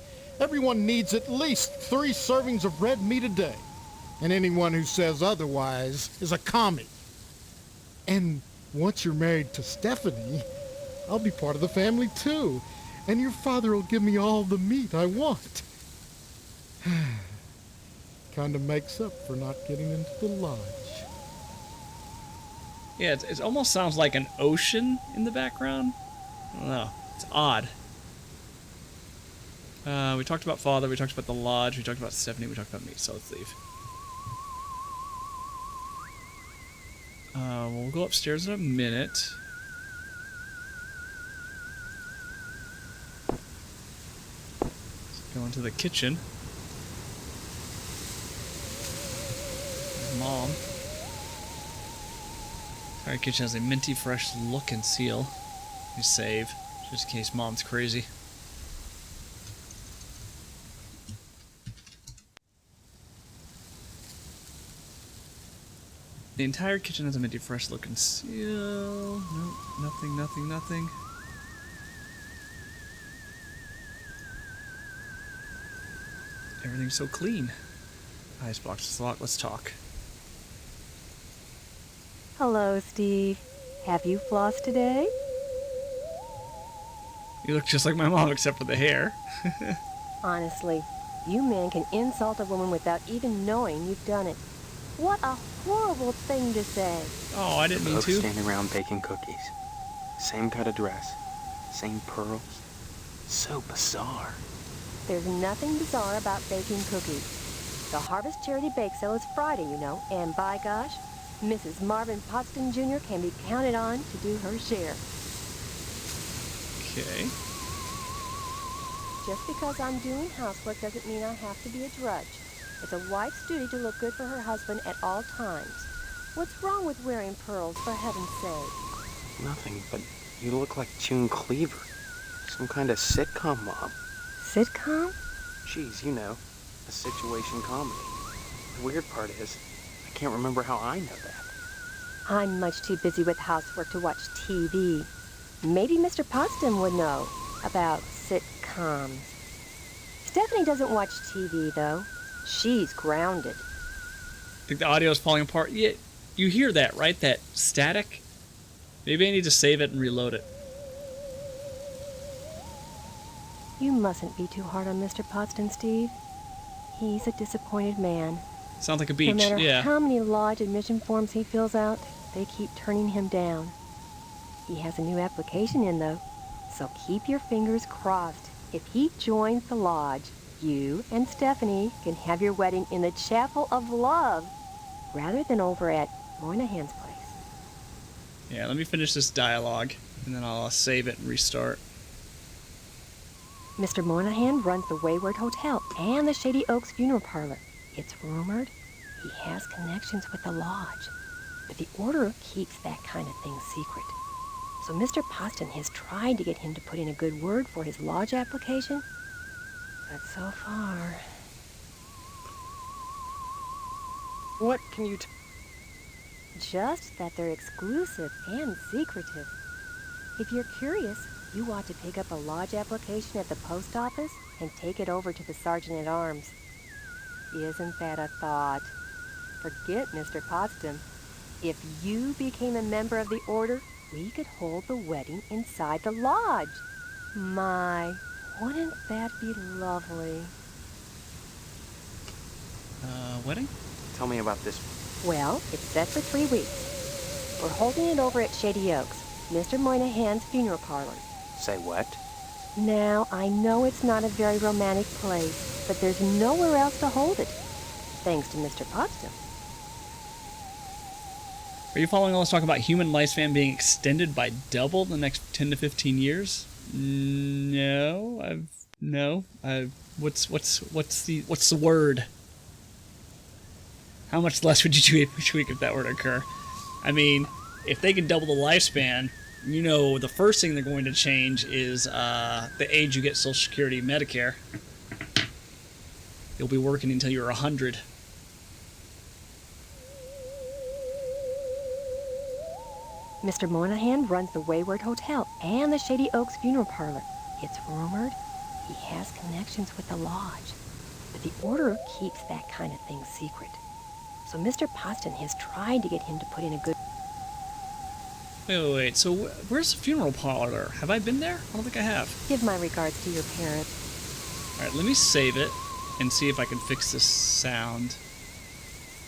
Everyone needs at least 3 servings of red meat a day. And anyone who says otherwise is a commie. And once you're married to Stephanie, I'll be part of the family too. And your father will give me all the meat I want. Kind of makes up for not getting into the lodge. Yeah, it almost sounds like an ocean in the background. I don't know. It's odd. We talked about father, we talked about the lodge, we talked about Stephanie, we talked about me, so let's leave. We'll go upstairs in a minute. Let's go into the kitchen. Mom. Our kitchen has a minty fresh look and seal. We save, just in case Mom's crazy. The entire kitchen has a minty fresh look and seal. Nope, nothing, nothing, nothing. Everything's so clean. Icebox is locked. Let's talk. Hello, Steve. Have you flossed today? You look just like my mom except for the hair. Honestly, you men can insult a woman without even knowing you've done it. What a horrible thing to say. Oh, I didn't mean Both to. standing around baking cookies. Same cut of dress. Same pearls. So bizarre. There's nothing bizarre about baking cookies. The Harvest Charity Bake Sale is Friday, you know, and by gosh, Mrs. Marvin Potston Jr. can be counted on to do her share. Okay. Just because I'm doing housework doesn't mean I have to be a drudge. It's a wife's duty to look good for her husband at all times. What's wrong with wearing pearls, for heaven's sake? Nothing, but you look like June Cleaver. Some kind of sitcom mom. Sitcom? Geez, you know, a situation comedy. The weird part is, I can't remember how I know that. I'm much too busy with housework to watch TV. Maybe Mr. Potsdam would know about sitcoms. Stephanie doesn't watch TV, though. She's grounded. I think the audio is falling apart. Yeah, you hear that, right? That static? Maybe I need to save it and reload it. You mustn't be too hard on Mr. Potsdam, Steve. He's a disappointed man. Sounds like a beach, No matter yeah. how many lodge admission forms he fills out, they keep turning him down. He has a new application in, though, so keep your fingers crossed. If he joins the lodge, you and Stephanie can have your wedding in the Chapel of Love, rather than over at Moynihan's place. Yeah, let me finish this dialogue, and then I'll save it and restart. Mr. Moynihan runs the Wayward Hotel and the Shady Oaks Funeral Parlor. It's rumored he has connections with the lodge, but the order keeps that kind of thing secret. So Mr. Potsdam has tried to get him to put in a good word for his lodge application, but so far... What can you Just that they're exclusive and secretive. If you're curious, you ought to pick up a lodge application at the post office and take it over to the Sergeant-at-Arms. Isn't that a thought? Forget Mr. Potsdam. If you became a member of the order, we could hold the wedding inside the lodge. My, wouldn't that be lovely? Wedding? Tell me about this. Well, it's set for 3 weeks. We're holding it over at Shady Oaks, Mr. Moynihan's funeral parlor. Say what? Now, I know it's not a very romantic place, but there's nowhere else to hold it, thanks to Mr. Potsdam. Are you following all this talk about human lifespan being extended by double the next 10 to 15 years? No. What's the word? How much less would you do each week if that were to occur? I mean, if they can double the lifespan, you know the first thing they're going to change is the age you get Social Security and Medicare. You'll be working until you're 100. Mr. Moynihan runs the Wayward Hotel and the Shady Oaks Funeral Parlor. It's rumored he has connections with the lodge, but the order keeps that kind of thing secret. So Mr. Potsdam has tried to get him to put in a good... Wait. So where's the funeral parlor? Have I been there? I don't think I have. Give my regards to your parents. Alright, let me save it and see if I can fix this sound.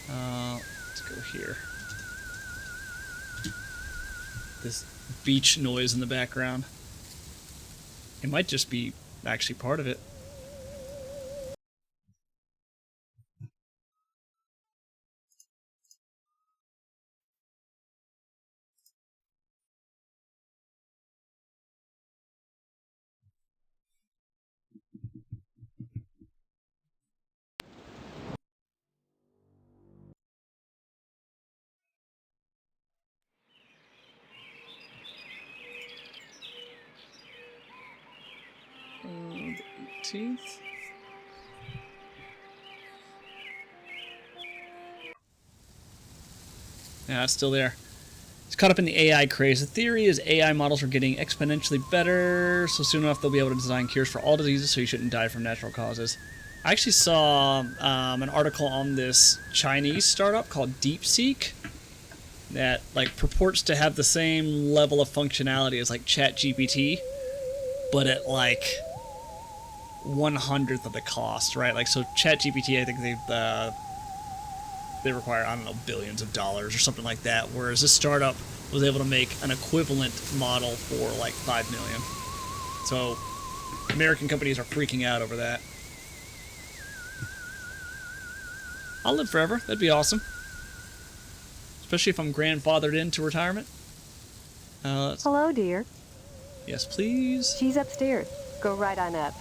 Let's go here. This beach noise in the background. It might just be actually part of it. The 18th. Yeah, it's still there. It's caught up in the AI craze. The theory is AI models are getting exponentially better, so soon enough they'll be able to design cures for all diseases, so you shouldn't die from natural causes. I actually saw an article on this Chinese startup called DeepSeek that like purports to have the same level of functionality as like ChatGPT, but at like 1/100th of the cost, right? Like, so ChatGPT, I think they require, I don't know, billions of dollars or something like that, whereas this startup was able to make an equivalent model for like $5 million. So American companies are freaking out over that. I'll live forever. That'd be awesome. Especially if I'm grandfathered into retirement. Hello, dear. Yes, please. She's upstairs. Go right on up.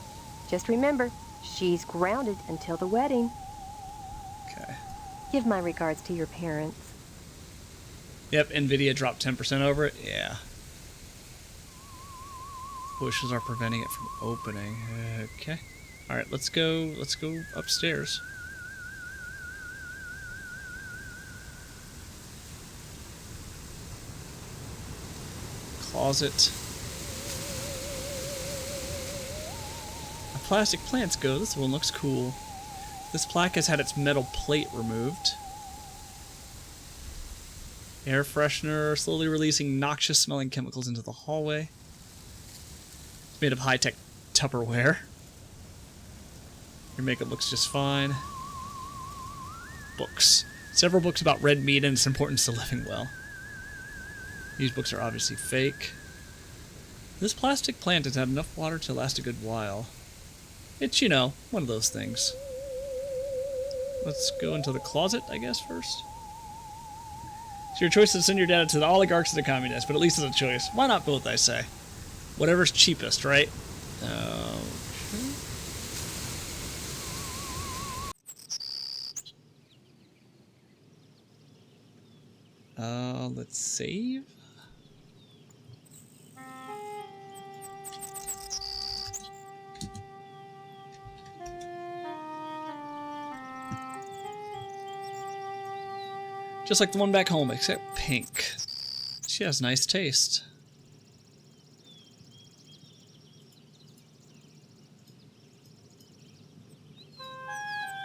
Just remember, she's grounded until the wedding. Okay. Give my regards to your parents. Yep, Nvidia dropped 10% over it. Yeah. Bushes are preventing it from opening. Okay. All right, let's go upstairs. Closet. A plastic plants go. This one looks cool. This plaque has had its metal plate removed. Air freshener slowly releasing noxious smelling chemicals into the hallway. It's made of high-tech Tupperware. Your makeup looks just fine. Books. Several books about red meat and its importance to living well. These books are obviously fake. This plastic plant has had enough water to last a good while. It's, you know, one of those things. Let's go into the closet, I guess, first. It's your choice to send your data to the oligarchs or the communists, but at least it's a choice. Why not both, I say? Whatever's cheapest, right? Let's save. Just like the one back home, except pink. She has nice taste.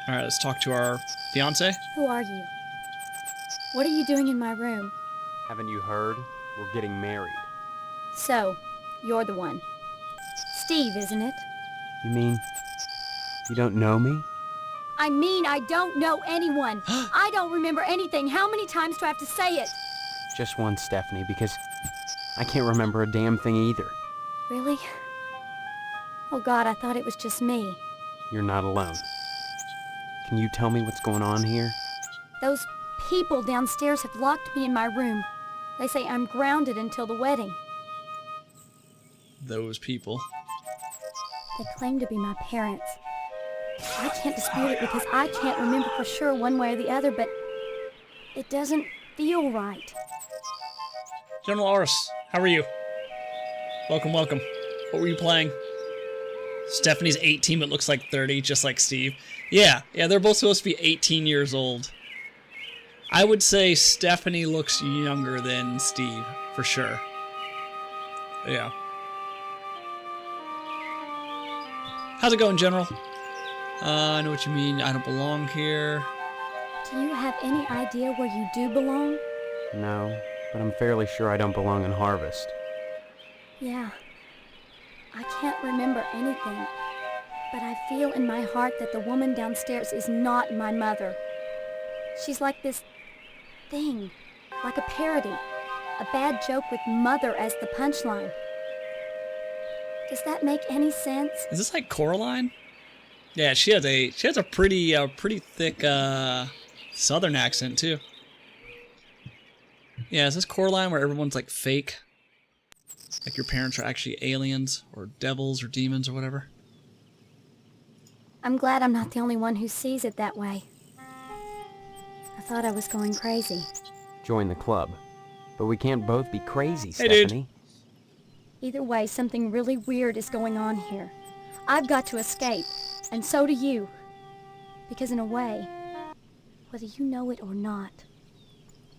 Alright, let's talk to our fiancé. Who are you? What are you doing in my room? Haven't you heard? We're getting married. So, you're the one. Steve, isn't it? You mean you don't know me? I mean, I don't know anyone. I don't remember anything. How many times do I have to say it? Just one, Stephanie, because I can't remember a damn thing either. Really? Oh God, I thought it was just me. You're not alone. Can you tell me what's going on here? Those people downstairs have locked me in my room. They say I'm grounded until the wedding. Those people. They claim to be my parents. I can't dispute it because I can't remember for sure one way or the other, but it doesn't feel right. General Oris, how are you? Welcome, welcome. What were you playing? Stephanie's 18 but looks like 30, just like Steve. Yeah, they're both supposed to be 18 years old. I would say Stephanie looks younger than Steve, for sure. Yeah. How's it going, General? I know what you mean. I don't belong here. Do you have any idea where you do belong? No, but I'm fairly sure I don't belong in Harvest. Yeah. I can't remember anything, but I feel in my heart that the woman downstairs is not my mother. She's like this thing, like a parody, a bad joke with mother as the punchline. Does that make any sense? Is this like Coraline? Yeah, she has a pretty thick southern accent too. Yeah, is this Coraline where everyone's like fake? Like your parents are actually aliens or devils or demons or whatever? I'm glad I'm not the only one who sees it that way. I thought I was going crazy. Join the club. But we can't both be crazy, Hey, Stephanie. Either way, something really weird is going on here. I've got to escape, and so do you. Because in a way, whether you know it or not,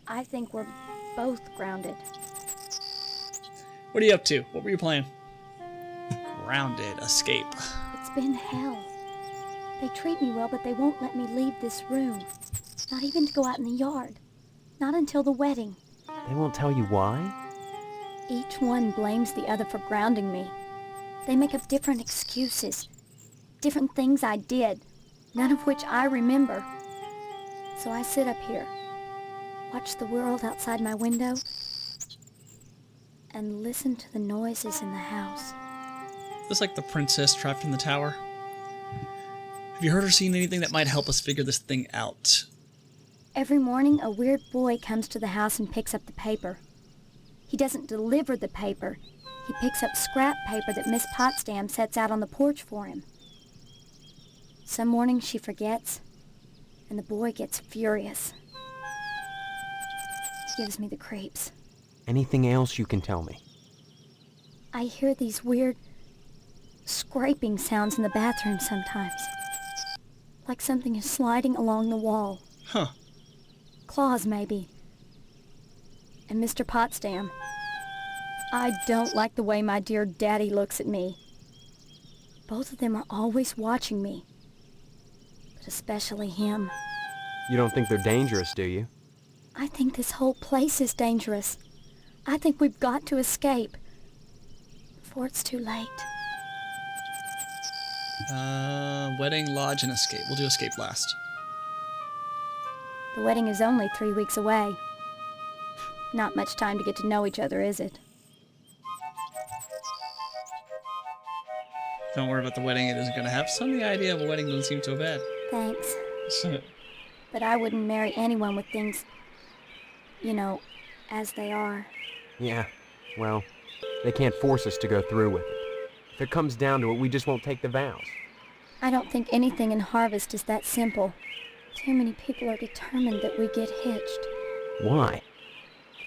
I think we're both grounded. What are you up to? What were you playing? Grounded. Escape. It's been hell. They treat me well, but they won't let me leave this room. Not even to go out in the yard. Not until the wedding. They won't tell you why? Each one blames the other for grounding me. They make up different excuses. Different things I did, none of which I remember. So I sit up here, watch the world outside my window, and listen to the noises in the house. Just like the princess trapped in the tower. Have you heard or seen anything that might help us figure this thing out? Every morning, a weird boy comes to the house and picks up the paper. He doesn't deliver the paper. He picks up scrap paper that Miss Potsdam sets out on the porch for him. Some mornings she forgets, and the boy gets furious. He gives me the creeps. Anything else you can tell me? I hear these weird scraping sounds in the bathroom sometimes. Like something is sliding along the wall. Huh. Claws, maybe. And Mr. Potsdam. I don't like the way my dear daddy looks at me. Both of them are always watching me. But especially him. You don't think they're dangerous, do you? I think this whole place is dangerous. I think we've got to escape. Before it's too late. Wedding, lodge, and escape. We'll do escape last. The wedding is only 3 weeks away. Not much time to get to know each other, is it? Don't worry about the wedding. It isn't going to happen. Some of the idea of a wedding doesn't seem so bad. Thanks. But I wouldn't marry anyone with things, you know, as they are. Yeah, well, they can't force us to go through with it. If it comes down to it, we just won't take the vows. I don't think anything in Harvest is that simple. Too many people are determined that we get hitched. Why?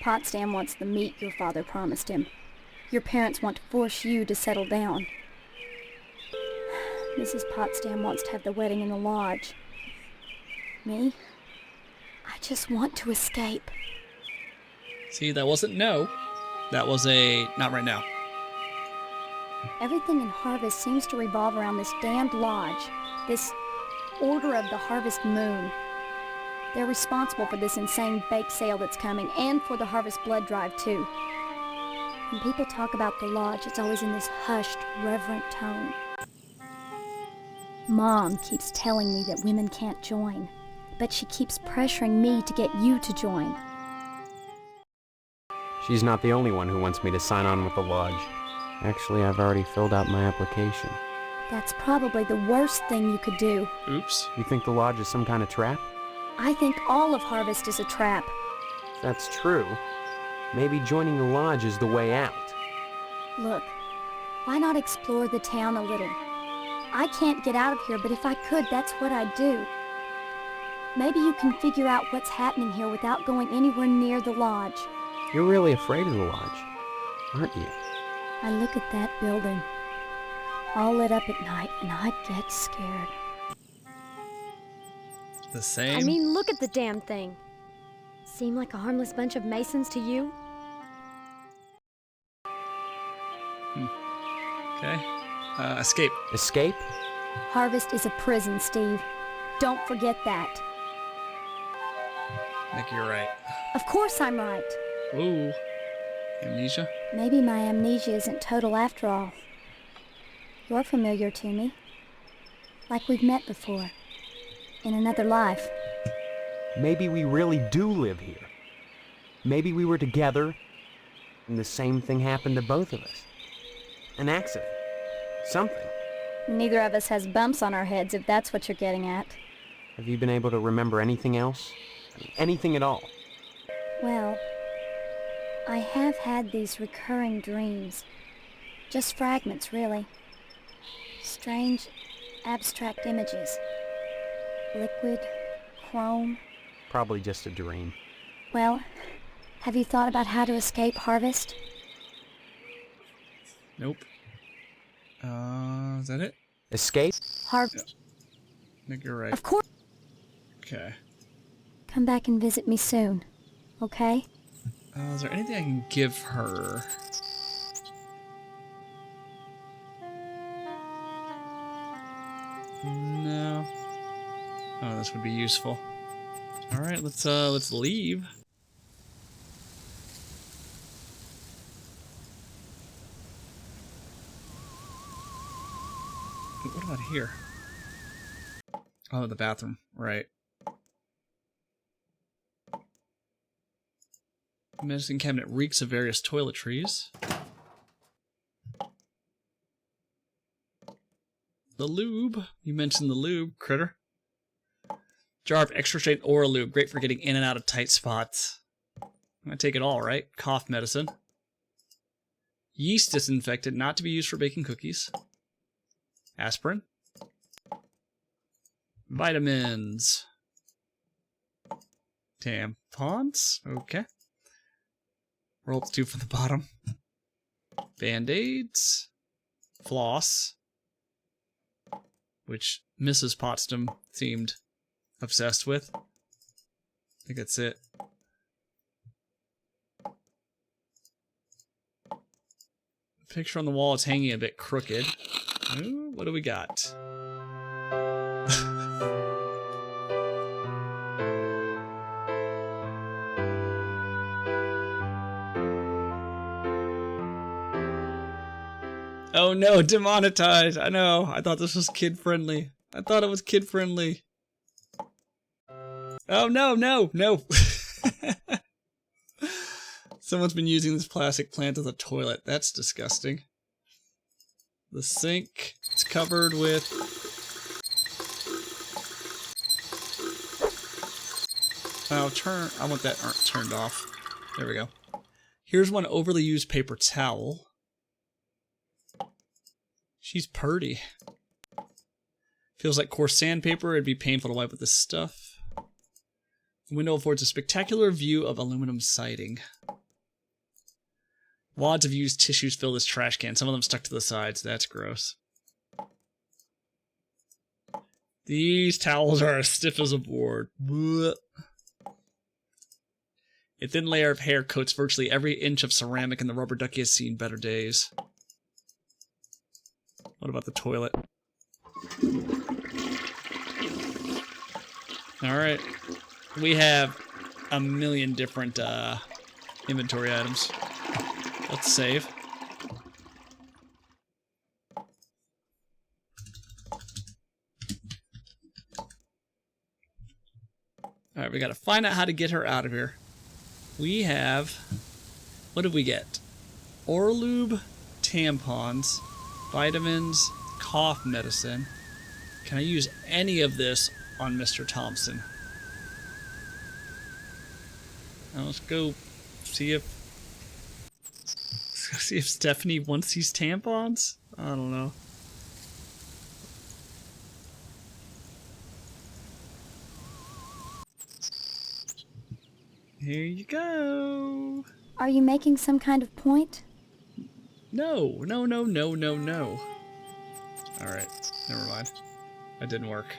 Potsdam wants the meat your father promised him. Your parents want to force you to settle down. Mrs. Potsdam wants to have the wedding in the lodge. Me? I just want to escape. See, that wasn't no. That was a not right now. Everything in Harvest seems to revolve around this damned lodge. This Order of the Harvest Moon. They're responsible for this insane bake sale that's coming, and for the Harvest Blood Drive, too. When people talk about the lodge, it's always in this hushed, reverent tone. Mom keeps telling me that women can't join, but she keeps pressuring me to get you to join. She's not the only one who wants me to sign on with the lodge. Actually, I've already filled out my application. That's probably the worst thing you could do. Oops. You think the lodge is some kind of trap? I think all of Harvest is a trap. If that's true, maybe joining the lodge is the way out. Look, why not explore the town a little? I can't get out of here, but if I could, that's what I'd do. Maybe you can figure out what's happening here without going anywhere near the lodge. You're really afraid of the lodge, aren't you? I look at that building, all lit up at night, and I get scared. The same? I mean, look at the damn thing. Seem like a harmless bunch of Masons to you? Okay. Escape. Escape? Harvest is a prison, Steve. Don't forget that. I think you're right. Of course I'm right. Ooh. Amnesia? Maybe my amnesia isn't total after all. You're familiar to me. Like we've met before. In another life. Maybe we really do live here. Maybe we were together, and the same thing happened to both of us. An accident. Something. Neither of us has bumps on our heads, if that's what you're getting at. Have you been able to remember anything else? Anything at all? Well, I have had these recurring dreams. Just fragments, really. Strange, abstract images. Liquid, chrome. Probably just a dream. Well, have you thought about how to escape Harvest? Nope. Is that it? Escape? Harvest. I think you're right. Of course. Okay. Come back and visit me soon. okay? Is there anything I can give her? No. Oh, this would be useful. All right, let's leave. What about here? Oh, the bathroom, right. Medicine cabinet reeks of various toiletries. The lube. You mentioned the lube, critter. Jar of extra strength oral lube, great for getting in and out of tight spots. I'm gonna take it all, right? Cough medicine. Yeast disinfectant, not to be used for baking cookies. Aspirin. Vitamins. Tampons. Okay. Roll up 2 from the bottom. Band-aids. Floss. Which Mrs. Potsdam seemed obsessed with. I think that's it. The picture on the wall is hanging a bit crooked. Ooh, what do we got? Oh no, demonetized. I know. I thought this was kid-friendly. I thought it was kid-friendly. Oh no, no, no. Someone's been using this plastic plant as a toilet. That's disgusting. The sink, it's covered with... I want that turned off. There we go. Here's one overly used paper towel. She's purty. Feels like coarse sandpaper. It'd be painful to wipe with this stuff. The window affords a spectacular view of aluminum siding. Wads of used tissues fill this trash can. Some of them stuck to the sides. That's gross. These towels are as stiff as a board. Blech. A thin layer of hair coats virtually every inch of ceramic, and the rubber ducky has seen better days. What about the toilet? Alright. We have a million different inventory items. Let's save. Alright, we gotta find out how to get her out of here. We have... What did we get? Orlube, tampons, vitamins, cough medicine. Can I use any of this on Mr. Thompson? Now let's go see if Stephanie wants these tampons. I don't know. Here you go. Are you making some kind of point? No. Alright, never mind. That didn't work.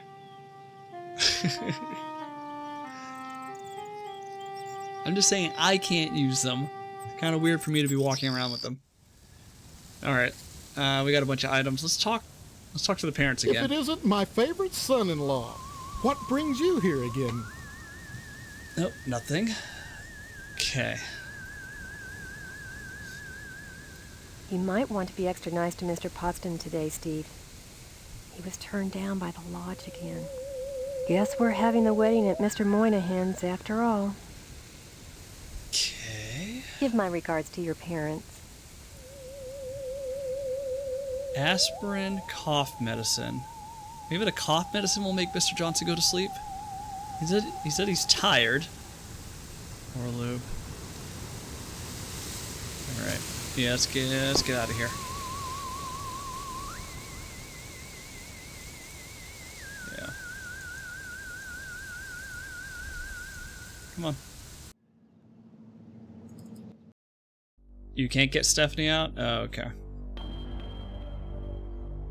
I'm just saying I can't use them. It's kind of weird for me to be walking around with them. Alright, we got a bunch of items. Let's talk to the parents again. If it isn't my favorite son-in-law, what brings you here again? Nope, nothing. Okay. You might want to be extra nice to Mr. Potsdam today, Steve. He was turned down by the lodge again. Guess we're having the wedding at Mr. Moynihan's after all. Okay. Give my regards to your parents. Aspirin, cough medicine. Maybe the cough medicine will make Mr. Johnson go to sleep? He said he's tired. Or lube. Alright. Yeah, let's get out of here. Yeah. Come on. You can't get Stephanie out? Oh, okay.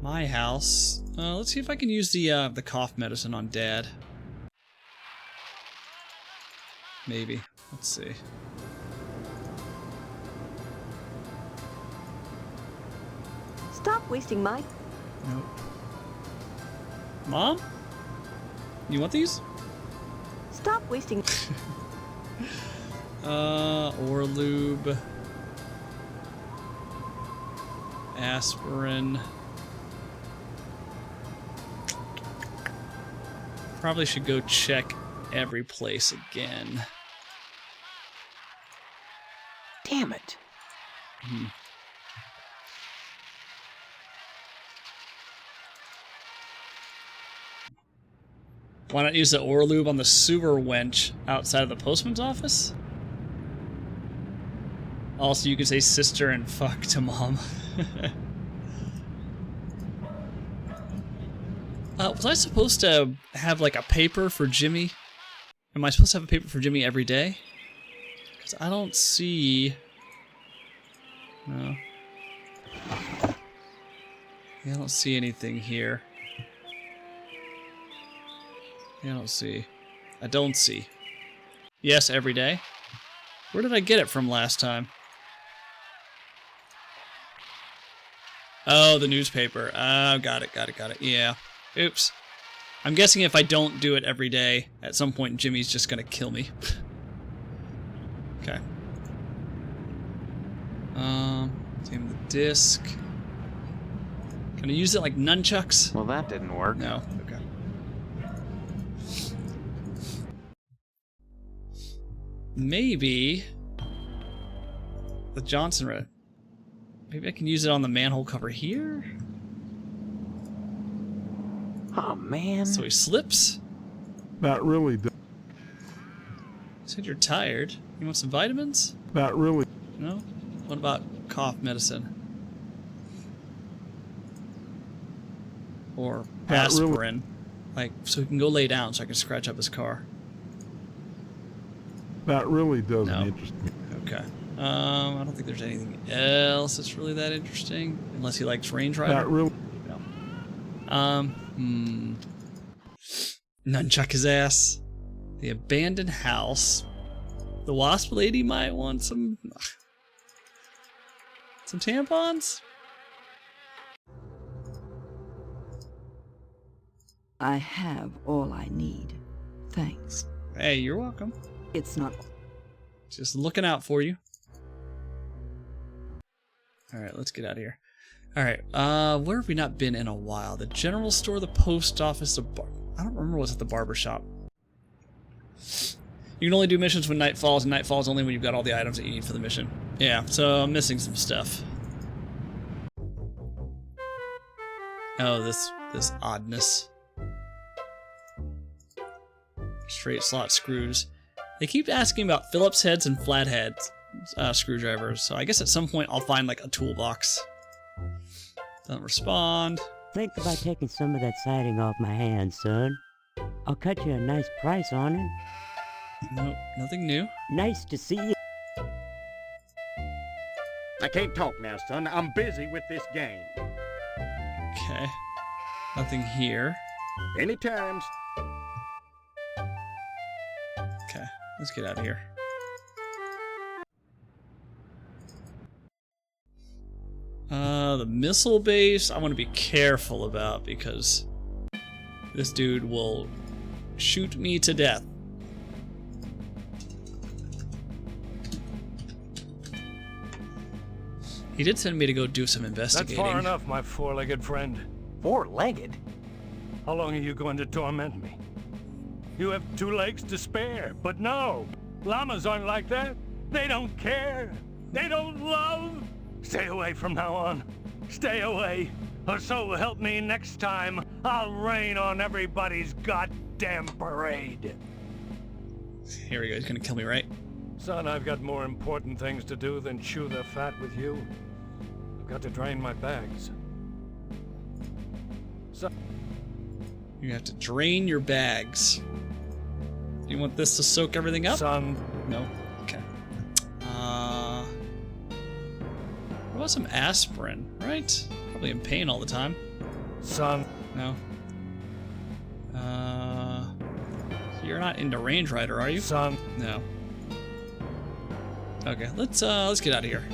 My house. Let's see if I can use the cough medicine on Dad. Maybe. Let's see. Stop wasting my... Nope. Mom? You want these? Stop wasting... Orlube. Aspirin. Probably should go check every place again. Damn it. Why not use the Orlube on the sewer wench outside of the postman's office? Also, you could say sister and fuck to mom. Was I supposed to have like a paper for Jimmy? Am I supposed to have a paper for Jimmy every day? Because I don't see... No. Yeah, I don't see anything here. Yeah, I don't see. I don't see. Yes, every day. Where did I get it from last time? Oh, the newspaper. Oh, got it. Yeah. Oops. I'm guessing if I don't do it every day, at some point Jimmy's just gonna kill me. Okay. Same with the disc. Can I use it like nunchucks? Well, that didn't work. No. Okay. Maybe the Johnson red. Maybe I can use it on the manhole cover here. Oh man. So he slips. Not really. You said you're tired. You want some vitamins? Not really. No? What about cough medicine? Or aspirin? Like, so he can go lay down so I can scratch up his car. That really doesn't interest me. Okay. I don't think there's anything else that's really that interesting. Unless he likes Range Rider. Not really. No. Nunchuck his ass. The abandoned house. The wasp lady might want some tampons? I have all I need. Thanks. Hey, you're welcome. It's not... Just looking out for you. Alright, let's get out of here. Alright, where have we not been in a while? The general store, the post office, the bar... I don't remember what's at the barber shop. You can only do missions when night falls, and night falls only when you've got all the items that you need for the mission. Yeah, so I'm missing some stuff. Oh, this oddness. Straight slot screws. They keep asking about Phillips heads and flatheads screwdrivers, so I guess at some point I'll find like a toolbox. Doesn't respond. Think about taking some of that siding off my hands, son. I'll cut you a nice price on it. Nope, nothing new. Nice to see you. I can't talk now, son. I'm busy with this game. Okay. Nothing here. Anytime. Okay, let's get out of here. The missile base I want to be careful about because this dude will shoot me to death. He did send me to go do some investigating. That's far enough, my four-legged friend. Four-legged? How long are you going to torment me? You have 2 legs to spare, but no! Llamas aren't like that. They don't care. They don't love. Stay away from now on. Stay away, or so help me next time I'll rain on everybody's goddamn parade. Here we go, he's gonna kill me, right? Son, I've got more important things to do than chew the fat with you. I've got to drain my bags. You have to drain your bags. Do you want this to soak everything up? Son. No? Okay. What about some aspirin, right? Probably in pain all the time. Son. No. you're not into Range Rider, are you? Son. No. Okay, let's get out of here.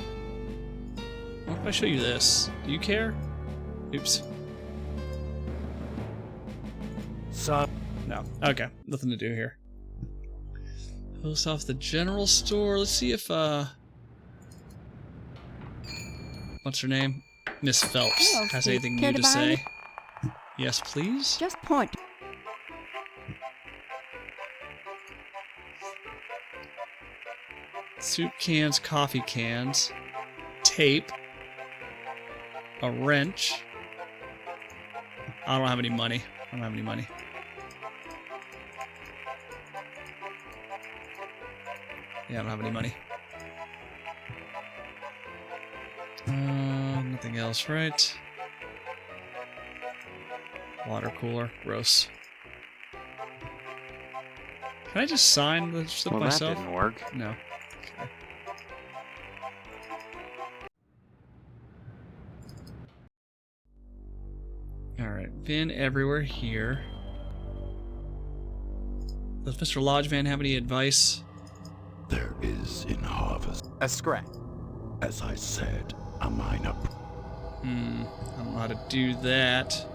What if I show you this? Do you care? Oops. Son. No. Okay, nothing to do here. Post off the general store. Let's see if what's her name? Miss Phelps Hello, has Steve. anything Care new to to buy say. me? Yes, please. Just point. Soup cans, coffee cans, tape, a wrench. I don't have any money. I don't have any money. Yeah, I don't have any money. Nothing else, right? Water cooler. Gross. Can I just sign the slip Well, myself? that didn't work. No. Okay. Alright, bin everywhere here. Does Mr. Lodgeman have any advice? There is in Harvest, A scrap. as I said, a minor. I don't know how to do that.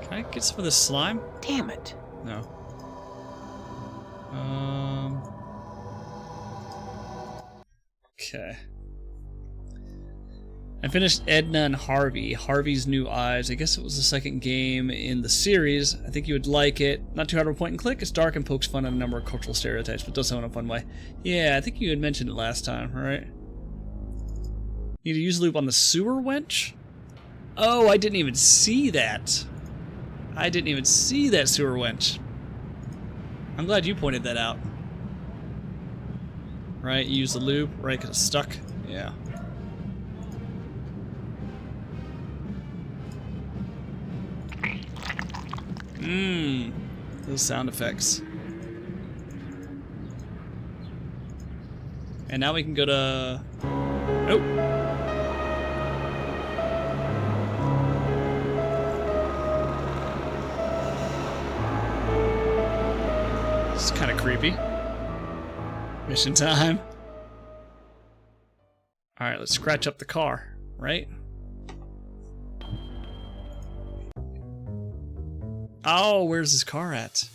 Can I get some of this slime? Damn it. No. Okay. I finished Edna and Harvey, Harvey's New Eyes. I guess it was the second game in the series. I think you would like it. Not too hard of a point and click. It's dark and pokes fun at a number of cultural stereotypes, but does so in a fun way. Yeah, I think you had mentioned it last time, right? Need to use loop on the sewer wench? Oh, I didn't even see that. I didn't even see that sewer wench. I'm glad you pointed that out. Right, you use the loop, right, because it's stuck. Yeah. Those sound effects. And now we can go to... Oh! It's kind of creepy. Mission time. Alright, let's scratch up the car, right? Oh, where's his car at?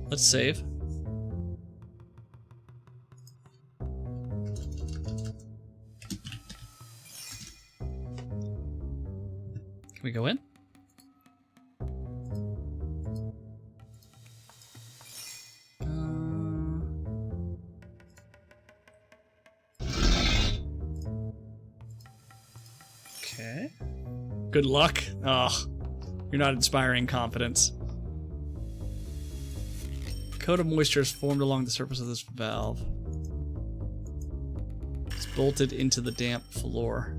Let's save. Can we go in? Okay. Good luck. Oh. You're not inspiring confidence. Coat of moisture is formed along the surface of this valve. It's bolted into the damp floor.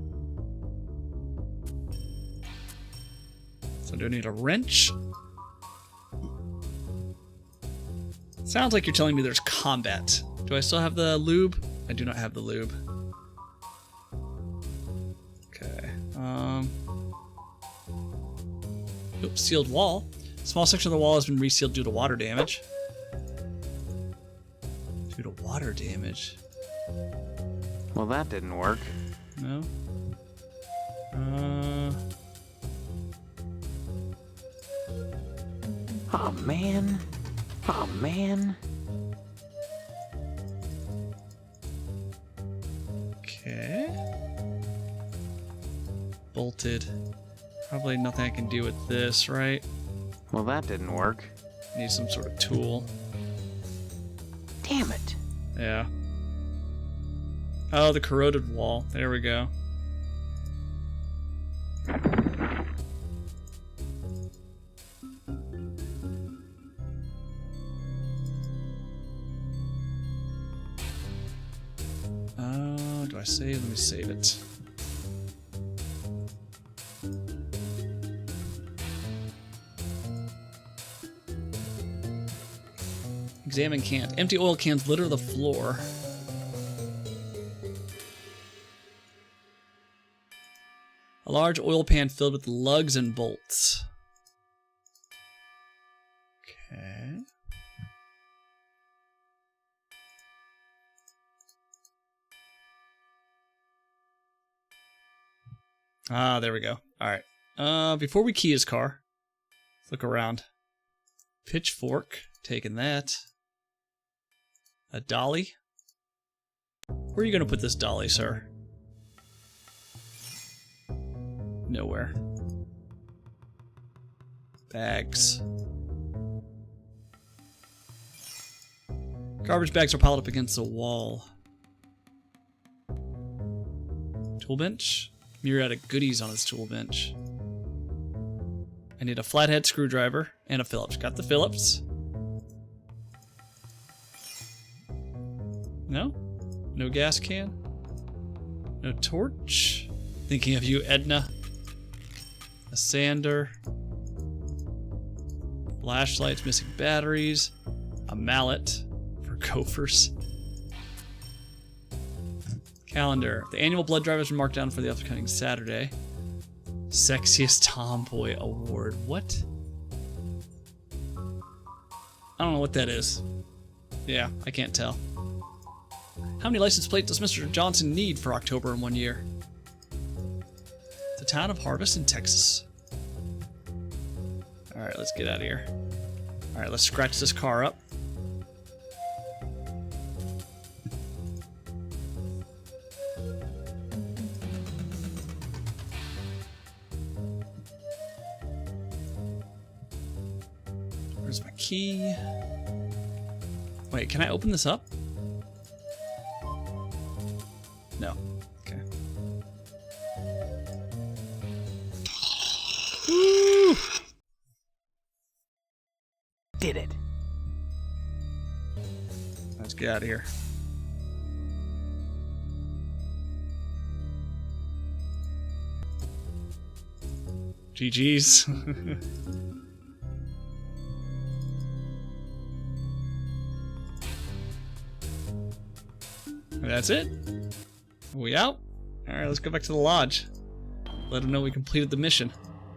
So do I need a wrench? Sounds like you're telling me there's combat. Do I still have the lube? I do not have the lube. Okay. Oops, sealed wall. Small section of the wall has been resealed due to water damage. Due to water damage? Well, that didn't work. No? Oh, man. Oh, man. Okay. Bolted. Probably nothing I can do with this, right? Well, that didn't work. Need some sort of tool. Damn it. Yeah. Oh, the corroded wall. There we go. Do I save? Let me save it. Examine can. Empty oil cans litter the floor. A large oil pan filled with lugs and bolts. Okay. Ah, there we go. Alright. Before we key his car, let's look around. Pitchfork, taking that. A dolly. Where are you going to put this dolly, sir? Nowhere. Bags. Garbage bags are piled up against the wall. Tool bench. Myriad of goodies on his tool bench. I need a flathead screwdriver and a Phillips. Got the Phillips. No? No gas can? No torch? Thinking of you, Edna. A sander. Flashlights, missing batteries. A mallet for gophers. Calendar. The annual blood drive has been marked down for the upcoming Saturday. Sexiest Tomboy Award. What? I don't know what that is. Yeah, I can't tell. How many license plates does Mr. Johnson need for October in 1 year? The town of Harvest in Texas. Alright, let's get out of here. Alright, let's scratch this car up. Where's my key? Wait, can I open this up? No. Okay. Woo! Did it. Let's get out of here. GG's. That's it. We out? Alright, let's go back to the lodge. Let them know we completed the mission.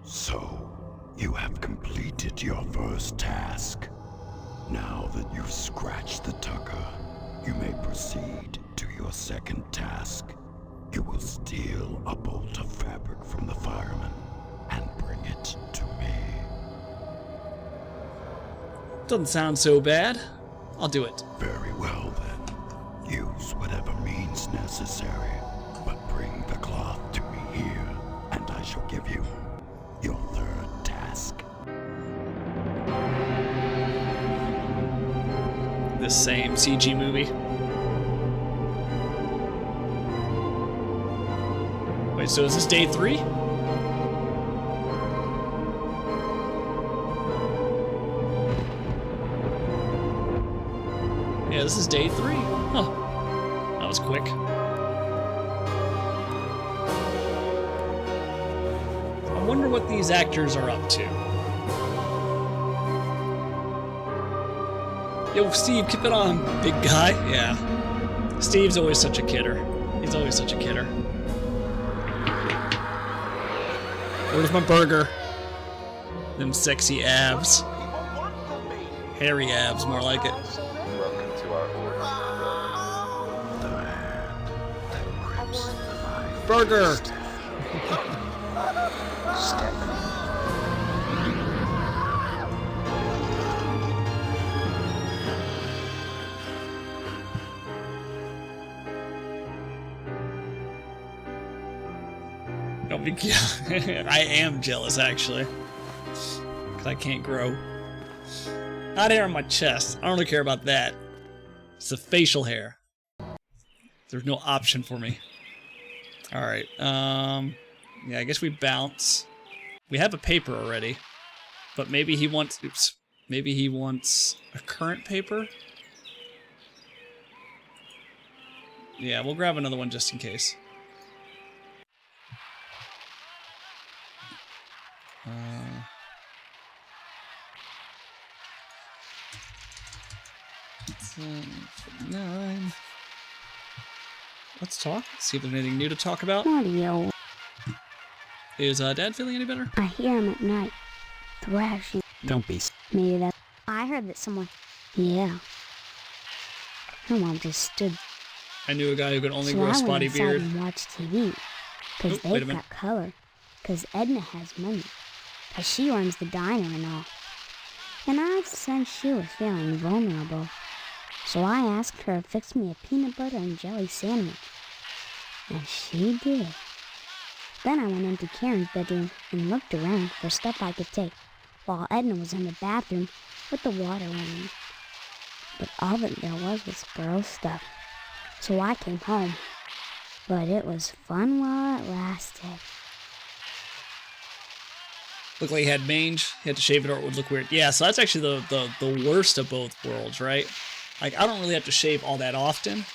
So, you have completed your first task. Now that you've scratched the tucker, you may proceed to your second task. You will steal a bolt of fabric from the fireman and bring it to me. Doesn't sound so bad. I'll do it. Very well then. Use whatever means necessary, but bring the cloth to me here, and I shall give you your third task. This same CG movie. Wait, so is this day 3? Yeah, this is day 3. Huh. That was quick. I wonder what these actors are up to. Yo, Steve, keep it on, big guy. Yeah. Steve's always such a kidder. He's always such a kidder. Where's my burger? Them sexy abs. Hairy abs, more like it. Welcome to our order. Burger! Don't be I am jealous, actually. Because I can't grow. Not hair on my chest. I don't really care about that. It's the facial hair. There's no option for me. Alright, yeah, I guess we bounce. We have a paper already. But maybe he wants... Oops. Maybe he wants a current paper? Yeah, we'll grab another one just in case. Nine. Let's talk. See if there's anything new to talk about. Mario. Is Dad feeling any better? I hear him at night, thrashing. Don't be. Maybe that. I heard that someone. Yeah. Her mom just stood. I knew a guy who could only So grow a I went spotty inside beard. and watched TV, because Oh, wait a they've minute. got color. 'cause Edna has money, 'cause she runs the diner and all. And I'd sensed she was feeling vulnerable, so I asked her to fix me a peanut butter and jelly sandwich. And she did. Then I went into Karen's bedroom and looked around for stuff I could take, while Edna was in the bathroom with the water running. But all that there was girl stuff. So I came home. But it was fun while it lasted. Looked like he had mange. He had to shave it or it would look weird. Yeah, so that's actually the worst of both worlds, right? Like, I don't really have to shave all that often.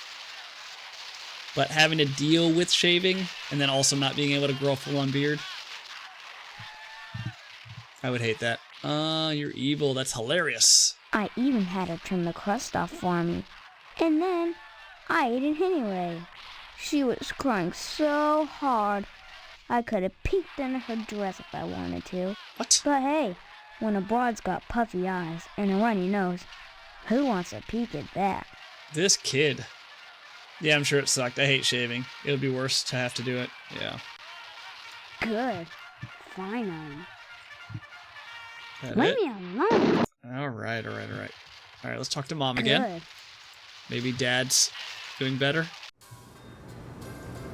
But having to deal with shaving and then also not being able to grow a full-on beard, I would hate that. You're evil. That's hilarious. I even had her trim the crust off for me. And then I ate it anyway. She was crying so hard, I could have peeked into her dress if I wanted to. What? But hey, when a broad's got puffy eyes and a runny nose, who wants a peek at that? This kid. Yeah, I'm sure it sucked. I hate shaving. It would be worse to have to do it. Yeah. Good. Finally. That Leave it? me alone. Alright. Alright, let's talk to Mom again. Good. Maybe Dad's doing better.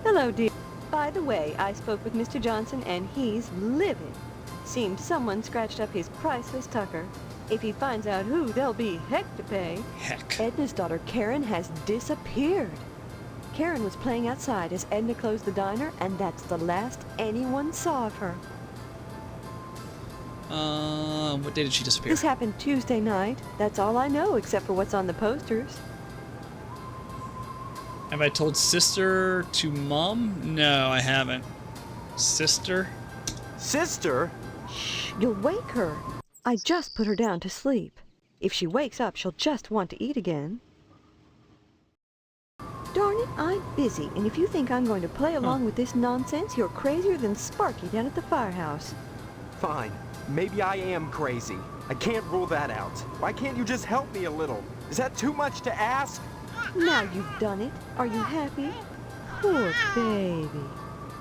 Hello, dear. By the way, I spoke with Mr. Johnson, and he's livid. Seems someone scratched up his priceless Tucker. If he finds out who, there'll be heck to pay. Heck. Edna's daughter, Karen, has disappeared. Karen was playing outside as Edna closed the diner, and that's the last anyone saw of her. What day did she disappear? This happened Tuesday night. That's all I know, except for what's on the posters. Have I told sister to Mom? No, I haven't. Sister? Sister? Shh, you'll wake her. I just put her down to sleep. If she wakes up, she'll just want to eat again. Darn it, I'm busy, and if you think I'm going to play along with this nonsense, you're crazier than Sparky down at the firehouse. Fine. Maybe I am crazy. I can't rule that out. Why can't you just help me a little? Is that too much to ask? Now you've done it. Are you happy? Poor baby.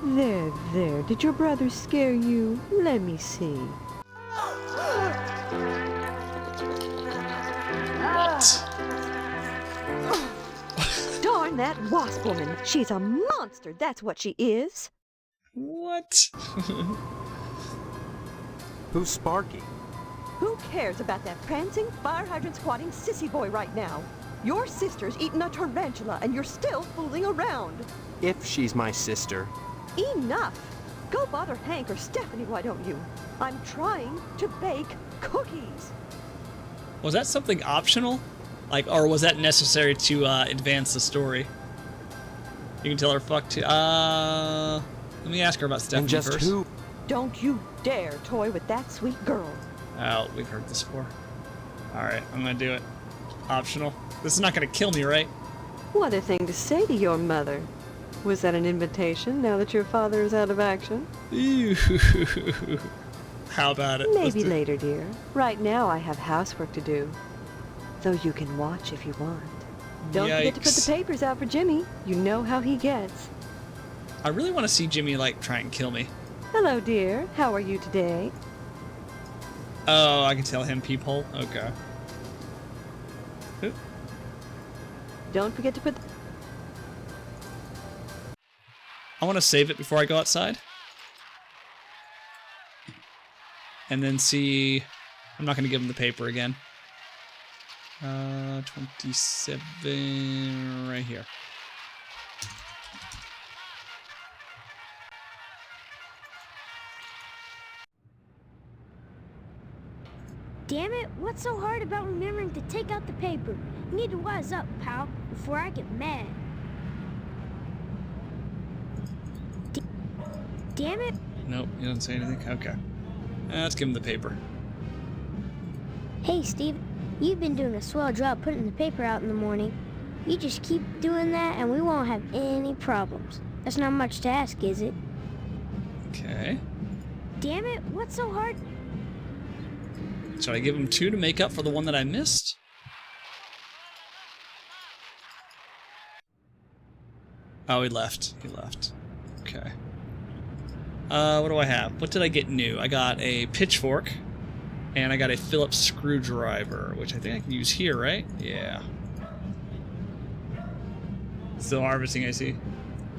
There. Did your brother scare you? Let me see. What? Darn that wasp woman. She's a monster, that's what she is. What? Who's Sparky? Who cares about that prancing, fire hydrant squatting sissy boy right now? Your sister's eaten a tarantula and you're still fooling around. If she's my sister. Enough! Go bother Hank or Stephanie, why don't you? I'm trying to bake cookies. Was that something optional? Like, or was that necessary to advance the story? You can tell her fuck to. Let me ask her about Stephanie and just first. Who? Don't you dare toy with that sweet girl. Oh, we've heard this before. Alright, I'm gonna do it. Optional. This is not gonna kill me, right? What a thing to say to your mother. Was that an invitation now that your father is out of action? Ew. How about it? Maybe later, dear. Right now I have housework to do. Though you can watch if you want. Don't forget to put the papers out for Jimmy. You know how he gets. I really want to see Jimmy, like, try and kill me. Hello, dear. How are you today? Oh, I can tell him peephole? Okay. Oop. Don't forget to put... I want to save it before I go outside. And then see... I'm not going to give him the paper again. 27... right here. Damn it, what's so hard about remembering to take out the paper? You need to wise up, pal, before I get mad. Damn it. Nope, he doesn't say anything. Okay. Let's give him the paper. Hey, Steve, you've been doing a swell job putting the paper out in the morning. You just keep doing that and we won't have any problems. That's not much to ask, is it? Okay. Damn it, what's so hard? Should I give him 2 to make up for the one that I missed? Oh, he left. He left. Okay. What do I have? What did I get new? I got a pitchfork, and I got a Phillips screwdriver, which I think I can use here, right? Yeah. Still harvesting, I see.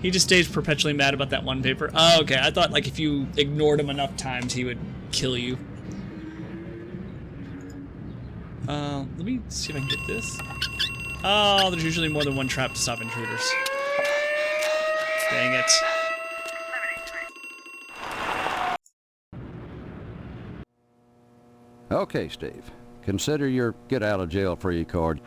He just stays perpetually mad about that one paper. Oh, okay. I thought, like, if you ignored him enough times, he would kill you. Let me see if I can get this. Oh, there's usually more than one trap to stop intruders. Dang it. Okay, Steve. Consider your get-out-of-jail-free card.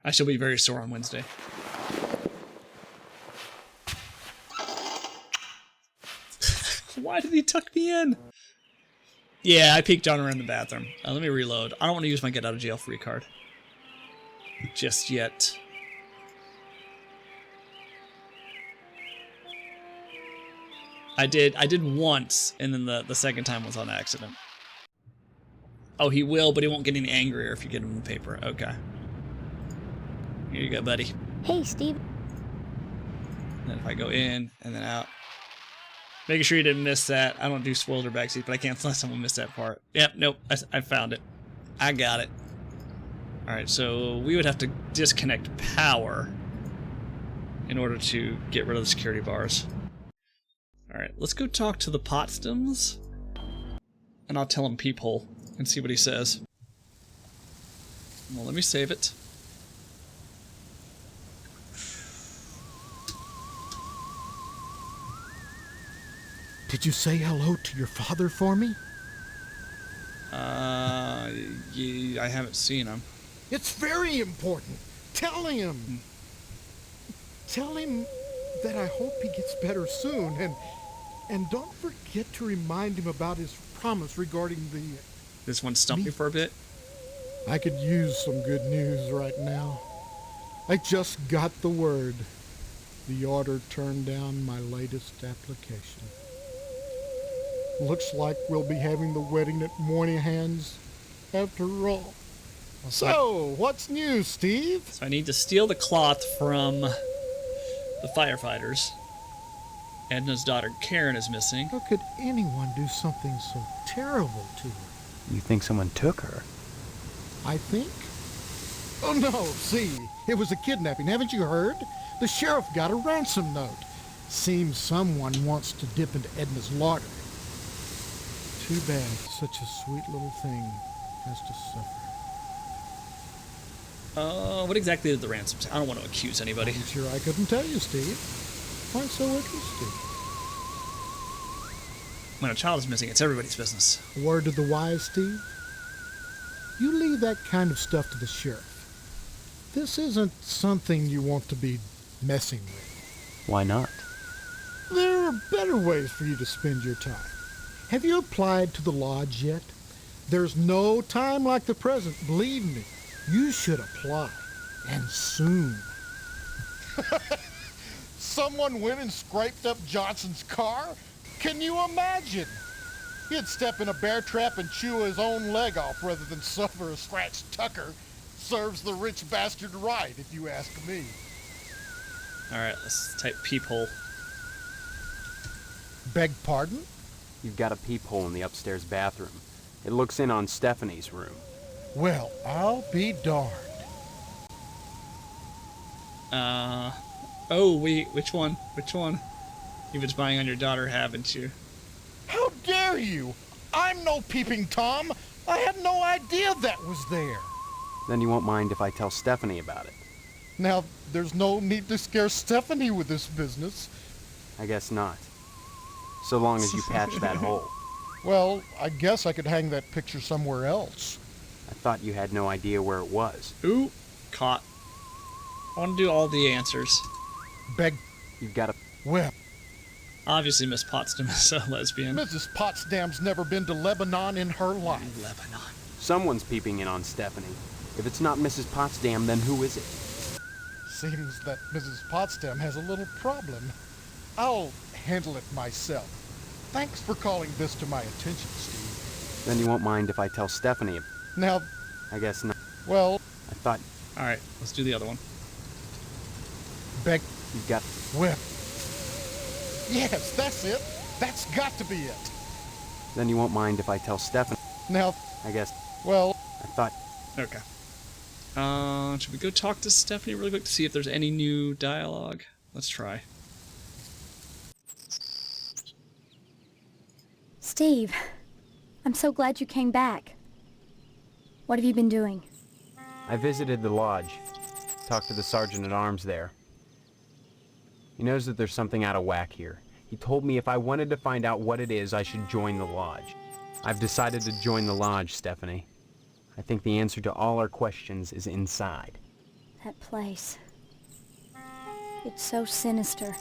I shall be very sore on Wednesday. Why did he tuck me in? Yeah, I peeked John around the bathroom. Let me reload. I don't want to use my get-out-of-jail-free card just yet. I did once, and then the second time was on accident. Oh, he will, but he won't get any angrier if you get him the paper. Okay. Here you go, buddy. Hey, Steve. And then if I go in and then out. Making sure you didn't miss that. I don't do spoilers or backseat, but I can't let someone miss that part. Yep, nope, I found it. I got it. Alright, so we would have to disconnect power in order to get rid of the security bars. Alright, let's go talk to the Potsdams. And I'll tell him peephole and see what he says. Well, let me save it. Did you say hello to your father for me? Yeah, I haven't seen him. It's very important. Tell him. Tell him that I hope he gets better soon, and don't forget to remind him about his promise regarding the... This one stumped me for a bit. I could use some good news right now. I just got the word. The order turned down my latest application. Looks like we'll be having the wedding at Moynihan's after all. So, what's new, Steve? So I need to steal the cloth from the firefighters. Edna's daughter Karen is missing. How could anyone do something so terrible to her? You think someone took her? I think? Oh no, see, it was a kidnapping, haven't you heard? The sheriff got a ransom note. Seems someone wants to dip into Edna's larder. Too bad such a sweet little thing has to suffer. What exactly did the ransom say? I don't want to accuse anybody. I'm sure I couldn't tell you, Steve. Why so interested? When a child is missing, it's everybody's business. Word to the wise, Steve. You leave that kind of stuff to the sheriff. This isn't something you want to be messing with. Why not? There are better ways for you to spend your time. Have you applied to the lodge yet? There's no time like the present, believe me. You should apply, and soon. Someone went and scraped up Johnson's car? Can you imagine? He'd step in a bear trap and chew his own leg off rather than suffer a scratched tucker. Serves the rich bastard right, if you ask me. Alright, let's type peephole. Beg pardon? You've got a peephole in the upstairs bathroom. It looks in on Stephanie's room. Well, I'll be darned. Oh, wait, which one? Which one? You've been spying on your daughter, haven't you? How dare you? I'm no peeping Tom. I had no idea that was there. Then you won't mind if I tell Stephanie about it. Now, there's no need to scare Stephanie with this business. I guess not. So long as you patch that hole. Well, I guess I could hang that picture somewhere else. I thought you had no idea where it was. Ooh, caught. I want to do all the answers. Beg. You've got a... Well. Obviously, Miss Potsdam is a lesbian. Mrs. Potsdam's never been to Lebanon in her life. Lebanon. Someone's peeping in on Stephanie. If it's not Mrs. Potsdam, then who is it? Seems that Mrs. Potsdam has a little problem. I'll handle it myself. Thanks for calling this to my attention, Steve. Then you won't mind if I tell Stephanie. Now... I guess not. Well... I thought Alright, let's do the other one. Beck. You got... Well... Yes, that's it. That's got to be it. Then you won't mind if I tell Stefan. Now... I guess... Well... I thought... Okay. Should we go talk to Stephanie really quick to see if there's any new dialogue? Let's try. Steve, I'm so glad you came back. What have you been doing? I visited the lodge. Talked to the sergeant-at-arms there. He knows that there's something out of whack here. He told me if I wanted to find out what it is, I should join the lodge. I've decided to join the lodge, Stephanie. I think the answer to all our questions is inside. That place. It's so sinister.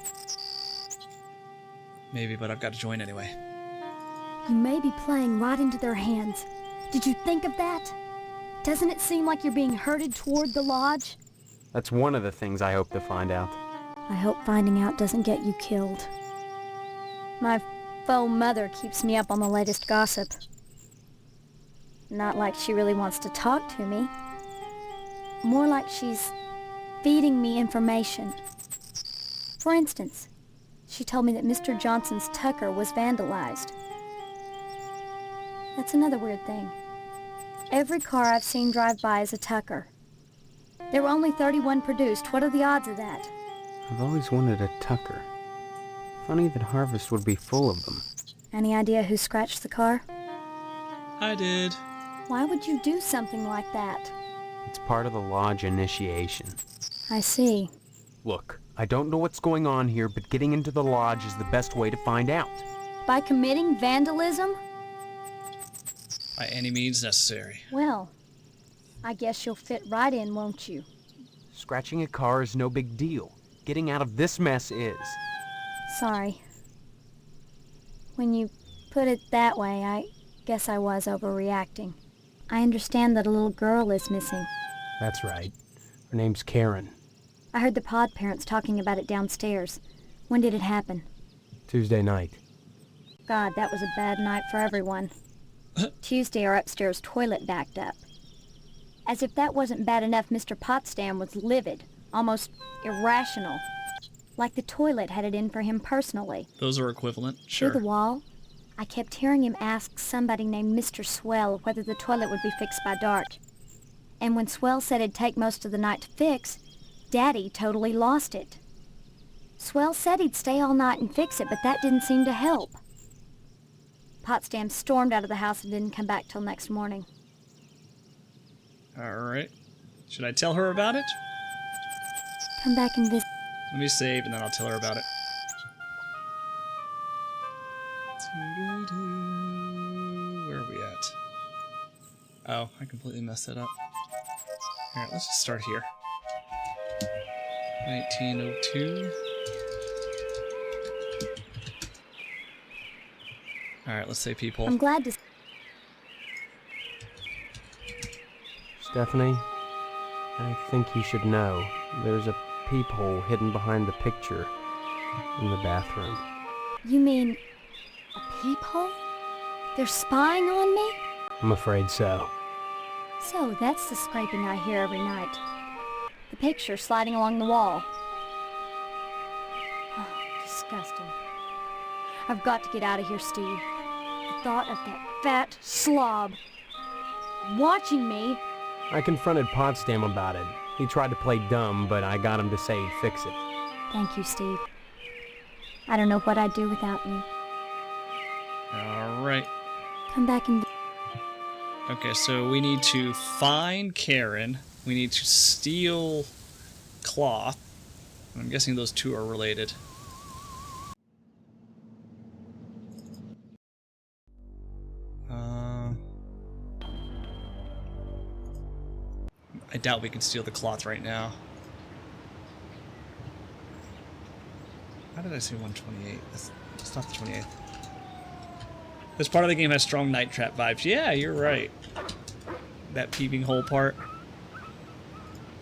Maybe, but I've got to join anyway. You may be playing right into their hands. Did you think of that? Doesn't it seem like you're being herded toward the lodge? That's one of the things I hope to find out. I hope finding out doesn't get you killed. My faux mother keeps me up on the latest gossip. Not like she really wants to talk to me. More like she's feeding me information. For instance, she told me that Mr. Johnson's Tucker was vandalized. That's another weird thing. Every car I've seen drive by is a Tucker. There were only 31 produced. What are the odds of that? I've always wanted a Tucker. Funny that Harvest would be full of them. Any idea who scratched the car? I did. Why would you do something like that? It's part of the lodge initiation. I see. Look, I don't know what's going on here, but getting into the lodge is the best way to find out. By committing vandalism? By any means necessary. Well, I guess you'll fit right in, won't you? Scratching a car is no big deal. Getting out of this mess is. Sorry. When you put it that way, I guess I was overreacting. I understand that a little girl is missing. That's right. Her name's Karen. I heard the pod parents talking about it downstairs. When did it happen? Tuesday night. God, that was a bad night for everyone. Tuesday, our upstairs toilet backed up. As if that wasn't bad enough, Mr. Potsdam was livid, almost irrational. Like the toilet had it in for him personally. Those are equivalent, sure. Through the wall, I kept hearing him ask somebody named Mr. Swell whether the toilet would be fixed by dark. And when Swell said it'd take most of the night to fix, Daddy totally lost it. Swell said he'd stay all night and fix it, but that didn't seem to help. Potsdam stormed out of the house and didn't come back till next morning. Alright. Should I tell her about it? Come back and visit. Let me save and then I'll tell her about it. Where are we at? Oh, I completely messed that up. Alright, let's just start here. 1902. Alright, let's say people. I'm glad to... Stephanie, I think you should know. There's a peephole hidden behind the picture in the bathroom. You mean a peephole? They're spying on me? I'm afraid so. So that's the scraping I hear every night. The picture sliding along the wall. Oh, disgusting. I've got to get out of here, Steve. The thought of that fat slob watching me. I confronted Potsdam about it. He tried to play dumb, but I got him to say he'd fix it. Thank you, Steve. I don't know what I'd do without you. Alright. Come back and... Okay, so we need to find Karen. We need to steal cloth. I'm guessing those two are related. I doubt we can steal the cloth right now. How did I say 128? That's not the 28th. This part of the game has strong Night Trap vibes. Yeah, you're right. That peeping hole part.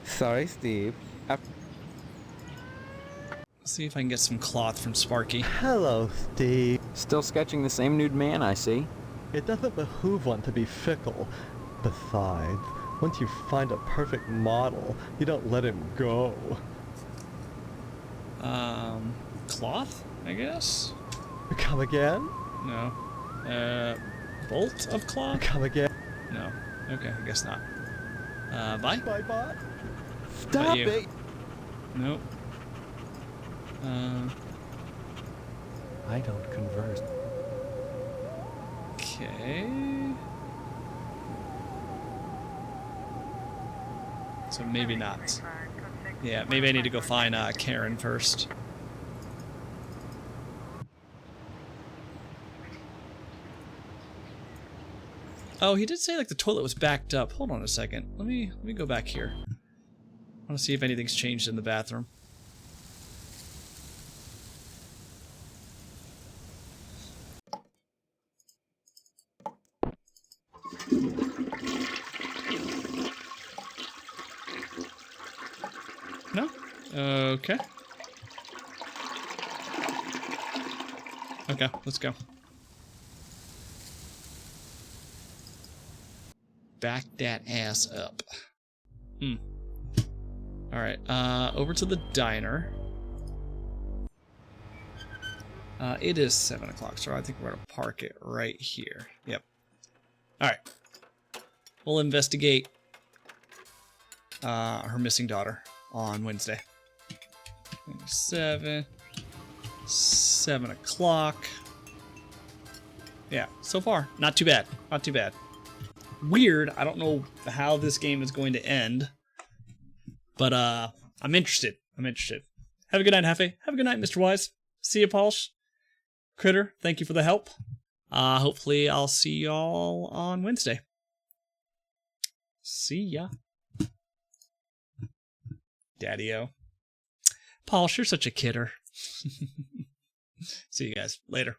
Sorry, Steve. Let's see if I can get some cloth from Sparky. Hello, Steve. Still sketching the same nude man, I see. It doesn't behoove one to be fickle. Besides, Once you find a perfect model, you don't let him go. Cloth, I guess? Come again? No. Bolt of cloth? Come again? No. Okay, I guess not. Bye? Bye-bye. Stop it! Nope. I don't converse. Okay. So maybe not. Yeah, maybe I need to go find Karen first. Oh, he did say like the toilet was backed up. Hold on a second. Let me go back here. I want to see if anything's changed in the bathroom. No? Okay. Okay, let's go. Back that ass up. Alright, over to the diner. It is 7 o'clock, so I think we're gonna park it right here. Yep. Alright. We'll investigate her missing daughter on Wednesday. 7 o'clock. Yeah, so far, not too bad. Not too bad. Weird, I don't know how this game is going to end. But I'm interested. I'm interested. Have a good night, Hefe. Have a good night, Mr. Wise. See you, Polish. Critter, thank you for the help. Hopefully I'll see y'all on Wednesday. See ya. Daddy-o. Polish, you're such a kidder. See you guys later.